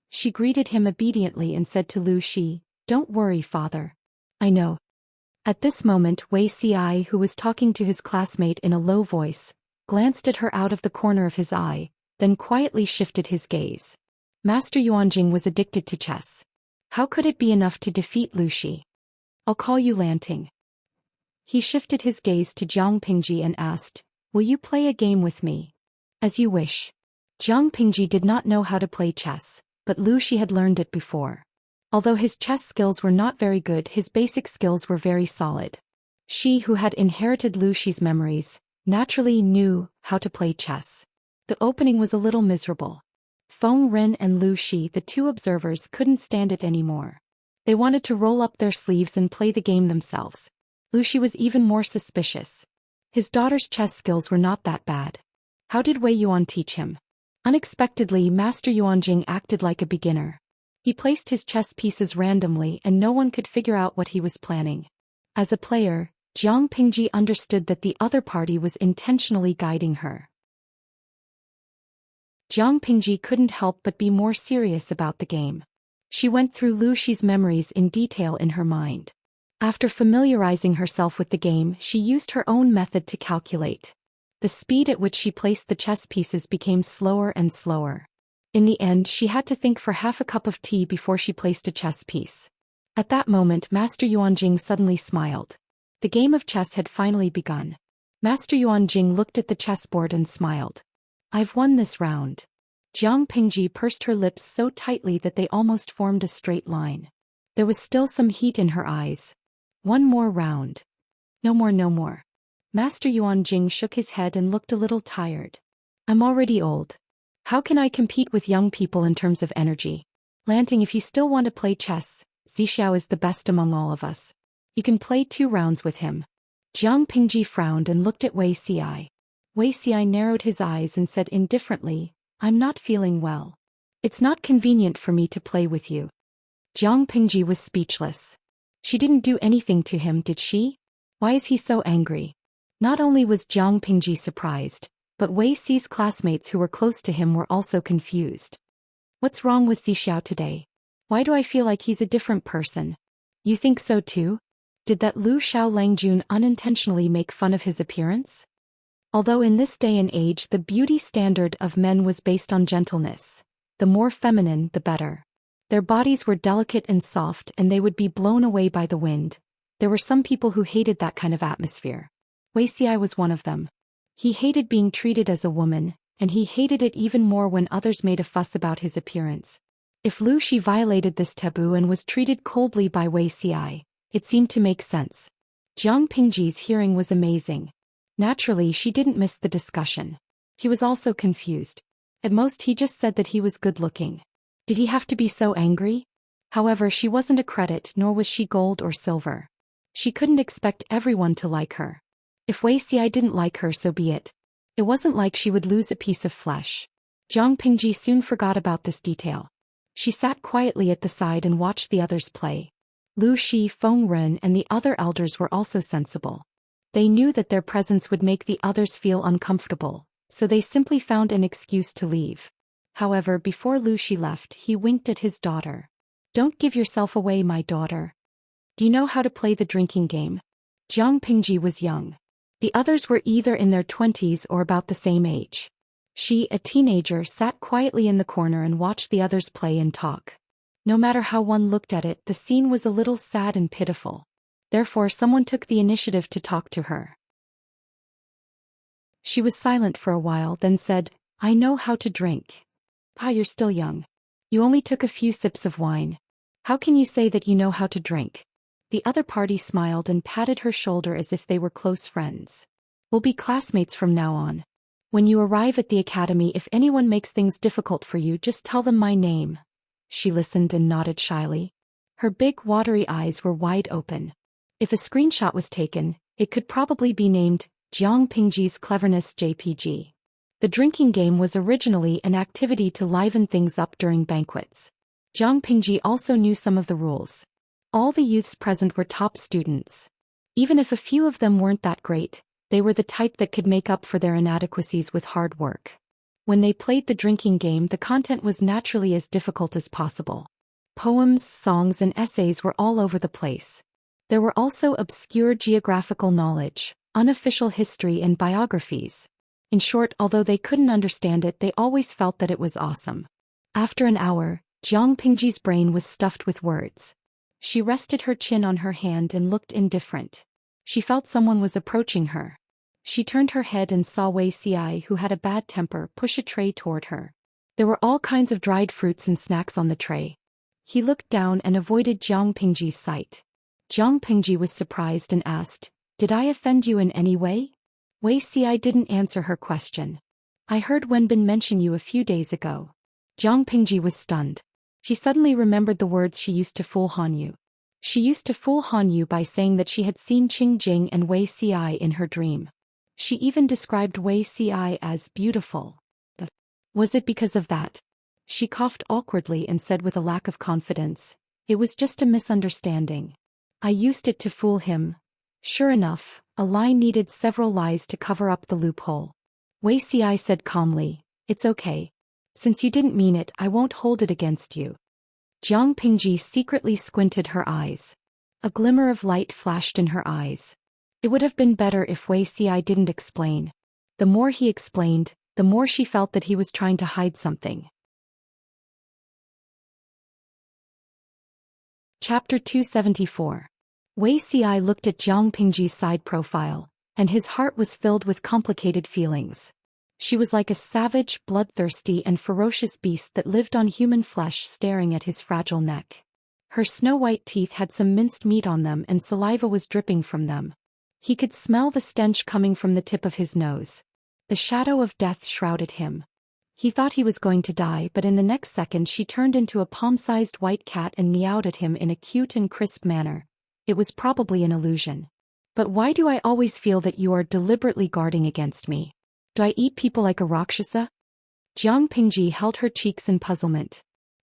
She greeted him obediently and said to Lu Shi, Don't worry, father. I know. At this moment, Wei Xi, who was talking to his classmate in a low voice, glanced at her out of the corner of his eye, then quietly shifted his gaze. Master Yuanjing was addicted to chess. How could it be enough to defeat Lu Shi? I'll call you Lanting. He shifted his gaze to Jiang Pingji and asked, Will you play a game with me? As you wish. Jiang Pingji did not know how to play chess, but Lu Shi had learned it before. Although his chess skills were not very good, his basic skills were very solid. She, who had inherited Lu Shi's memories, naturally knew how to play chess. The opening was a little miserable. Feng Ren and Lu Shi, the two observers, couldn't stand it anymore. They wanted to roll up their sleeves and play the game themselves. Lu Shi was even more suspicious. His daughter's chess skills were not that bad. How did Wei Yuan teach him? Unexpectedly, Master Yuanjing acted like a beginner. He placed his chess pieces randomly and no one could figure out what he was planning. As a player, Jiang Pingji understood that the other party was intentionally guiding her. Jiang Pingji couldn't help but be more serious about the game. She went through Lu Shi's memories in detail in her mind. After familiarizing herself with the game, she used her own method to calculate. The speed at which she placed the chess pieces became slower and slower. In the end, she had to think for half a cup of tea before she placed a chess piece. At that moment Master Yuanjing suddenly smiled. The game of chess had finally begun. Master Yuanjing looked at the chessboard and smiled. I've won this round. Jiang Pingji pursed her lips so tightly that they almost formed a straight line. There was still some heat in her eyes. One more round. No more, no more. Master Yuanjing shook his head and looked a little tired. I'm already old. How can I compete with young people in terms of energy? Lanting, if you still want to play chess, Zixiao is the best among all of us. You can play 2 rounds with him. Jiang Pingji frowned and looked at Wei Xi. Wei Xi narrowed his eyes and said indifferently, I'm not feeling well. It's not convenient for me to play with you. Jiang Pingji was speechless. She didn't do anything to him, did she? Why is he so angry? Not only was Jiang Pingji surprised, but Wei Xi's classmates who were close to him were also confused. What's wrong with Zixiao today? Why do I feel like he's a different person? You think so too? Did that Lu Xiaolangjun unintentionally make fun of his appearance? Although in this day and age the beauty standard of men was based on gentleness, the more feminine the better. Their bodies were delicate and soft and they would be blown away by the wind. There were some people who hated that kind of atmosphere. Wei Xi was one of them. He hated being treated as a woman, and he hated it even more when others made a fuss about his appearance. If Lu Xi violated this taboo and was treated coldly by Wei Xi, it seemed to make sense. Jiang Pingji's hearing was amazing. Naturally, she didn't miss the discussion. He was also confused. At most he just said that he was good-looking. Did he have to be so angry? However, she wasn't a credit, nor was she gold or silver. She couldn't expect everyone to like her. If Wei Xi didn't like her, so be it. It wasn't like she would lose a piece of flesh. Jiang Pingji soon forgot about this detail. She sat quietly at the side and watched the others play. Lu Shi, Feng Ren and the other elders were also sensible. They knew that their presence would make the others feel uncomfortable, so they simply found an excuse to leave. However, before Lu Shi left, he winked at his daughter. Don't give yourself away, my daughter. Do you know how to play the drinking game? Jiang Pingji was young. The others were either in their 20s or about the same age. She, a teenager, sat quietly in the corner and watched the others play and talk. No matter how one looked at it, the scene was a little sad and pitiful. Therefore, someone took the initiative to talk to her. She was silent for a while, then said, I know how to drink. Pa, you're still young. You only took a few sips of wine. How can you say that you know how to drink? The other party smiled and patted her shoulder as if they were close friends. We'll be classmates from now on. When you arrive at the academy, if anyone makes things difficult for you, just tell them my name. She listened and nodded shyly. Her big, watery eyes were wide open. If a screenshot was taken, it could probably be named Jiang Pingji's Cleverness JPG. The drinking game was originally an activity to liven things up during banquets. Jiang Pingji also knew some of the rules. All the youths present were top students. Even if a few of them weren't that great, they were the type that could make up for their inadequacies with hard work. When they played the drinking game, the content was naturally as difficult as possible. Poems, songs, and essays were all over the place. There were also obscure geographical knowledge, unofficial history, and biographies. In short, although they couldn't understand it, they always felt that it was awesome. After an hour, Jiang Pingji's brain was stuffed with words. She rested her chin on her hand and looked indifferent. She felt someone was approaching her. She turned her head and saw Wei Xi, who had a bad temper, push a tray toward her. There were all kinds of dried fruits and snacks on the tray. He looked down and avoided Jiang Pingji's sight. Jiang Pingji was surprised and asked, Did I offend you in any way? Wei Xi didn't answer her question. I heard Wenbin mention you a few days ago. Jiang Pingji was stunned. She suddenly remembered the words she used to fool Han Yu. She used to fool Han Yu by saying that she had seen Qing Jing and Wei Xi in her dream. She even described Wei Xi as beautiful. Was it because of that? She coughed awkwardly and said with a lack of confidence, It was just a misunderstanding. I used it to fool him. Sure enough, a lie needed several lies to cover up the loophole. Wei Xi said calmly, It's okay. Since you didn't mean it, I won't hold it against you. Jiang Pingji secretly squinted her eyes. A glimmer of light flashed in her eyes. It would have been better if Wei Xi didn't explain. The more he explained, the more she felt that he was trying to hide something. Chapter 274. Wei Xi looked at Jiang Pingji's side profile, and his heart was filled with complicated feelings. She was like a savage, bloodthirsty and ferocious beast that lived on human flesh staring at his fragile neck. Her snow-white teeth had some minced meat on them and saliva was dripping from them. He could smell the stench coming from the tip of his nose. The shadow of death shrouded him. He thought he was going to die, but in the next second she turned into a palm-sized white cat and meowed at him in a cute and crisp manner. It was probably an illusion. But why do I always feel that you are deliberately guarding against me? Do I eat people like a Rakshasa? Jiang Pingji held her cheeks in puzzlement.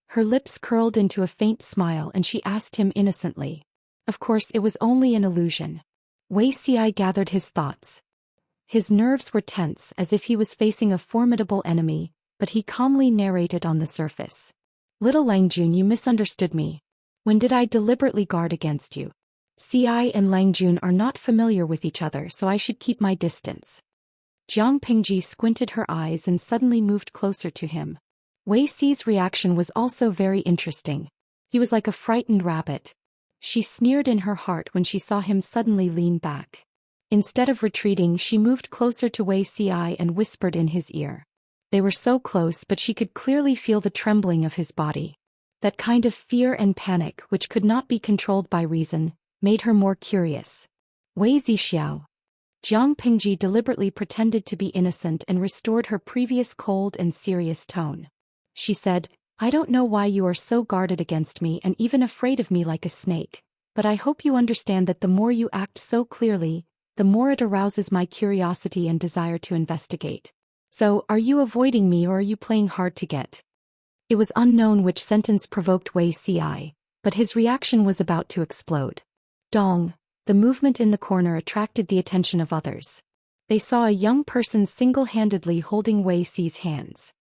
Her lips curled into a faint smile and she asked him innocently. Of course it was only an illusion. Wei Xi gathered his thoughts. His nerves were tense as if he was facing a formidable enemy, but he calmly narrated on the surface. Little Langjun, you misunderstood me. When did I deliberately guard against you? Xi and Langjun are not familiar with each other, so I should keep my distance. Jiang Pingji squinted her eyes and suddenly moved closer to him. Wei Xi's reaction was also very interesting. He was like a frightened rabbit. She sneered in her heart when she saw him suddenly lean back. Instead of retreating, she moved closer to Wei Xi and whispered in his ear. They were so close, but she could clearly feel the trembling of his body. That kind of fear and panic, which could not be controlled by reason, made her more curious. Wei Zixiao. Jiang Pingji deliberately pretended to be innocent and restored her previous cold and serious tone. She said, I don't know why you are so guarded against me and even afraid of me like a snake, but I hope you understand that the more you act so clearly, the more it arouses my curiosity and desire to investigate. So, are you avoiding me or are you playing hard to get? It was unknown which sentence provoked Wei Xi, but his reaction was about to explode. Dong, the movement in the corner attracted the attention of others. They saw a young person single-handedly holding Wei Xi's hands.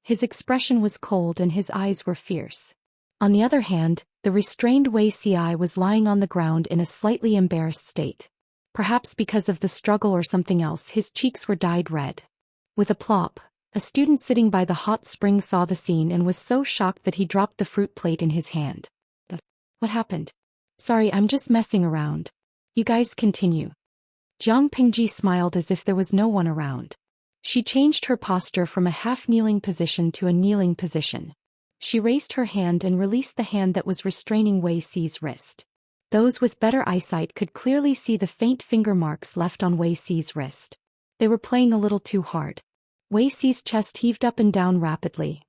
His expression was cold and his eyes were fierce. On the other hand, the restrained Wei Xi was lying on the ground in a slightly embarrassed state. Perhaps because of the struggle or something else, his cheeks were dyed red. With a plop, a student sitting by the hot spring saw the scene and was so shocked that he dropped the fruit plate in his hand. What happened? Sorry, I'm just messing around. You guys continue. Jiang Pingji smiled as if there was no one around. She changed her posture from a half-kneeling position to a kneeling position. She raised her hand and released the hand that was restraining Wei Xi's wrist. Those with better eyesight could clearly see the faint finger marks left on Wei Xi's wrist. They were playing a little too hard. Wei Xi's chest heaved up and down rapidly.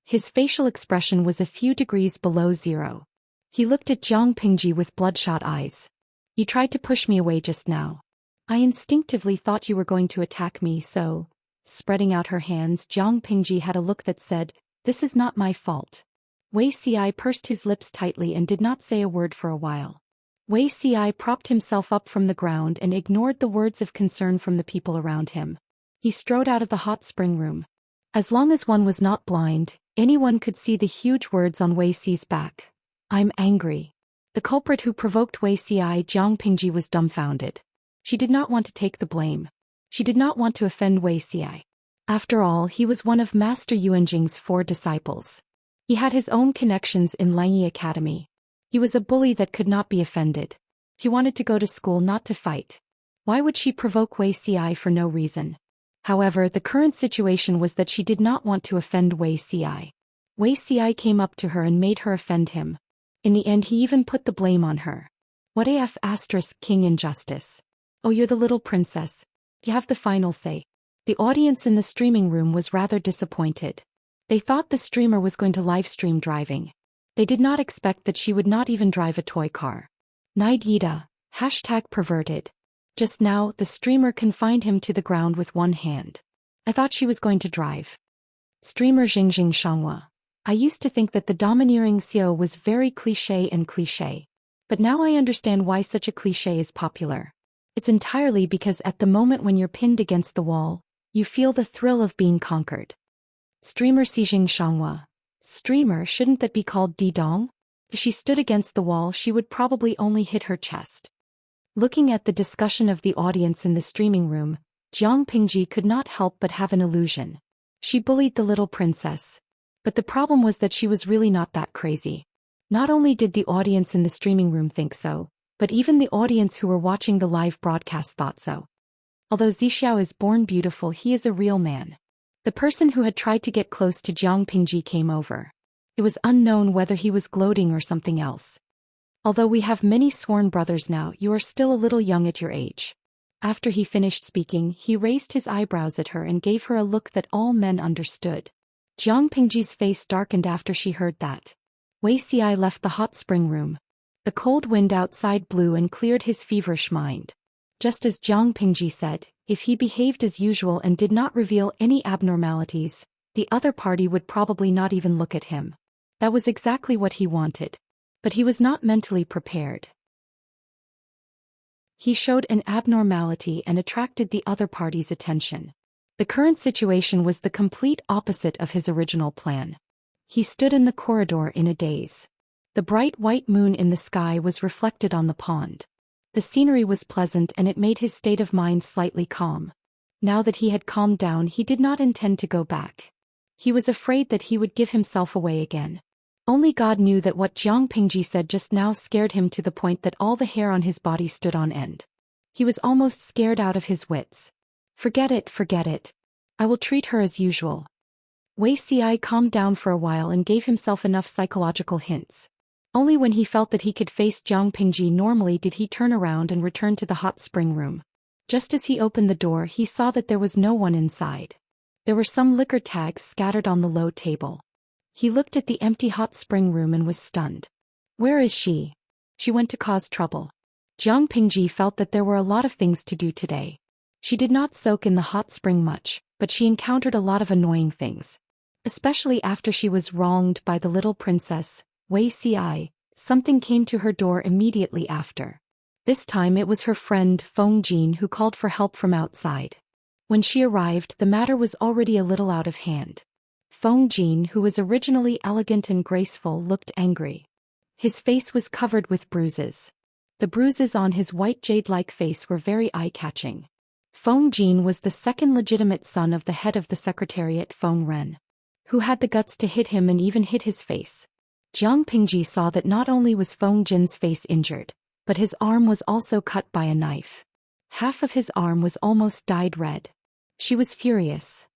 His facial expression was a few degrees below zero. He looked at Jiang Pingji with bloodshot eyes. You tried to push me away just now. I instinctively thought you were going to attack me, so... Spreading out her hands, Jiang Pingji had a look that said, this is not my fault. Wei Xi pursed his lips tightly and did not say a word for a while. Wei Xi propped himself up from the ground and ignored the words of concern from the people around him. He strode out of the hot spring room. As long as one was not blind, anyone could see the huge words on Wei Xi's back. I'm angry. The culprit who provoked Wei Xi, Jiang Pingji, was dumbfounded. She did not want to take the blame. She did not want to offend Wei Xi. After all, he was one of Master Yuanjing's 4 disciples. He had his own connections in Langyi Academy. He was a bully that could not be offended. He wanted to go to school, not to fight. Why would she provoke Wei Xi for no reason? However, the current situation was that she did not want to offend Wei Xi. Wei Xi came up to her and made her offend him. In the end, he even put the blame on her. What af*** King Injustice. Oh, you're the little princess. You have the final say. The audience in the streaming room was rather disappointed. They thought the streamer was going to live-stream driving. They did not expect that she would not even drive a toy car. Nidida, #perverted. Just now, the streamer confined him to the ground with one hand. I thought she was going to drive. Streamer Xingjing Xianxia. I used to think that the domineering Xiao was very cliché. But now I understand why such a cliché is popular. It's entirely because at the moment when you're pinned against the wall, you feel the thrill of being conquered. Streamer Xijing Xianxia. Streamer, shouldn't that be called Didong? If she stood against the wall, she would probably only hit her chest. Looking at the discussion of the audience in the streaming room, Jiang Pingji could not help but have an illusion. She bullied the little princess. But the problem was that she was really not that crazy. Not only did the audience in the streaming room think so, but even the audience who were watching the live broadcast thought so. Although Zixiao is born beautiful, he is a real man. The person who had tried to get close to Jiang Pingji came over. It was unknown whether he was gloating or something else. Although we have many sworn brothers now, you are still a little young at your age. After he finished speaking, he raised his eyebrows at her and gave her a look that all men understood. Jiang Pingji's face darkened after she heard that. Wuxia left the hot spring room. The cold wind outside blew and cleared his feverish mind. Just as Jiang Pingji said, if he behaved as usual and did not reveal any abnormalities, the other party would probably not even look at him. That was exactly what he wanted. But he was not mentally prepared. He showed an abnormality and attracted the other party's attention. The current situation was the complete opposite of his original plan. He stood in the corridor in a daze. The bright white moon in the sky was reflected on the pond. The scenery was pleasant and it made his state of mind slightly calm. Now that he had calmed down, he did not intend to go back. He was afraid that he would give himself away again. Only God knew that what Jiang Pingji said just now scared him to the point that all the hair on his body stood on end. He was almost scared out of his wits. Forget it, forget it. I will treat her as usual. Wuxia calmed down for a while and gave himself enough psychological hints. Only when he felt that he could face Jiang Pingji normally did he turn around and return to the hot spring room. Just as he opened the door, he saw that there was no one inside. There were some liquor tags scattered on the low table. He looked at the empty hot spring room and was stunned. Where is she? She went to cause trouble. Jiang Pingji felt that there were a lot of things to do today. She did not soak in the hot spring much, but she encountered a lot of annoying things. Especially after she was wronged by the little princess, Wuxia, something came to her door immediately after. This time it was her friend Feng Jin who called for help from outside. When she arrived, the matter was already a little out of hand. Feng Jin, who was originally elegant and graceful, looked angry. His face was covered with bruises. The bruises on his white jade-like face were very eye-catching. Feng Jin was the second legitimate son of the head of the secretariat, Feng Ren, who had the guts to hit him and even hit his face. Jiang Pingji saw that not only was Feng Jin's face injured, but his arm was also cut by a knife. Half of his arm was almost dyed red. She was furious.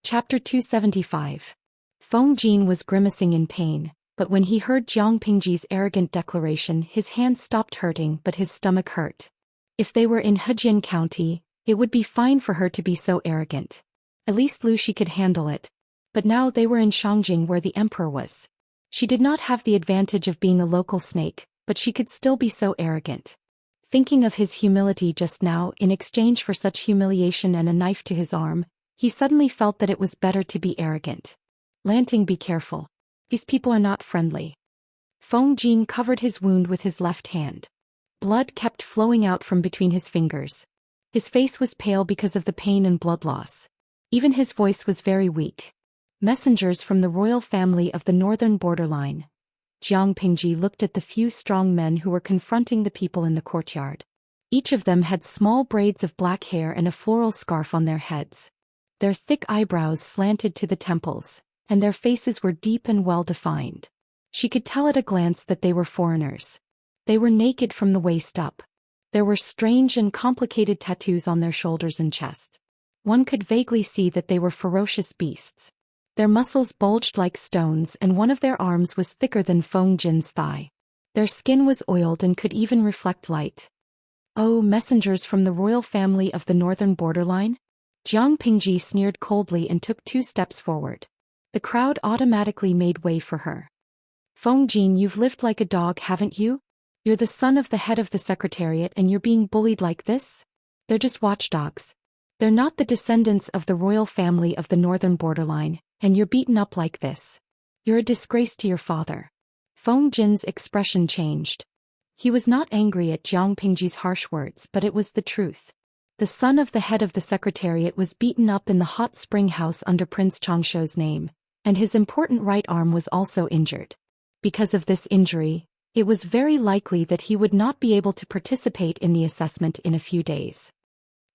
Chapter 275. Feng Jin was grimacing in pain, but when he heard Jiang Pingji's arrogant declaration, his hands stopped hurting but his stomach hurt. If they were in Hejian County, it would be fine for her to be so arrogant. At least Lucy could handle it. But now they were in Shangjing where the emperor was. She did not have the advantage of being a local snake, but she could still be so arrogant. Thinking of his humility just now in exchange for such humiliation and a knife to his arm, he suddenly felt that it was better to be arrogant. Lanting, be careful. These people are not friendly. Feng Jin covered his wound with his left hand. Blood kept flowing out from between his fingers. His face was pale because of the pain and blood loss. Even his voice was very weak. Messengers from the royal family of the northern borderline. Jiang Pingji looked at the few strong men who were confronting the people in the courtyard. Each of them had small braids of black hair and a floral scarf on their heads. Their thick eyebrows slanted to the temples, and their faces were deep and well-defined. She could tell at a glance that they were foreigners. They were naked from the waist up. There were strange and complicated tattoos on their shoulders and chests. One could vaguely see that they were ferocious beasts. Their muscles bulged like stones and one of their arms was thicker than Feng Jin's thigh. Their skin was oiled and could even reflect light. Oh, messengers from the royal family of the northern borderline? Jiang Pingji sneered coldly and took 2 steps forward. The crowd automatically made way for her. Feng Jin, you've lived like a dog, haven't you? You're the son of the head of the secretariat and you're being bullied like this? They're just watchdogs. They're not the descendants of the royal family of the northern borderline, and you're beaten up like this. You're a disgrace to your father. Feng Jin's expression changed. He was not angry at Jiang Pingji's harsh words, but it was the truth. The son of the head of the secretariat was beaten up in the hot spring house under Prince Changshuo's name, and his important right arm was also injured. Because of this injury, it was very likely that he would not be able to participate in the assessment in a few days.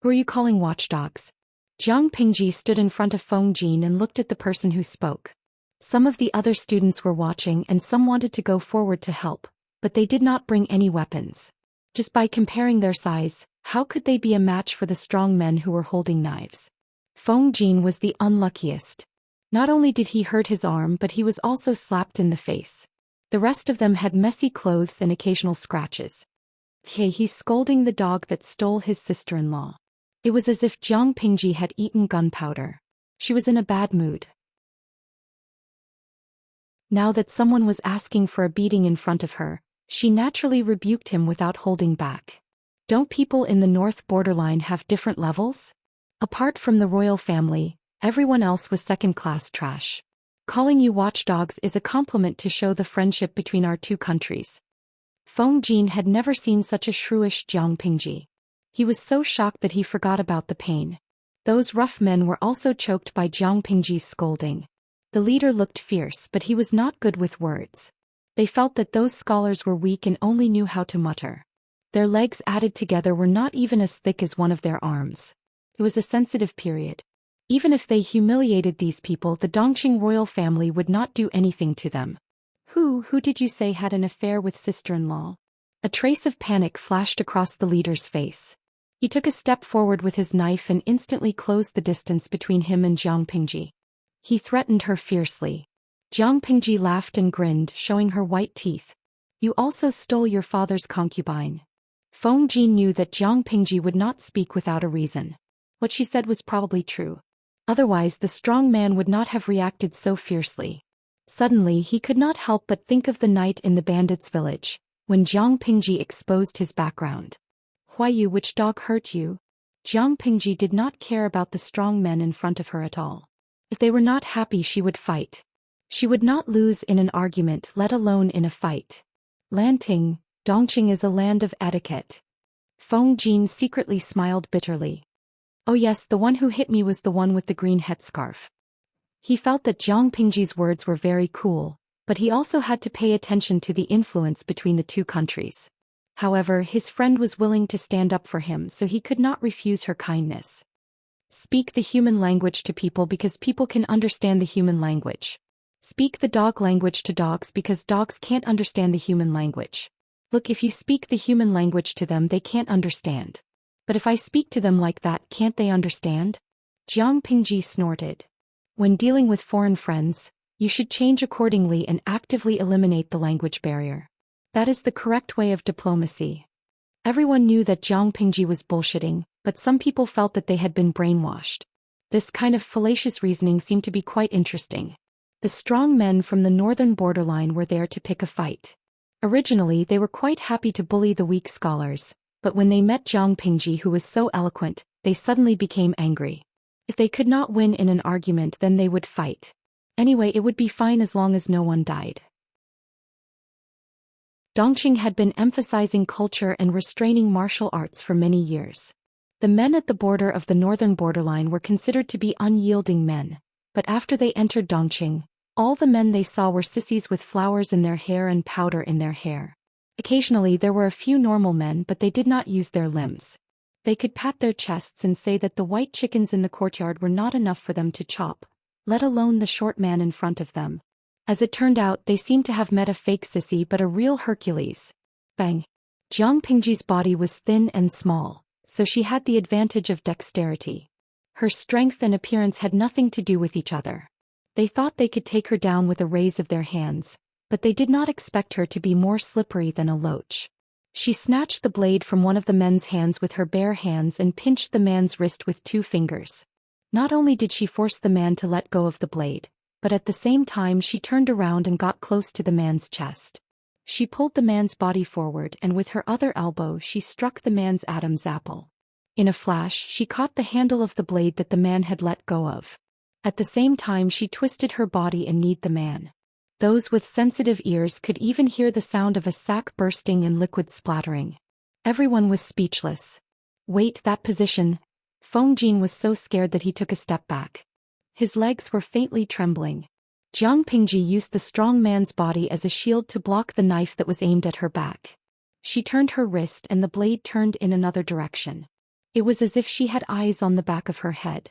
Who are you calling watchdogs? Jiang Pingji stood in front of Feng Jin and looked at the person who spoke. Some of the other students were watching and some wanted to go forward to help, but they did not bring any weapons. Just by comparing their size, how could they be a match for the strong men who were holding knives? Feng Jin was the unluckiest. Not only did he hurt his arm, but he was also slapped in the face. The rest of them had messy clothes and occasional scratches. Hey, he's scolding the dog that stole his sister-in-law. It was as if Jiang Pingji had eaten gunpowder. She was in a bad mood. Now that someone was asking for a beating in front of her, she naturally rebuked him without holding back. Don't people in the north borderline have different levels? Apart from the royal family, everyone else was second-class trash. Calling you watchdogs is a compliment to show the friendship between our two countries. Feng Jin had never seen such a shrewish Jiang Pingji. He was so shocked that he forgot about the pain. Those rough men were also choked by Jiang Pingji's scolding. The leader looked fierce, but he was not good with words. They felt that those scholars were weak and only knew how to mutter. Their legs added together were not even as thick as one of their arms. It was a sensitive period. Even if they humiliated these people, the Dongqing royal family would not do anything to them. Who did you say had an affair with sister-in-law? A trace of panic flashed across the leader's face. He took a step forward with his knife and instantly closed the distance between him and Jiang Pingji. He threatened her fiercely. Jiang Pingji laughed and grinned, showing her white teeth. You also stole your father's concubine. Feng Jin knew that Jiang Pingji would not speak without a reason. What she said was probably true. Otherwise, the strong man would not have reacted so fiercely. Suddenly, he could not help but think of the night in the bandits' village, when Jiang Pingji exposed his background. Huayu, which dog hurt you? Jiang Pingji did not care about the strong men in front of her at all. If they were not happy, she would fight. She would not lose in an argument, let alone in a fight. Lanting, Dongqing is a land of etiquette. Feng Jin secretly smiled bitterly. Oh yes, the one who hit me was the one with the green headscarf. He felt that Jiang Pingji's words were very cool, but he also had to pay attention to the influence between the two countries. However, his friend was willing to stand up for him, so he could not refuse her kindness. Speak the human language to people because people can understand the human language. Speak the dog language to dogs because dogs can't understand the human language. Look, if you speak the human language to them, they can't understand. But if I speak to them like that, can't they understand? Jiang Pingji snorted. When dealing with foreign friends, you should change accordingly and actively eliminate the language barrier. That is the correct way of diplomacy. Everyone knew that Jiang Pingji was bullshitting, but some people felt that they had been brainwashed. This kind of fallacious reasoning seemed to be quite interesting. The strong men from the northern borderline were there to pick a fight. Originally, they were quite happy to bully the weak scholars, but when they met Jiang Pingji, who was so eloquent, they suddenly became angry. If they could not win in an argument, then they would fight. Anyway, it would be fine as long as no one died. Dongqing had been emphasizing culture and restraining martial arts for many years. The men at the border of the northern borderline were considered to be unyielding men, but after they entered Dongqing, all the men they saw were sissies with flowers in their hair and powder in their hair. Occasionally there were a few normal men, but they did not use their limbs. They could pat their chests and say that the white chickens in the courtyard were not enough for them to chop, let alone the short man in front of them. As it turned out, they seemed to have met a fake sissy but a real Hercules. Bang! Jiang Pingji's body was thin and small, so she had the advantage of dexterity. Her strength and appearance had nothing to do with each other. They thought they could take her down with a raise of their hands, but they did not expect her to be more slippery than a loach. She snatched the blade from one of the men's hands with her bare hands and pinched the man's wrist with 2 fingers. Not only did she force the man to let go of the blade, but at the same time she turned around and got close to the man's chest. She pulled the man's body forward and with her other elbow she struck the man's Adam's apple. In a flash, she caught the handle of the blade that the man had let go of. At the same time she twisted her body and kneed the man. Those with sensitive ears could even hear the sound of a sack bursting and liquid splattering. Everyone was speechless. Wait, that position. Feng Jin was so scared that he took a step back. His legs were faintly trembling. Jiang Pingji used the strong man's body as a shield to block the knife that was aimed at her back. She turned her wrist and the blade turned in another direction. It was as if she had eyes on the back of her head.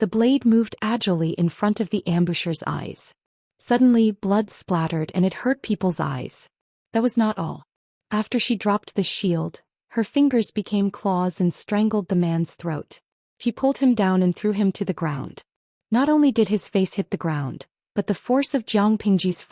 The blade moved agilely in front of the ambusher's eyes. Suddenly, blood splattered and it hurt people's eyes. That was not all. After she dropped the shield, her fingers became claws and strangled the man's throat. She pulled him down and threw him to the ground. Not only did his face hit the ground, but the force of Jiang Pingji's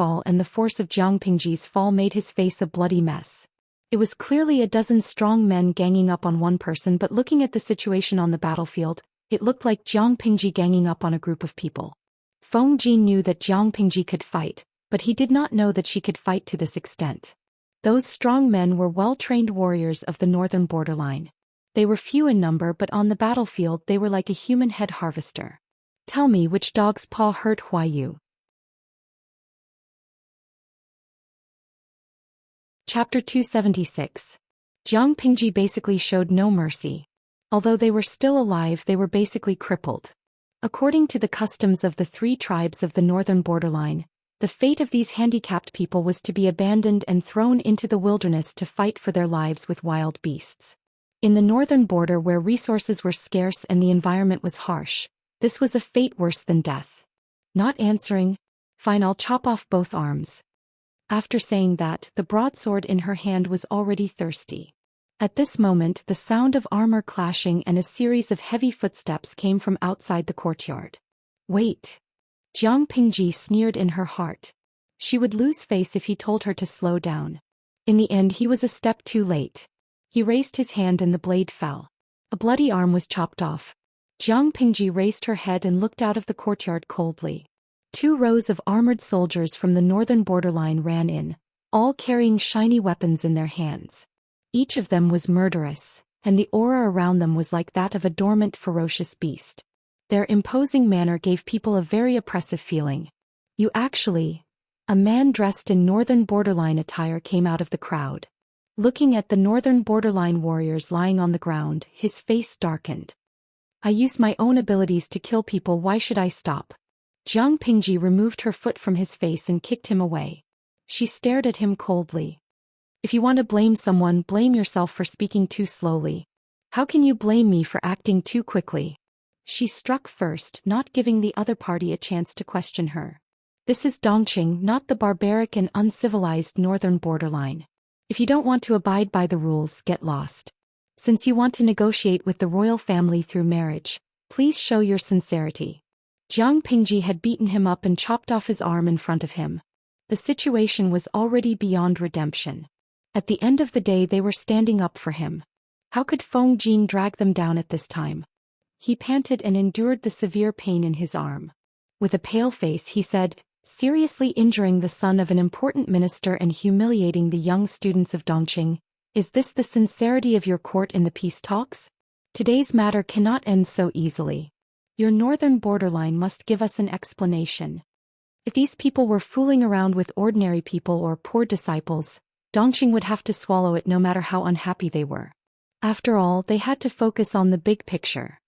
fall made his face a bloody mess. It was clearly a dozen strong men ganging up on one person, but looking at the situation on the battlefield, it looked like Jiang Pingji ganging up on a group of people. Feng Jin knew that Jiang Pingji could fight, but he did not know that she could fight to this extent. Those strong men were well-trained warriors of the northern borderline. They were few in number, but on the battlefield they were like a human head harvester. Tell me which dog's paw hurt Huayu. Chapter 276. Jiang Pingji basically showed no mercy. Although they were still alive, they were basically crippled. According to the customs of the 3 tribes of the northern borderline, the fate of these handicapped people was to be abandoned and thrown into the wilderness to fight for their lives with wild beasts. In the northern border, where resources were scarce and the environment was harsh, this was a fate worse than death. Not answering? Fine, I'll chop off both arms. After saying that, the broadsword in her hand was already thirsty. At this moment, the sound of armor clashing and a series of heavy footsteps came from outside the courtyard. Wait! Jiang Pingji sneered in her heart. She would lose face if he told her to slow down. In the end, he was a step too late. He raised his hand and the blade fell. A bloody arm was chopped off. Jiang Pingji raised her head and looked out of the courtyard coldly. 2 rows of armored soldiers from the northern borderline ran in, all carrying shiny weapons in their hands. Each of them was murderous, and the aura around them was like that of a dormant, ferocious beast. Their imposing manner gave people a very oppressive feeling. A man dressed in northern borderline attire came out of the crowd. Looking at the northern borderline warriors lying on the ground, his face darkened. I use my own abilities to kill people, why should I stop? Jiang Pingji removed her foot from his face and kicked him away. She stared at him coldly. If you want to blame someone, blame yourself for speaking too slowly. How can you blame me for acting too quickly? She struck first, not giving the other party a chance to question her. This is Dongqing, not the barbaric and uncivilized northern borderline. If you don't want to abide by the rules, get lost. Since you want to negotiate with the royal family through marriage, please show your sincerity. Jiang Pingji had beaten him up and chopped off his arm in front of him. The situation was already beyond redemption. At the end of the day, they were standing up for him. How could Feng Jin drag them down at this time? He panted and endured the severe pain in his arm. With a pale face, he said, seriously injuring the son of an important minister and humiliating the young students of Dongqing, is this the sincerity of your court in the peace talks? Today's matter cannot end so easily. Your northern borderline must give us an explanation. If these people were fooling around with ordinary people or poor disciples, Dongqing would have to swallow it no matter how unhappy they were. After all, they had to focus on the big picture.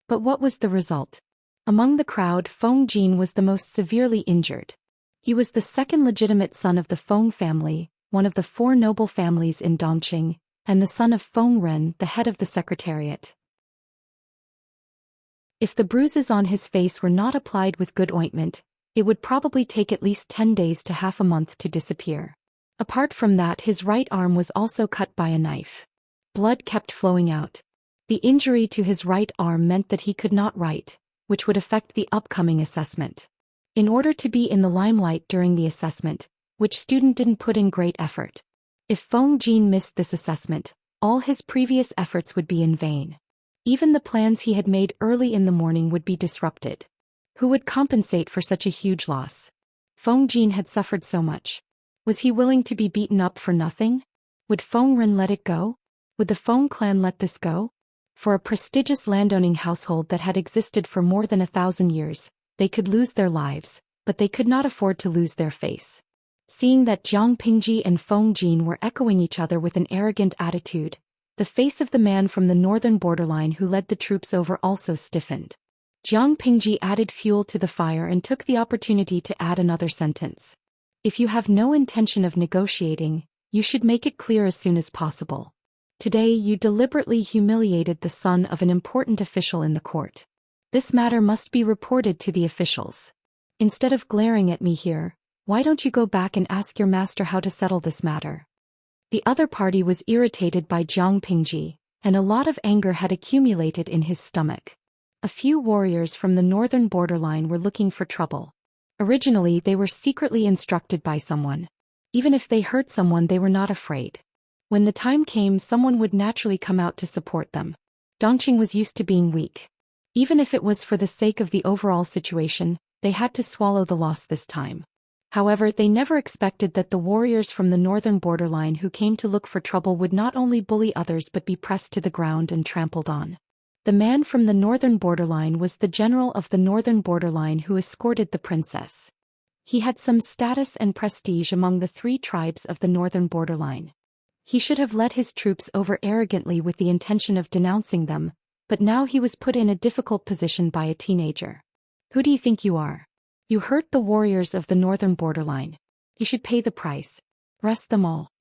But what was the result? Among the crowd, Feng Jin was the most severely injured. He was the second legitimate son of the Feng family, one of the 4 noble families in Dongqing, and the son of Feng Ren, the head of the secretariat. If the bruises on his face were not applied with good ointment, it would probably take at least 10 days to half a month to disappear. Apart from that, his right arm was also cut by a knife. Blood kept flowing out. The injury to his right arm meant that he could not write, which would affect the upcoming assessment. In order to be in the limelight during the assessment, which student didn't put in great effort? If Feng Jin missed this assessment, all his previous efforts would be in vain. Even the plans he had made early in the morning would be disrupted. Who would compensate for such a huge loss? Feng Jin had suffered so much. Was he willing to be beaten up for nothing? Would Feng Ren let it go? Would the Feng clan let this go? For a prestigious landowning household that had existed for more than 1,000 years, they could lose their lives, but they could not afford to lose their face. Seeing that Jiang Pingji and Feng Jin were echoing each other with an arrogant attitude, the face of the man from the northern borderline who led the troops over also stiffened. Jiang Pingji added fuel to the fire and took the opportunity to add another sentence. If you have no intention of negotiating, you should make it clear as soon as possible. Today you deliberately humiliated the son of an important official in the court. This matter must be reported to the officials. Instead of glaring at me here, why don't you go back and ask your master how to settle this matter? The other party was irritated by Jiang Pingji, and a lot of anger had accumulated in his stomach. A few warriors from the northern borderline were looking for trouble. Originally they were secretly instructed by someone. Even if they hurt someone, they were not afraid. When the time came, someone would naturally come out to support them. Dongqing was used to being weak. Even if it was for the sake of the overall situation, they had to swallow the loss this time. However, they never expected that the warriors from the northern borderline who came to look for trouble would not only bully others but be pressed to the ground and trampled on. The man from the northern borderline was the general of the northern borderline who escorted the princess. He had some status and prestige among the 3 tribes of the northern borderline. He should have led his troops over arrogantly with the intention of denouncing them, but now he was put in a difficult position by a teenager. Who do you think you are? You hurt the warriors of the northern borderline. You should pay the price. Arrest them all.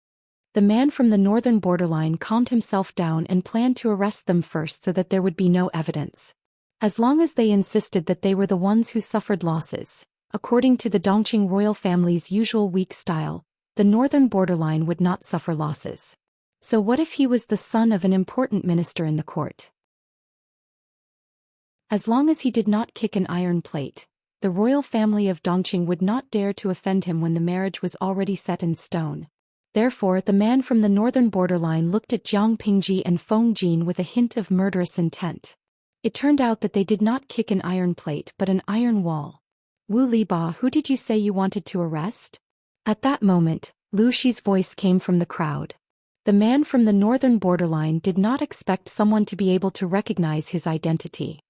The man from the northern borderline calmed himself down and planned to arrest them first so that there would be no evidence. As long as they insisted that they were the ones who suffered losses, according to the Dongqing royal family's usual weak style, the northern borderline would not suffer losses. So what if he was the son of an important minister in the court? As long as he did not kick an iron plate, the royal family of Dongqing would not dare to offend him when the marriage was already set in stone. Therefore, the man from the northern borderline looked at Jiang Pingji and Feng Jin with a hint of murderous intent. It turned out that they did not kick an iron plate but an iron wall. Wu Liba, who did you say you wanted to arrest? At that moment, Lu Shi's voice came from the crowd. The man from the northern borderline did not expect someone to be able to recognize his identity.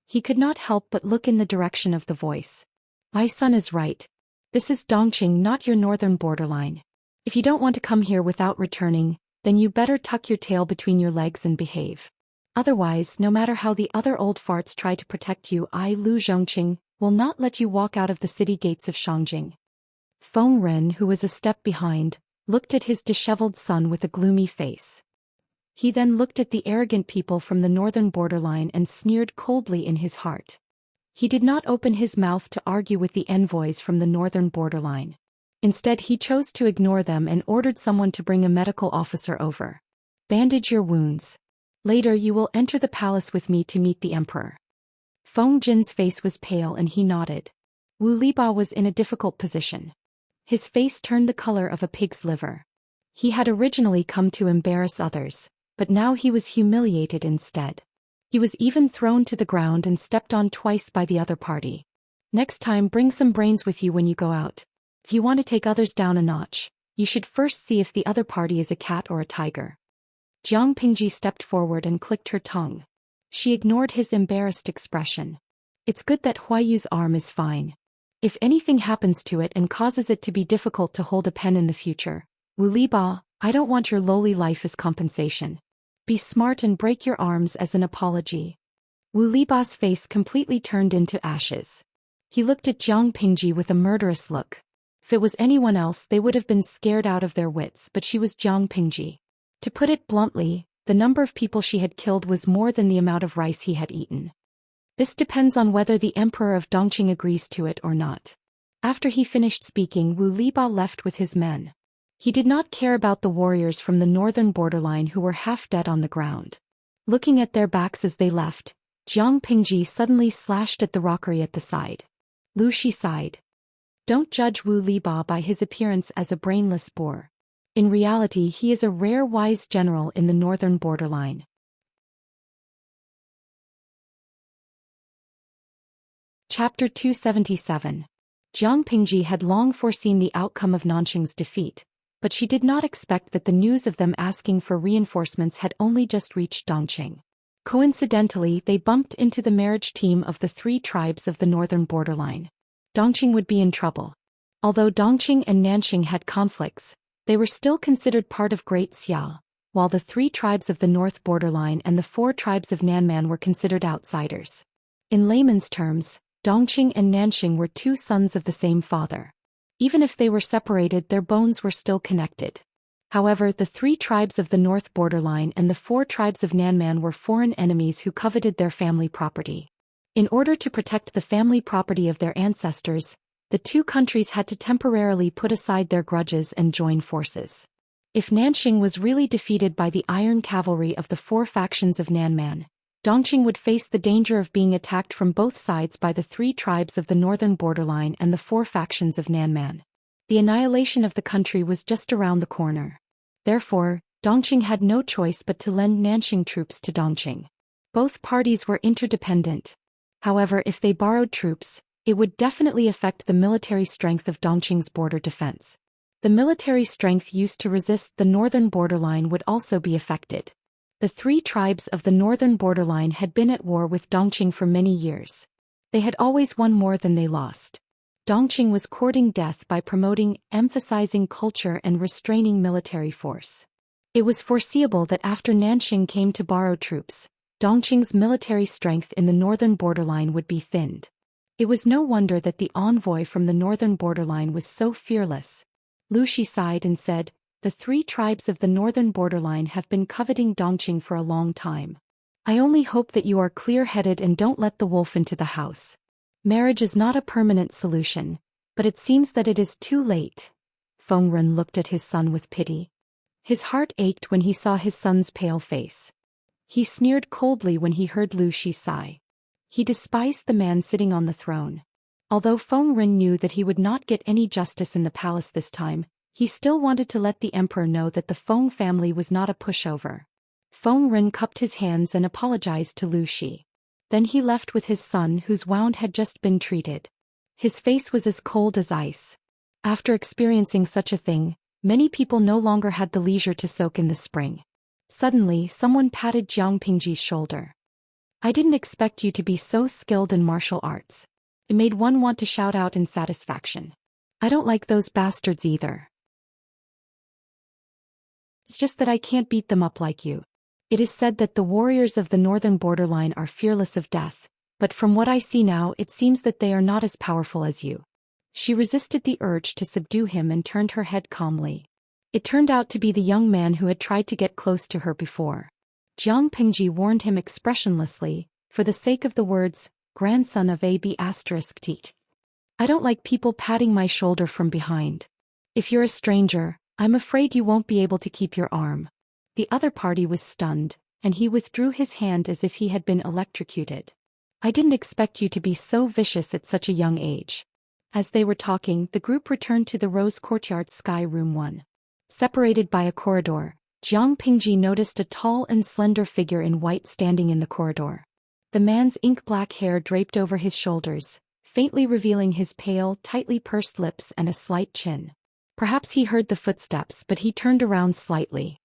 He could not help but look in the direction of the voice. My son is right. This is Dongqing, not your northern borderline. If you don't want to come here without returning, then you better tuck your tail between your legs and behave. Otherwise, no matter how the other old farts try to protect you, I, Lu Zhongqing, will not let you walk out of the city gates of Shangjing. Feng Ren, who was a step behind, looked at his disheveled son with a gloomy face. He then looked at the arrogant people from the northern borderline and sneered coldly in his heart. He did not open his mouth to argue with the envoys from the northern borderline. Instead, he chose to ignore them and ordered someone to bring a medical officer over. Bandage your wounds. Later you will enter the palace with me to meet the emperor. Feng Jin's face was pale and he nodded. Wu Liba was in a difficult position. His face turned the color of a pig's liver. He had originally come to embarrass others, but now he was humiliated instead. He was even thrown to the ground and stepped on twice by the other party. Next time, bring some brains with you when you go out. If you want to take others down a notch, you should first see if the other party is a cat or a tiger. Jiang Pingji stepped forward and clicked her tongue. She ignored his embarrassed expression. It's good that Huayu's arm is fine. If anything happens to it and causes it to be difficult to hold a pen in the future, Wu Liba, I don't want your lowly life as compensation. Be smart and break your arms as an apology. Wu Liba's face completely turned into ashes. He looked at Jiang Pingji with a murderous look. If it was anyone else, they would have been scared out of their wits, but she was Jiang Pingji. To put it bluntly, the number of people she had killed was more than the amount of rice he had eaten. This depends on whether the emperor of Dongqing agrees to it or not. After he finished speaking, Wu Liba left with his men. He did not care about the warriors from the northern borderline who were half dead on the ground. Looking at their backs as they left, Jiang Pingji suddenly slashed at the rockery at the side. Lu Shi sighed. Don't judge Wu Liba by his appearance as a brainless boor. In reality, he is a rare wise general in the northern borderline. Chapter 277. Jiang Pingji had long foreseen the outcome of Nanqing's defeat, but she did not expect that the news of them asking for reinforcements had only just reached Dongqing. Coincidentally, they bumped into the marriage team of the 3 tribes of the northern borderline. Dongqing would be in trouble. Although Dongqing and Nanqing had conflicts, they were still considered part of Great Xia, while the 3 tribes of the north borderline and the 4 tribes of Nanman were considered outsiders. In layman's terms, Dongqing and Nanqing were 2 sons of the same father. Even if they were separated, their bones were still connected. However, the 3 tribes of the north borderline and the 4 tribes of Nanman were foreign enemies who coveted their family property. In order to protect the family property of their ancestors, the two countries had to temporarily put aside their grudges and join forces. If Nanxing was really defeated by the iron cavalry of the four factions of Nanman, Dongqing would face the danger of being attacked from both sides by the three tribes of the northern borderline and the four factions of Nanman. The annihilation of the country was just around the corner. Therefore, Dongqing had no choice but to lend Nanxing troops to Dongqing. Both parties were interdependent. However, if they borrowed troops, it would definitely affect the military strength of Dongqing's border defense. The military strength used to resist the northern borderline would also be affected. The three tribes of the northern borderline had been at war with Dongqing for many years. They had always won more than they lost. Dongqing was courting death by emphasizing culture and restraining military force. It was foreseeable that after Nanxing came to borrow troops, Dongqing's military strength in the northern borderline would be thinned. It was no wonder that the envoy from the northern borderline was so fearless. Wuxia sighed and said, "The three tribes of the northern borderline have been coveting Dongqing for a long time. I only hope that you are clear-headed and don't let the wolf into the house. Marriage is not a permanent solution, but it seems that it is too late." Feng Ren looked at his son with pity. His heart ached when he saw his son's pale face. He sneered coldly when he heard Wuxia sigh. He despised the man sitting on the throne. Although Feng Ren knew that he would not get any justice in the palace this time, he still wanted to let the emperor know that the Feng family was not a pushover. Feng Ren cupped his hands and apologized to Wuxia. Then he left with his son whose wound had just been treated. His face was as cold as ice. After experiencing such a thing, many people no longer had the leisure to soak in the spring. Suddenly, someone patted Jiang Pingji's shoulder. "I didn't expect you to be so skilled in martial arts." It made one want to shout out in satisfaction. "I don't like those bastards either. It's just that I can't beat them up like you. It is said that the warriors of the northern borderline are fearless of death, but from what I see now it seems that they are not as powerful as you." She resisted the urge to subdue him and turned her head calmly. It turned out to be the young man who had tried to get close to her before. Jiang Pingji warned him expressionlessly, for the sake of the words, "grandson of AB****. I don't like people patting my shoulder from behind. If you're a stranger, I'm afraid you won't be able to keep your arm." The other party was stunned, and he withdrew his hand as if he had been electrocuted. "I didn't expect you to be so vicious at such a young age." As they were talking, the group returned to the Rose Courtyard Sky Room 1. Separated by a corridor, Jiang Pingji noticed a tall and slender figure in white standing in the corridor. The man's ink-black hair draped over his shoulders, faintly revealing his pale, tightly pursed lips and a slight chin. Perhaps he heard the footsteps, but he turned around slightly.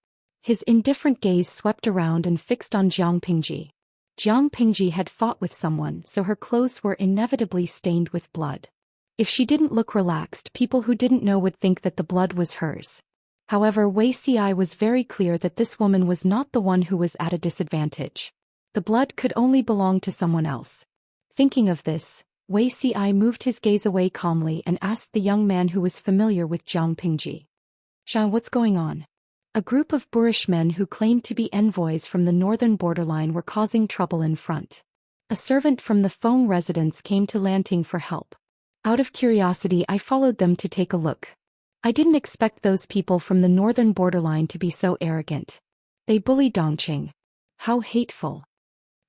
His indifferent gaze swept around and fixed on Jiang Pingji. Jiang Pingji had fought with someone, so her clothes were inevitably stained with blood. If she didn't look relaxed, people who didn't know would think that the blood was hers. However, Wei Ci was very clear that this woman was not the one who was at a disadvantage. The blood could only belong to someone else. Thinking of this, Wei Ci moved his gaze away calmly and asked the young man who was familiar with Jiang Pingji. "Xian, what's going on?" A group of boorish men who claimed to be envoys from the northern borderline were causing trouble in front. A servant from the Feng residence came to Lanting for help. Out of curiosity, I followed them to take a look. I didn't expect those people from the northern borderline to be so arrogant. They bully Dongqing. How hateful.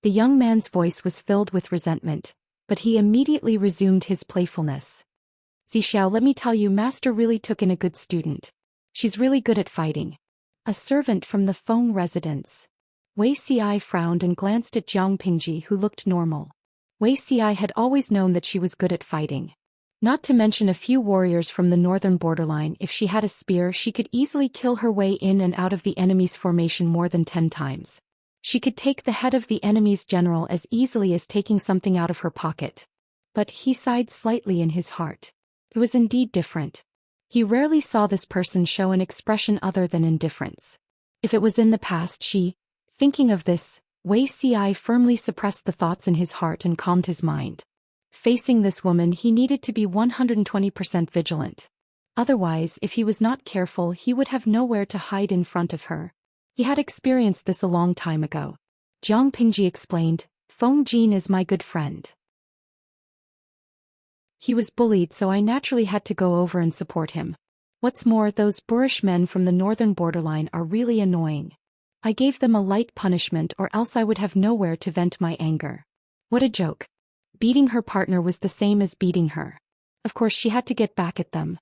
The young man's voice was filled with resentment, but he immediately resumed his playfulness. "Zixiao, let me tell you, Master really took in a good student. She's really good at fighting." A servant from the Feng residence. Wei Ci frowned and glanced at Jiang Pingji, who looked normal. Wei Ci had always known that she was good at fighting. Not to mention a few warriors from the northern borderline. If she had a spear, she could easily kill her way in and out of the enemy's formation more than 10 times. She could take the head of the enemy's general as easily as taking something out of her pocket. But he sighed slightly in his heart. It was indeed different. He rarely saw this person show an expression other than indifference. If it was in the past, thinking of this, Wei Ci firmly suppressed the thoughts in his heart and calmed his mind. Facing this woman, he needed to be 120% vigilant. Otherwise, if he was not careful, he would have nowhere to hide in front of her. He had experienced this a long time ago. Jiang Pingji explained, Feng Jin is my good friend. He was bullied, so I naturally had to go over and support him. What's more, those boorish men from the northern borderline are really annoying. I gave them a light punishment, or else I would have nowhere to vent my anger. What a joke. Beating her partner was the same as beating her. Of course she had to get back at them.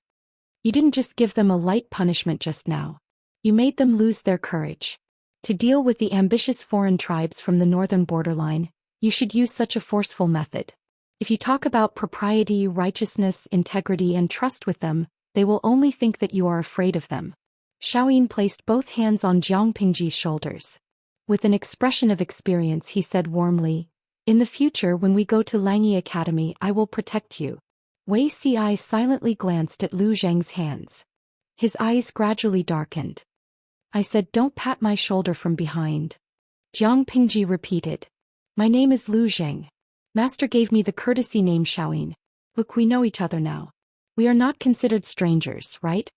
You didn't just give them a light punishment just now. You made them lose their courage. To deal with the ambitious foreign tribes from the northern borderline, you should use such a forceful method. If you talk about propriety, righteousness, integrity, and trust with them, they will only think that you are afraid of them. Xiaoyin placed both hands on Jiang Pingji's shoulders. With an expression of experience, he said warmly, "In the future, when we go to Langyi Academy, I will protect you." Wei Ci silently glanced at Lu Zheng's hands. His eyes gradually darkened. "I said don't pat my shoulder from behind." Jiang Pingji repeated. "My name is Lu Zheng. Master gave me the courtesy name Xiaoyin. Look, we know each other now. We are not considered strangers, right?"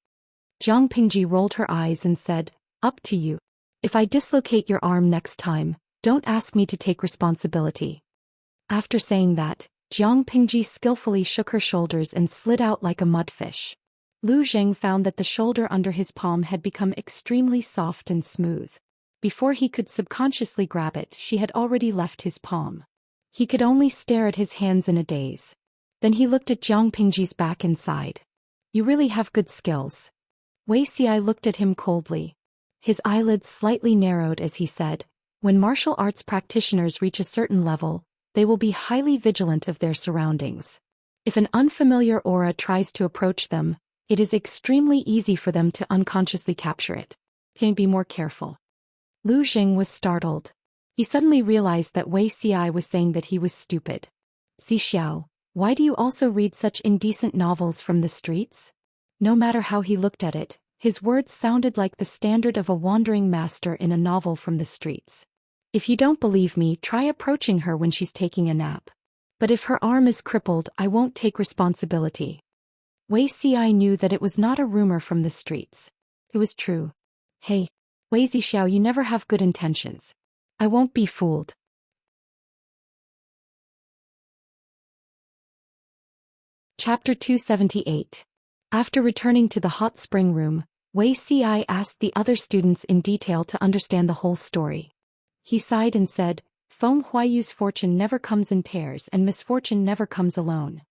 Jiang Pingji rolled her eyes and said, "Up to you. If I dislocate your arm next time, don't ask me to take responsibility." After saying that, Jiang Pingji skillfully shook her shoulders and slid out like a mudfish. Lu Zheng found that the shoulder under his palm had become extremely soft and smooth. Before he could subconsciously grab it, she had already left his palm. He could only stare at his hands in a daze. Then he looked at Jiang Pingji's back and sighed. "You really have good skills." Wei Ci looked at him coldly. His eyelids slightly narrowed as he said, "When martial arts practitioners reach a certain level, they will be highly vigilant of their surroundings. If an unfamiliar aura tries to approach them, it is extremely easy for them to unconsciously capture it. Can be more careful." Lu Zheng was startled. He suddenly realized that Wei Ci was saying that he was stupid. "Xiao, why do you also read such indecent novels from the streets?" No matter how he looked at it, his words sounded like the standard of a wandering master in a novel from the streets. "If you don't believe me, try approaching her when she's taking a nap. But if her arm is crippled, I won't take responsibility." Wei Ci knew that it was not a rumor from the streets. It was true. "Hey, Wei Xiao, you never have good intentions. I won't be fooled." Chapter 278. After returning to the hot spring room, Wei Ci asked the other students in detail to understand the whole story. He sighed and said, "Feng Huayu's fortune never comes in pairs and misfortune never comes alone.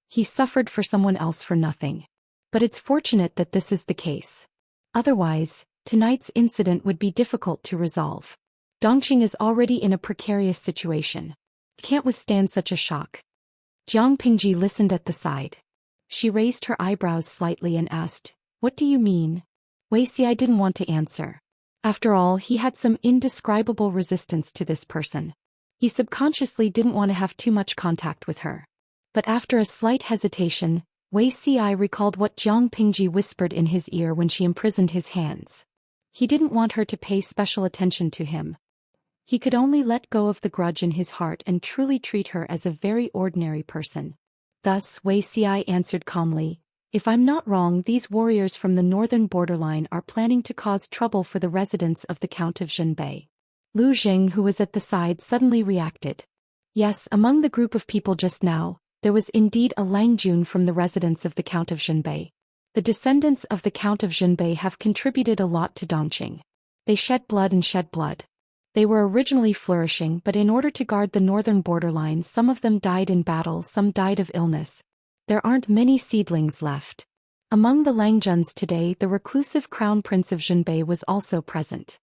He suffered for someone else for nothing. But it's fortunate that this is the case. Otherwise, tonight's incident would be difficult to resolve. Dongqing is already in a precarious situation. Can't withstand such a shock." Jiang Pingji listened at the side. She raised her eyebrows slightly and asked, "What do you mean?" Wei Ci didn't want to answer. After all, he had some indescribable resistance to this person. He subconsciously didn't want to have too much contact with her. But after a slight hesitation, Wei Ci recalled what Jiang Pingji whispered in his ear when she imprisoned his hands. He didn't want her to pay special attention to him. He could only let go of the grudge in his heart and truly treat her as a very ordinary person. Thus, Wei Ci answered calmly, "If I'm not wrong, these warriors from the northern borderline are planning to cause trouble for the residents of the Count of Zhenbei." Lu Zheng, who was at the side, suddenly reacted. Yes, among the group of people just now, there was indeed a Lang Jun from the residents of the Count of Zhenbei. The descendants of the Count of Zhenbei have contributed a lot to Dongqing. They shed blood and shed blood. They were originally flourishing, but in order to guard the northern borderline, some of them died in battle, some died of illness. There aren't many seedlings left. Among the Langjuns today, the reclusive crown prince of Zhenbei was also present.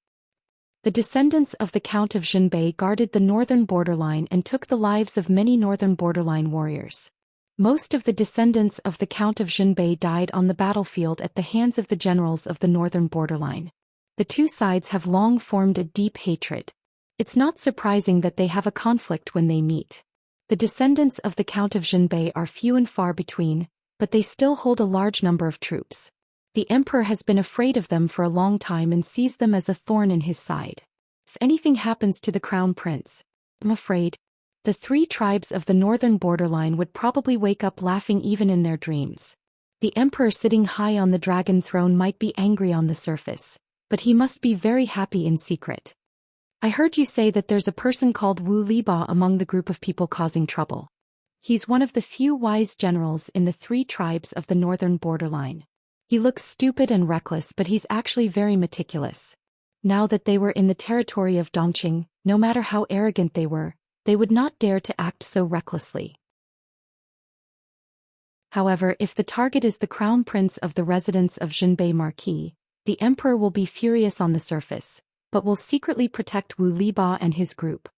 The descendants of the Count of Zhenbei guarded the northern borderline and took the lives of many northern borderline warriors. Most of the descendants of the Count of Zhenbei died on the battlefield at the hands of the generals of the northern borderline. The two sides have long formed a deep hatred. It's not surprising that they have a conflict when they meet. The descendants of the Count of Zhenbei are few and far between, but they still hold a large number of troops. The emperor has been afraid of them for a long time and sees them as a thorn in his side. If anything happens to the crown prince, I'm afraid the three tribes of the northern borderline would probably wake up laughing even in their dreams. The emperor sitting high on the dragon throne might be angry on the surface, but he must be very happy in secret. I heard you say that there's a person called Wu Liba among the group of people causing trouble. He's one of the few wise generals in the 3 tribes of the northern borderline. He looks stupid and reckless, but he's actually very meticulous. Now that they were in the territory of Dongqing, no matter how arrogant they were, they would not dare to act so recklessly. However, if the target is the crown prince of the residence of Zhenbei Marquis, the emperor will be furious on the surface, but will secretly protect Wu Liba and his group.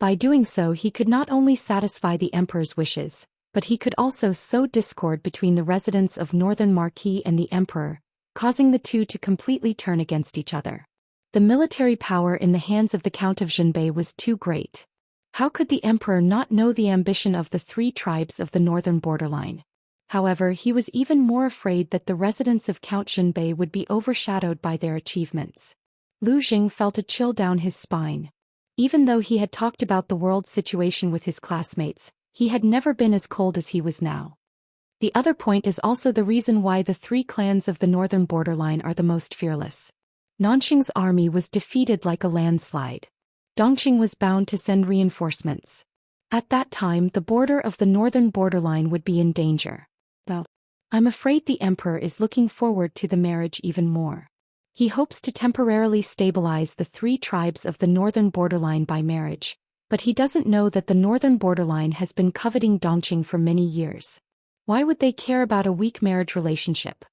By doing so, he could not only satisfy the emperor's wishes, but he could also sow discord between the residents of Northern Marquis and the emperor, causing the two to completely turn against each other. The military power in the hands of the Count of Zhenbei was too great. How could the emperor not know the ambition of the 3 tribes of the northern borderline? However, he was even more afraid that the residents of Count Zhenbei would be overshadowed by their achievements. Lu Jing felt a chill down his spine. Even though he had talked about the world situation with his classmates, he had never been as cold as he was now. The other point is also the reason why the 3 clans of the northern borderline are the most fearless. Nanqing's army was defeated like a landslide. Dongqing was bound to send reinforcements. At that time, the border of the northern borderline would be in danger. Well, I'm afraid the emperor is looking forward to the marriage even more. He hopes to temporarily stabilize the 3 tribes of the northern borderline by marriage, but he doesn't know that the northern borderline has been coveting Dongqing for many years. Why would they care about a weak marriage relationship?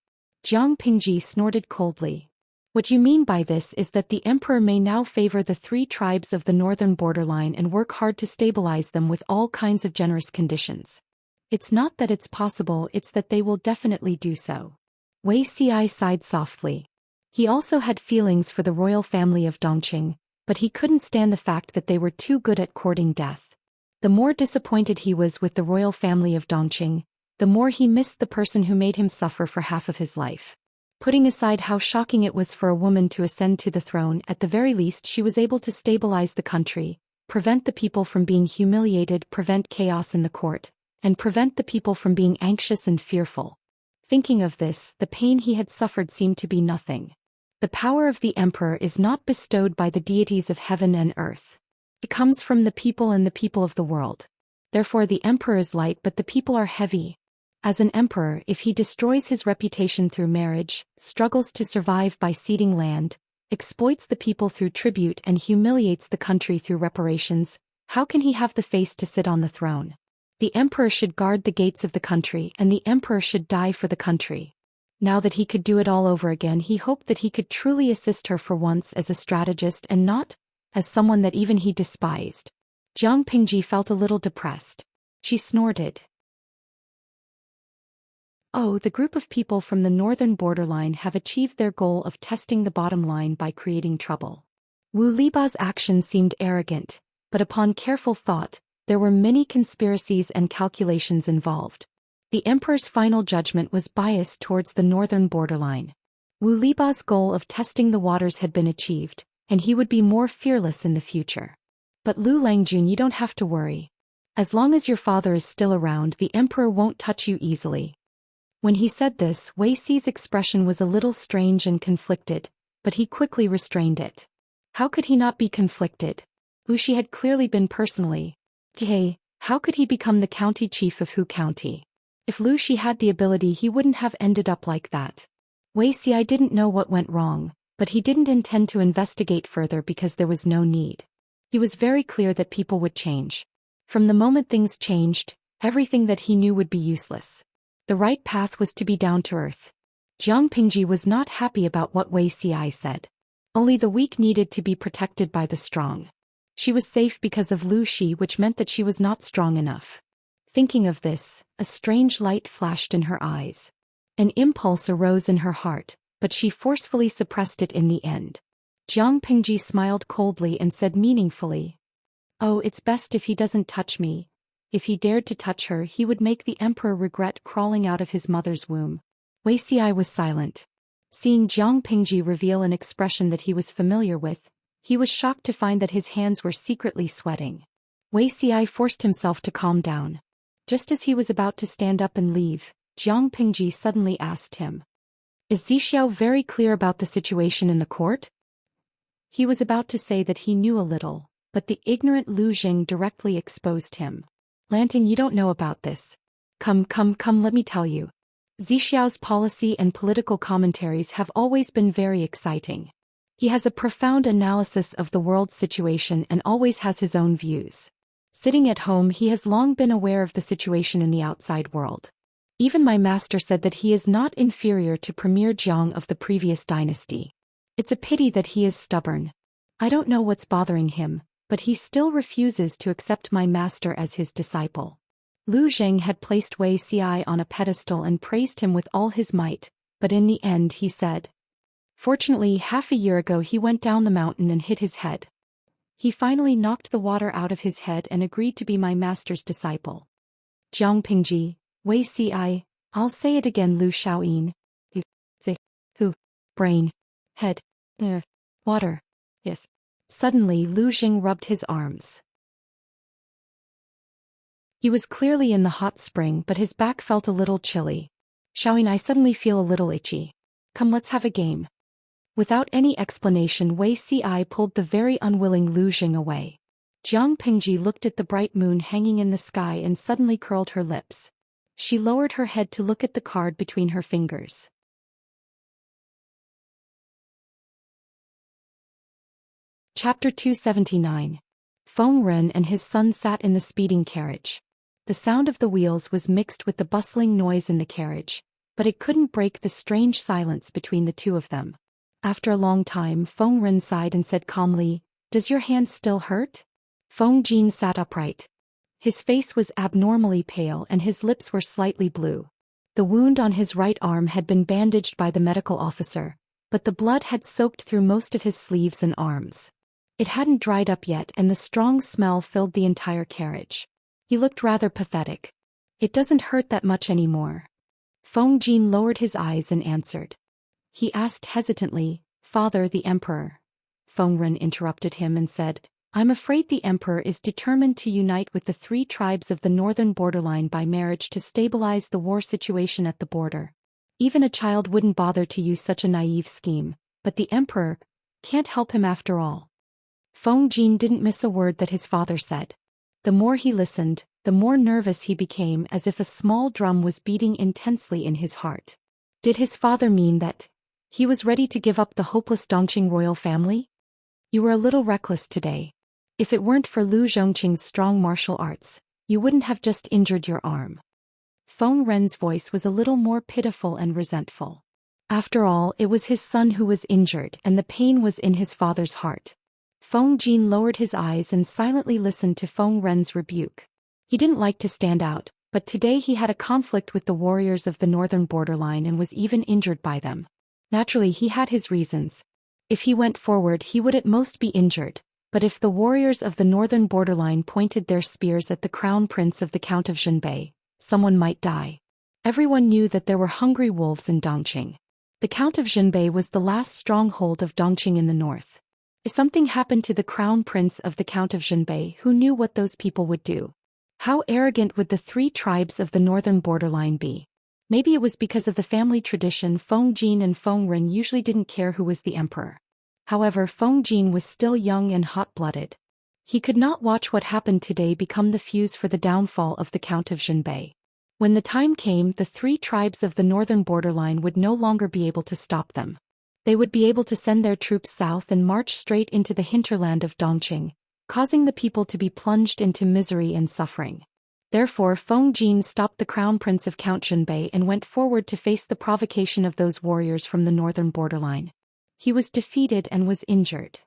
Jiang Pingji snorted coldly. What you mean by this is that the emperor may now favor the 3 tribes of the northern borderline and work hard to stabilize them with all kinds of generous conditions. It's not that it's possible, it's that they will definitely do so. Wei Xi sighed softly. He also had feelings for the royal family of Dongqing, but he couldn't stand the fact that they were too good at courting death. The more disappointed he was with the royal family of Dongqing, the more he missed the person who made him suffer for half of his life. Putting aside how shocking it was for a woman to ascend to the throne, at the very least she was able to stabilize the country, prevent the people from being humiliated, prevent chaos in the court, and prevent the people from being anxious and fearful. Thinking of this, the pain he had suffered seemed to be nothing. The power of the emperor is not bestowed by the deities of heaven and earth. It comes from the people and the people of the world. Therefore the emperor is light but the people are heavy. As an emperor, if he destroys his reputation through marriage, struggles to survive by ceding land, exploits the people through tribute and humiliates the country through reparations, how can he have the face to sit on the throne? The emperor should guard the gates of the country and the emperor should die for the country. Now that he could do it all over again, he hoped that he could truly assist her for once as a strategist and not as someone that even he despised. Jiang Pingji felt a little depressed. She snorted. Oh, the group of people from the northern borderline have achieved their goal of testing the bottom line by creating trouble. Wu Liba's action seemed arrogant, but upon careful thought, there were many conspiracies and calculations involved. The emperor's final judgment was biased towards the northern borderline. Wu Liba's goal of testing the waters had been achieved, and he would be more fearless in the future. But Lu Langjun, you don't have to worry. As long as your father is still around, the emperor won't touch you easily. When he said this, Wei Xi's expression was a little strange and conflicted, but he quickly restrained it. How could he not be conflicted? Wuxia had clearly been personally. Hey, how could he become the county chief of Hu County? If Lu Xi had the ability, he wouldn't have ended up like that. Wei Xi didn't know what went wrong, but he didn't intend to investigate further because there was no need. He was very clear that people would change. From the moment things changed, everything that he knew would be useless. The right path was to be down to earth. Jiang Pingji was not happy about what Wei Xi said. Only the weak needed to be protected by the strong. She was safe because of Lu Xi, which meant that she was not strong enough. Thinking of this, a strange light flashed in her eyes. An impulse arose in her heart, but she forcefully suppressed it in the end. Jiang Pingji smiled coldly and said meaningfully, "Oh, it's best if he doesn't touch me. If he dared to touch her, he would make the emperor regret crawling out of his mother's womb." Wei Xi was silent. Seeing Jiang Pingji reveal an expression that he was familiar with, he was shocked to find that his hands were secretly sweating. Wei Xi forced himself to calm down. Just as he was about to stand up and leave, Jiang Pingji suddenly asked him, "Is Zixiao very clear about the situation in the court?" He was about to say that he knew a little, but the ignorant Lu Jing directly exposed him. Lanting, you don't know about this. Come, let me tell you. Zixiao's policy and political commentaries have always been very exciting. He has a profound analysis of the world's situation and always has his own views. Sitting at home, he has long been aware of the situation in the outside world. Even my master said that he is not inferior to Premier Jiang of the previous dynasty. It's a pity that he is stubborn. I don't know what's bothering him, but he still refuses to accept my master as his disciple. Lu Jing had placed Wei Ci on a pedestal and praised him with all his might, but in the end he said. Fortunately, half a year ago he went down the mountain and hit his head. He finally knocked the water out of his head and agreed to be my master's disciple. Jiang Pingji, Wei Ci, I'll say it again, Lu Xiaoyin. Who? Brain. Head. Water. Yes. Suddenly Lu Jing rubbed his arms. He was clearly in the hot spring, but his back felt a little chilly. Xiaoyin, I suddenly feel a little itchy. Come, let's have a game. Without any explanation, Wei Ci pulled the very unwilling Lu Jing away. Jiang Pingji looked at the bright moon hanging in the sky and suddenly curled her lips. She lowered her head to look at the card between her fingers. Chapter 279. Feng Ren and his son sat in the speeding carriage. The sound of the wheels was mixed with the bustling noise in the carriage, but it couldn't break the strange silence between the two of them. After a long time, Feng Ren sighed and said calmly, "Does your hand still hurt?" Feng Jin sat upright. His face was abnormally pale and his lips were slightly blue. The wound on his right arm had been bandaged by the medical officer, but the blood had soaked through most of his sleeves and arms. It hadn't dried up yet and the strong smell filled the entire carriage. He looked rather pathetic. "It doesn't hurt that much anymore." Feng Jin lowered his eyes and answered. He asked hesitantly, "Father, the Emperor." Feng Ren interrupted him and said, "I'm afraid the Emperor is determined to unite with the 3 tribes of the northern borderline by marriage to stabilize the war situation at the border. Even a child wouldn't bother to use such a naive scheme, but the Emperor can't help him after all." Feng Jin didn't miss a word that his father said. The more he listened, the more nervous he became, as if a small drum was beating intensely in his heart. Did his father mean that he was ready to give up the hopeless Dongqing royal family? "You were a little reckless today. If it weren't for Lu Zhongqing's strong martial arts, you wouldn't have just injured your arm." Feng Ren's voice was a little more pitiful and resentful. After all, it was his son who was injured and the pain was in his father's heart. Feng Jin lowered his eyes and silently listened to Feng Ren's rebuke. He didn't like to stand out, but today he had a conflict with the warriors of the northern borderline and was even injured by them. Naturally, he had his reasons. If he went forward, he would at most be injured, but if the warriors of the northern borderline pointed their spears at the crown prince of the Count of Zhenbei, someone might die. Everyone knew that there were hungry wolves in Dongqing. The Count of Zhenbei was the last stronghold of Dongqing in the north. If something happened to the crown prince of the Count of Zhenbei, who knew what those people would do? How arrogant would the 3 tribes of the northern borderline be? Maybe it was because of the family tradition. Feng Jin and Feng Ren usually didn't care who was the emperor. However, Feng Jin was still young and hot-blooded. He could not watch what happened today become the fuse for the downfall of the Count of Zhenbei. When the time came, the 3 tribes of the northern borderline would no longer be able to stop them. They would be able to send their troops south and march straight into the hinterland of Dongqing, causing the people to be plunged into misery and suffering. Therefore, Feng Jin stopped the crown prince of Count Zhenbei and went forward to face the provocation of those warriors from the northern borderline. He was defeated and was injured.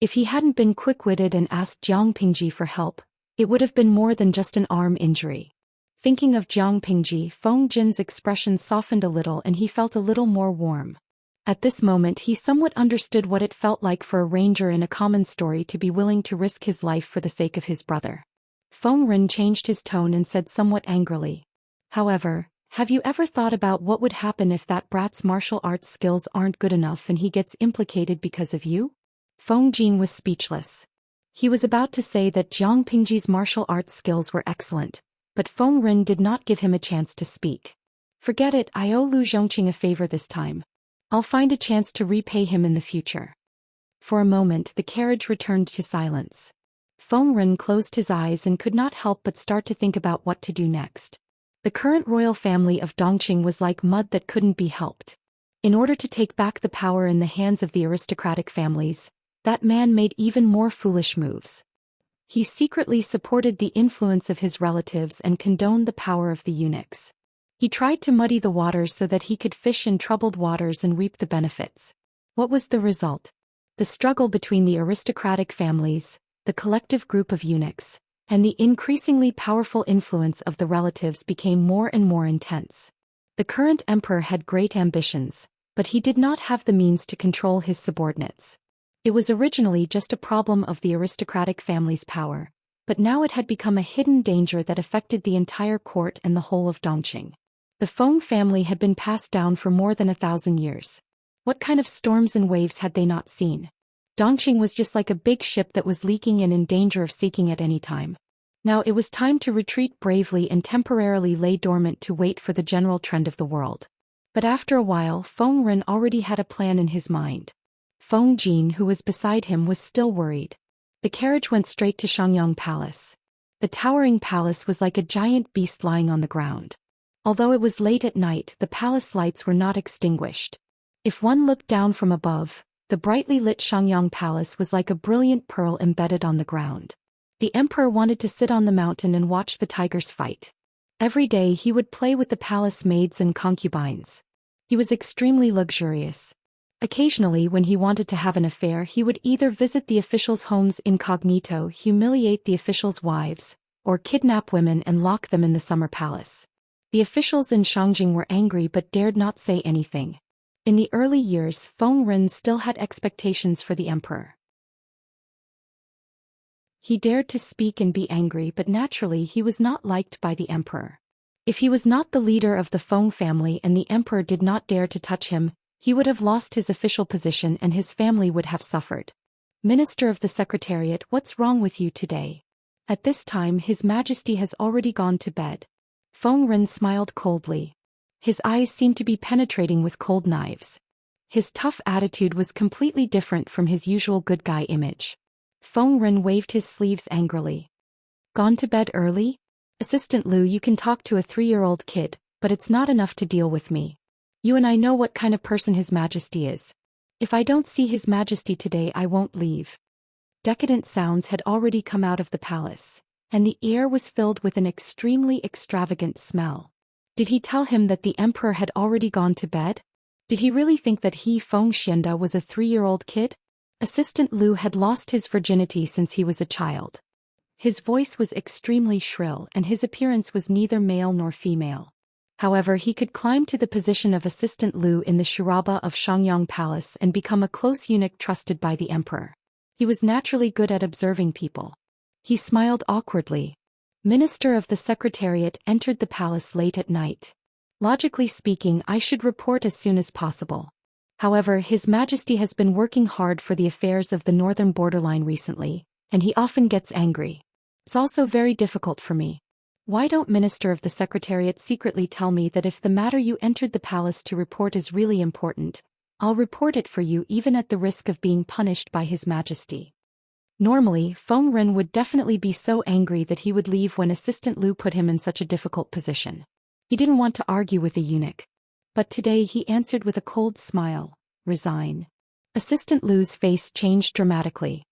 If he hadn't been quick-witted and asked Jiang Pingji for help, it would have been more than just an arm injury. Thinking of Jiang Pingji, Feng Jin's expression softened a little and he felt a little more warm. At this moment he somewhat understood what it felt like for a ranger in a common story to be willing to risk his life for the sake of his brother. Feng Ren changed his tone and said somewhat angrily, "However, have you ever thought about what would happen if that brat's martial arts skills aren't good enough and he gets implicated because of you?" Feng Jin was speechless. He was about to say that Jiang Pingji's martial arts skills were excellent, but Feng Ren did not give him a chance to speak. "Forget it, I owe Lu Zhongqing a favor this time. I'll find a chance to repay him in the future. For a moment the carriage returned to silence. Feng Ren closed his eyes and could not help but start to think about what to do next. The current royal family of Dongqing was like mud that couldn't be helped. In order to take back the power in the hands of the aristocratic families, that man made even more foolish moves. He secretly supported the influence of his relatives and condoned the power of the eunuchs. He tried to muddy the waters so that he could fish in troubled waters and reap the benefits. What was the result? The struggle between the aristocratic families, the collective group of eunuchs, and the increasingly powerful influence of the relatives became more and more intense. The current emperor had great ambitions, but he did not have the means to control his subordinates. It was originally just a problem of the aristocratic family's power, but now it had become a hidden danger that affected the entire court and the whole of Dongqing. The Feng family had been passed down for more than 1,000 years. What kind of storms and waves had they not seen? Dongqing was just like a big ship that was leaking and in danger of sinking at any time. Now it was time to retreat bravely and temporarily lay dormant to wait for the general trend of the world. But after a while Feng Ren already had a plan in his mind. Feng Jin, who was beside him, was still worried. The carriage went straight to Xiangyang Palace. The towering palace was like a giant beast lying on the ground. Although it was late at night, the palace lights were not extinguished. If one looked down from above, the brightly lit Xiangyang Palace was like a brilliant pearl embedded on the ground. The emperor wanted to sit on the mountain and watch the tigers fight. Every day he would play with the palace maids and concubines. He was extremely luxurious. Occasionally, when he wanted to have an affair, he would either visit the officials' homes incognito, humiliate the officials' wives, or kidnap women and lock them in the summer palace. The officials in Shangjing were angry but dared not say anything. In the early years, Feng Ren still had expectations for the emperor. He dared to speak and be angry, but naturally he was not liked by the emperor. If he was not the leader of the Feng family and the emperor did not dare to touch him, he would have lost his official position and his family would have suffered. Minister of the Secretariat, what's wrong with you today? At this time His Majesty has already gone to bed. Feng Ren smiled coldly. His eyes seemed to be penetrating with cold knives. His tough attitude was completely different from his usual good guy image. Feng Ren waved his sleeves angrily. Gone to bed early? Assistant Lu, you can talk to a 3-year-old kid, but it's not enough to deal with me. You and I know what kind of person His Majesty is. If I don't see His Majesty today, I won't leave. Decadent sounds had already come out of the palace, and the air was filled with an extremely extravagant smell. Did he tell him that the emperor had already gone to bed? Did he really think that he, Feng Xianda, was a 3-year-old kid? Assistant Lu had lost his virginity since he was a child. His voice was extremely shrill and his appearance was neither male nor female. However, he could climb to the position of Assistant Lu in the Shiraba of Xiangyang Palace and become a close eunuch trusted by the emperor. He was naturally good at observing people. He smiled awkwardly. Minister of the Secretariat entered the palace late at night. Logically speaking, I should report as soon as possible. However, His Majesty has been working hard for the affairs of the northern borderline recently, and he often gets angry. It's also very difficult for me. Why don't Minister of the Secretariat secretly tell me that if the matter you entered the palace to report is really important, I'll report it for you even at the risk of being punished by His Majesty. Normally, Feng Ren would definitely be so angry that he would leave when Assistant Lu put him in such a difficult position. He didn't want to argue with a eunuch. But today he answered with a cold smile, resign. Assistant Lu's face changed dramatically.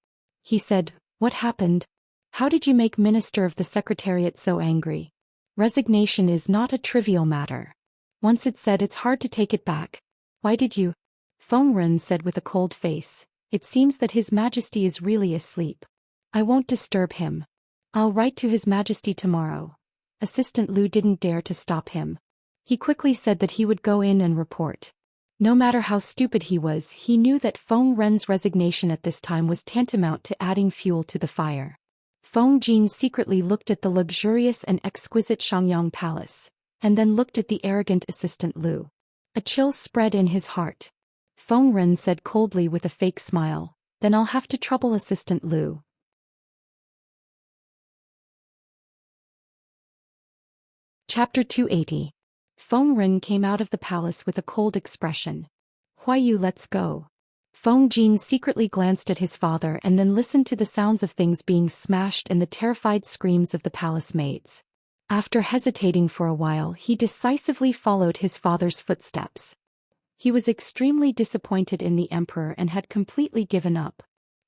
He said, what happened? How did you make Minister of the Secretariat so angry? Resignation is not a trivial matter. Once it's said, it's hard to take it back. Why did you? Feng Ren said with a cold face, it seems that His Majesty is really asleep. I won't disturb him. I'll write to His Majesty tomorrow. Assistant Lu didn't dare to stop him. He quickly said that he would go in and report. No matter how stupid he was, he knew that Feng Ren's resignation at this time was tantamount to adding fuel to the fire. Feng Jin secretly looked at the luxurious and exquisite Xiangyang Palace, and then looked at the arrogant Assistant Lu. A chill spread in his heart. Feng Ren said coldly with a fake smile, then I'll have to trouble Assistant Lu. Chapter 280. Feng Ren came out of the palace with a cold expression. Huayu, let's go. Feng Jin secretly glanced at his father and then listened to the sounds of things being smashed and the terrified screams of the palace maids. After hesitating for a while, he decisively followed his father's footsteps. He was extremely disappointed in the emperor and had completely given up.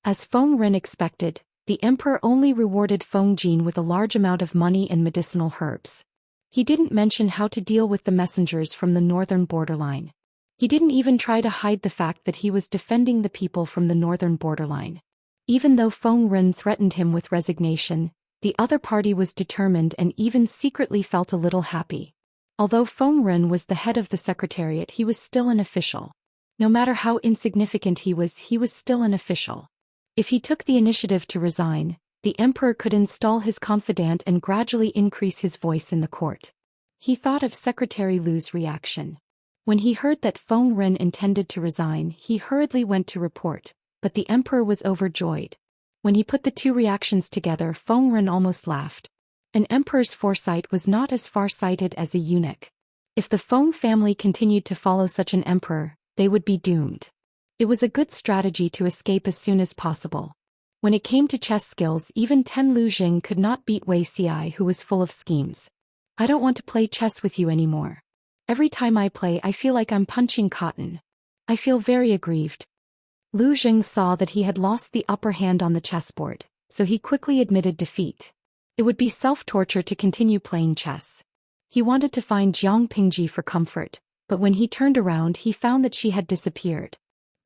As Feng Ren expected, the emperor only rewarded Feng Jin with a large amount of money and medicinal herbs. He didn't mention how to deal with the messengers from the northern borderline. He didn't even try to hide the fact that he was defending the people from the northern borderline. Even though Feng Ren threatened him with resignation, the other party was determined and even secretly felt a little happy. Although Feng Ren was the head of the secretariat, he was still an official. No matter how insignificant he was still an official. If he took the initiative to resign, the emperor could install his confidant and gradually increase his voice in the court. He thought of Secretary Lu's reaction. When he heard that Feng Ren intended to resign, he hurriedly went to report, but the emperor was overjoyed. When he put the two reactions together, Feng Ren almost laughed. An emperor's foresight was not as far-sighted as a eunuch. If the Feng family continued to follow such an emperor, they would be doomed. It was a good strategy to escape as soon as possible. When it came to chess skills, even Ten Lu Jing could not beat Wuxia, who was full of schemes. I don't want to play chess with you anymore. Every time I play, I feel like I'm punching cotton. I feel very aggrieved. Lu Jing saw that he had lost the upper hand on the chessboard, so he quickly admitted defeat. It would be self-torture to continue playing chess. He wanted to find Jiang Pingji for comfort, but when he turned around he found that she had disappeared.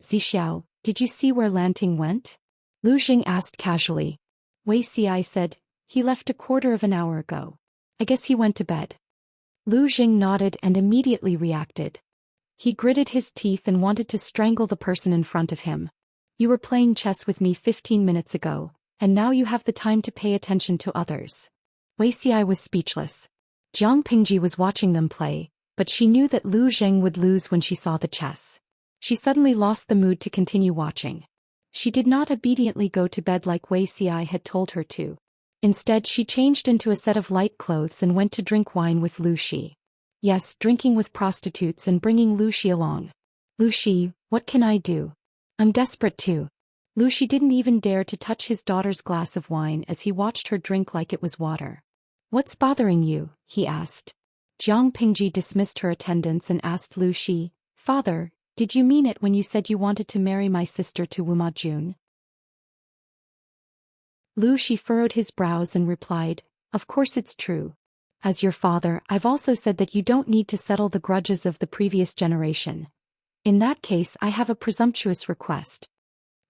Zixiao, did you see where Lanting went? Lu Jing asked casually. Wuxia said, he left a quarter of an hour ago. I guess he went to bed. Lu Jing nodded and immediately reacted. He gritted his teeth and wanted to strangle the person in front of him. You were playing chess with me 15 minutes ago, and now you have the time to pay attention to others. Wuxia was speechless. Jiang Pingji was watching them play, but she knew that Lu Jing would lose when she saw the chess. She suddenly lost the mood to continue watching. She did not obediently go to bed like Wuxia had told her to. Instead, she changed into a set of light clothes and went to drink wine with Lu Xi. Yes, drinking with prostitutes and bringing Lu Xi along. Lu Xi, what can I do? I'm desperate too. Lu Xi didn't even dare to touch his daughter's glass of wine as he watched her drink like it was water. What's bothering you? He asked. Jiang Pingji dismissed her attendants and asked Lu Xi, Father, did you mean it when you said you wanted to marry my sister to Wuma Jun? Lu Xi furrowed his brows and replied, Of course it's true. As your father, I've also said that you don't need to settle the grudges of the previous generation. In that case, I have a presumptuous request.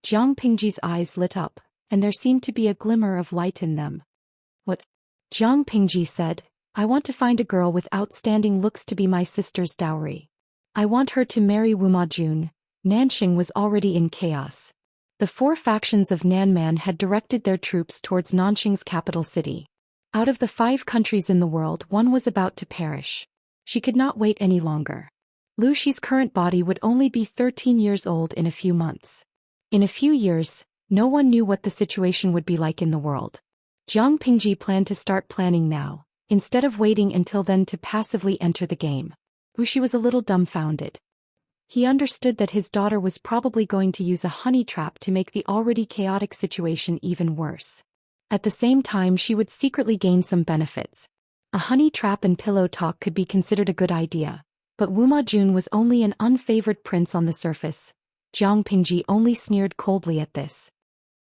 Jiang Pingji's eyes lit up, and there seemed to be a glimmer of light in them. What? Jiang Pingji said, I want to find a girl with outstanding looks to be my sister's dowry. I want her to marry Wuma Jun. Nanxing was already in chaos. The four factions of Nanman had directed their troops towards Nanxing's capital city. Out of the 5 countries in the world, one was about to perish. She could not wait any longer. Lu Xi's current body would only be 13 years old in a few months. In a few years, no one knew what the situation would be like in the world. Jiang Pingji planned to start planning now, instead of waiting until then to passively enter the game. Lu Xi was a little dumbfounded. He understood that his daughter was probably going to use a honey trap to make the already chaotic situation even worse. At the same time, she would secretly gain some benefits. A honey trap and pillow talk could be considered a good idea, but Wuma Jun was only an unfavored prince on the surface. Jiang Pingji only sneered coldly at this.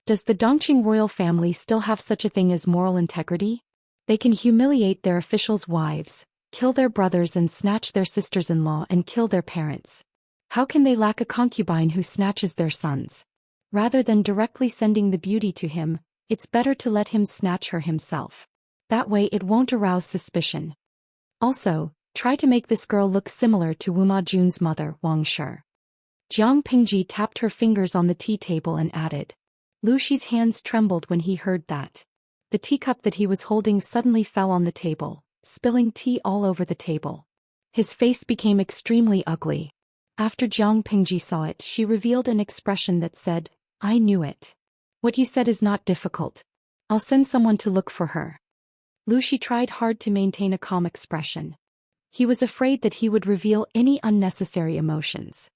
Does the Dongqing royal family still have such a thing as moral integrity? They can humiliate their officials' wives, kill their brothers and snatch their sisters-in-law and kill their parents. How can they lack a concubine who snatches their sons? Rather than directly sending the beauty to him, it's better to let him snatch her himself. That way it won't arouse suspicion. Also, try to make this girl look similar to Wuma Jun's mother, Wang Shi. Jiang Pingji tapped her fingers on the tea table and added. Lu Xi's hands trembled when he heard that. The teacup that he was holding suddenly fell on the table, spilling tea all over the table. His face became extremely ugly. After Jiang Pingji saw it, she revealed an expression that said, I knew it. What you said is not difficult. I'll send someone to look for her. Lu Xi tried hard to maintain a calm expression. He was afraid that he would reveal any unnecessary emotions.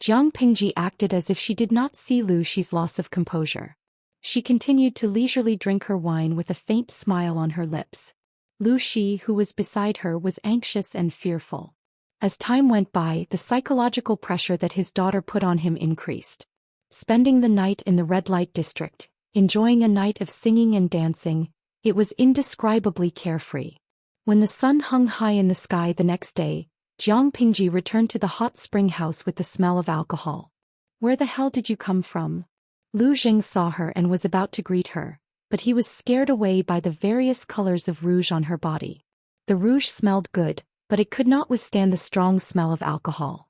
Jiang Pingji acted as if she did not see Lu Shi's loss of composure. She continued to leisurely drink her wine with a faint smile on her lips. Lu Shi, who was beside her, was anxious and fearful. As time went by, the psychological pressure that his daughter put on him increased. Spending the night in the red light district, enjoying a night of singing and dancing, it was indescribably carefree. When the sun hung high in the sky the next day, Jiang Pingji returned to the hot spring house with the smell of alcohol. "Where the hell did you come from?" Lu Jing saw her and was about to greet her, but he was scared away by the various colors of rouge on her body. The rouge smelled good, but it could not withstand the strong smell of alcohol.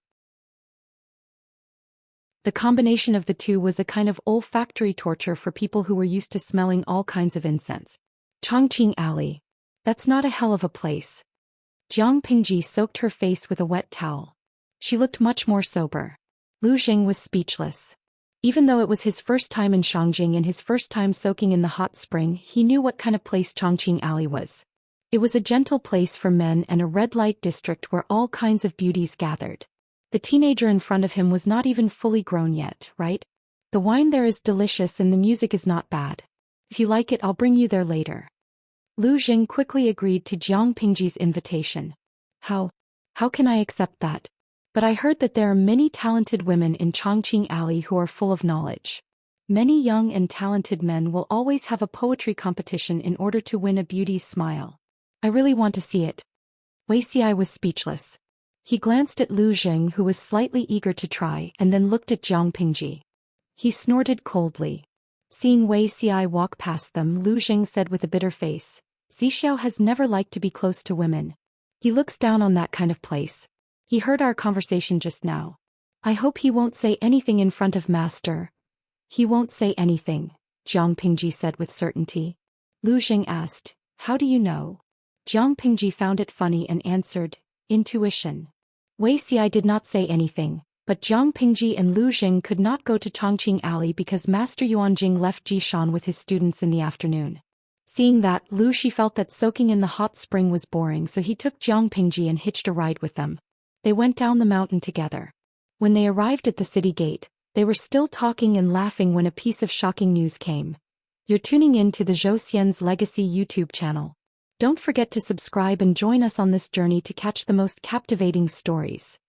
The combination of the two was a kind of olfactory torture for people who were used to smelling all kinds of incense. Chongqing Alley. That's not a hell of a place. Jiang Pingji soaked her face with a wet towel. She looked much more sober. Lu Jing was speechless. Even though it was his first time in Shangjing and his first time soaking in the hot spring, he knew what kind of place Chongqing Alley was. It was a gentle place for men and a red light district where all kinds of beauties gathered. The teenager in front of him was not even fully grown yet, right? The wine there is delicious and the music is not bad. If you like it, I'll bring you there later. Lu Jing quickly agreed to Jiang Pingji's invitation. How can I accept that? But I heard that there are many talented women in Chongqing Alley who are full of knowledge. Many young and talented men will always have a poetry competition in order to win a beauty's smile. I really want to see it. Wuxia was speechless. He glanced at Lu Jing, who was slightly eager to try, and then looked at Jiang Pingji. He snorted coldly. Seeing Wuxia walk past them, Lu Jing said with a bitter face, "Zixiao has never liked to be close to women. He looks down on that kind of place. He heard our conversation just now. I hope he won't say anything in front of Master." "He won't say anything," Jiang Pingji said with certainty. Lu Jing asked, "How do you know?" Jiang Pingji found it funny and answered, "Intuition." Wuxia did not say anything, but Jiang Pingji and Lu Jing could not go to Chongqing Alley because Master Yuanjing left Jishan with his students in the afternoon. Seeing that, Lu Shi felt that soaking in the hot spring was boring, so he took Jiang Pingji and hitched a ride with them. They went down the mountain together. When they arrived at the city gate, they were still talking and laughing when a piece of shocking news came. You're tuning in to the Zhou Xian's Legacy YouTube channel. Don't forget to subscribe and join us on this journey to catch the most captivating stories.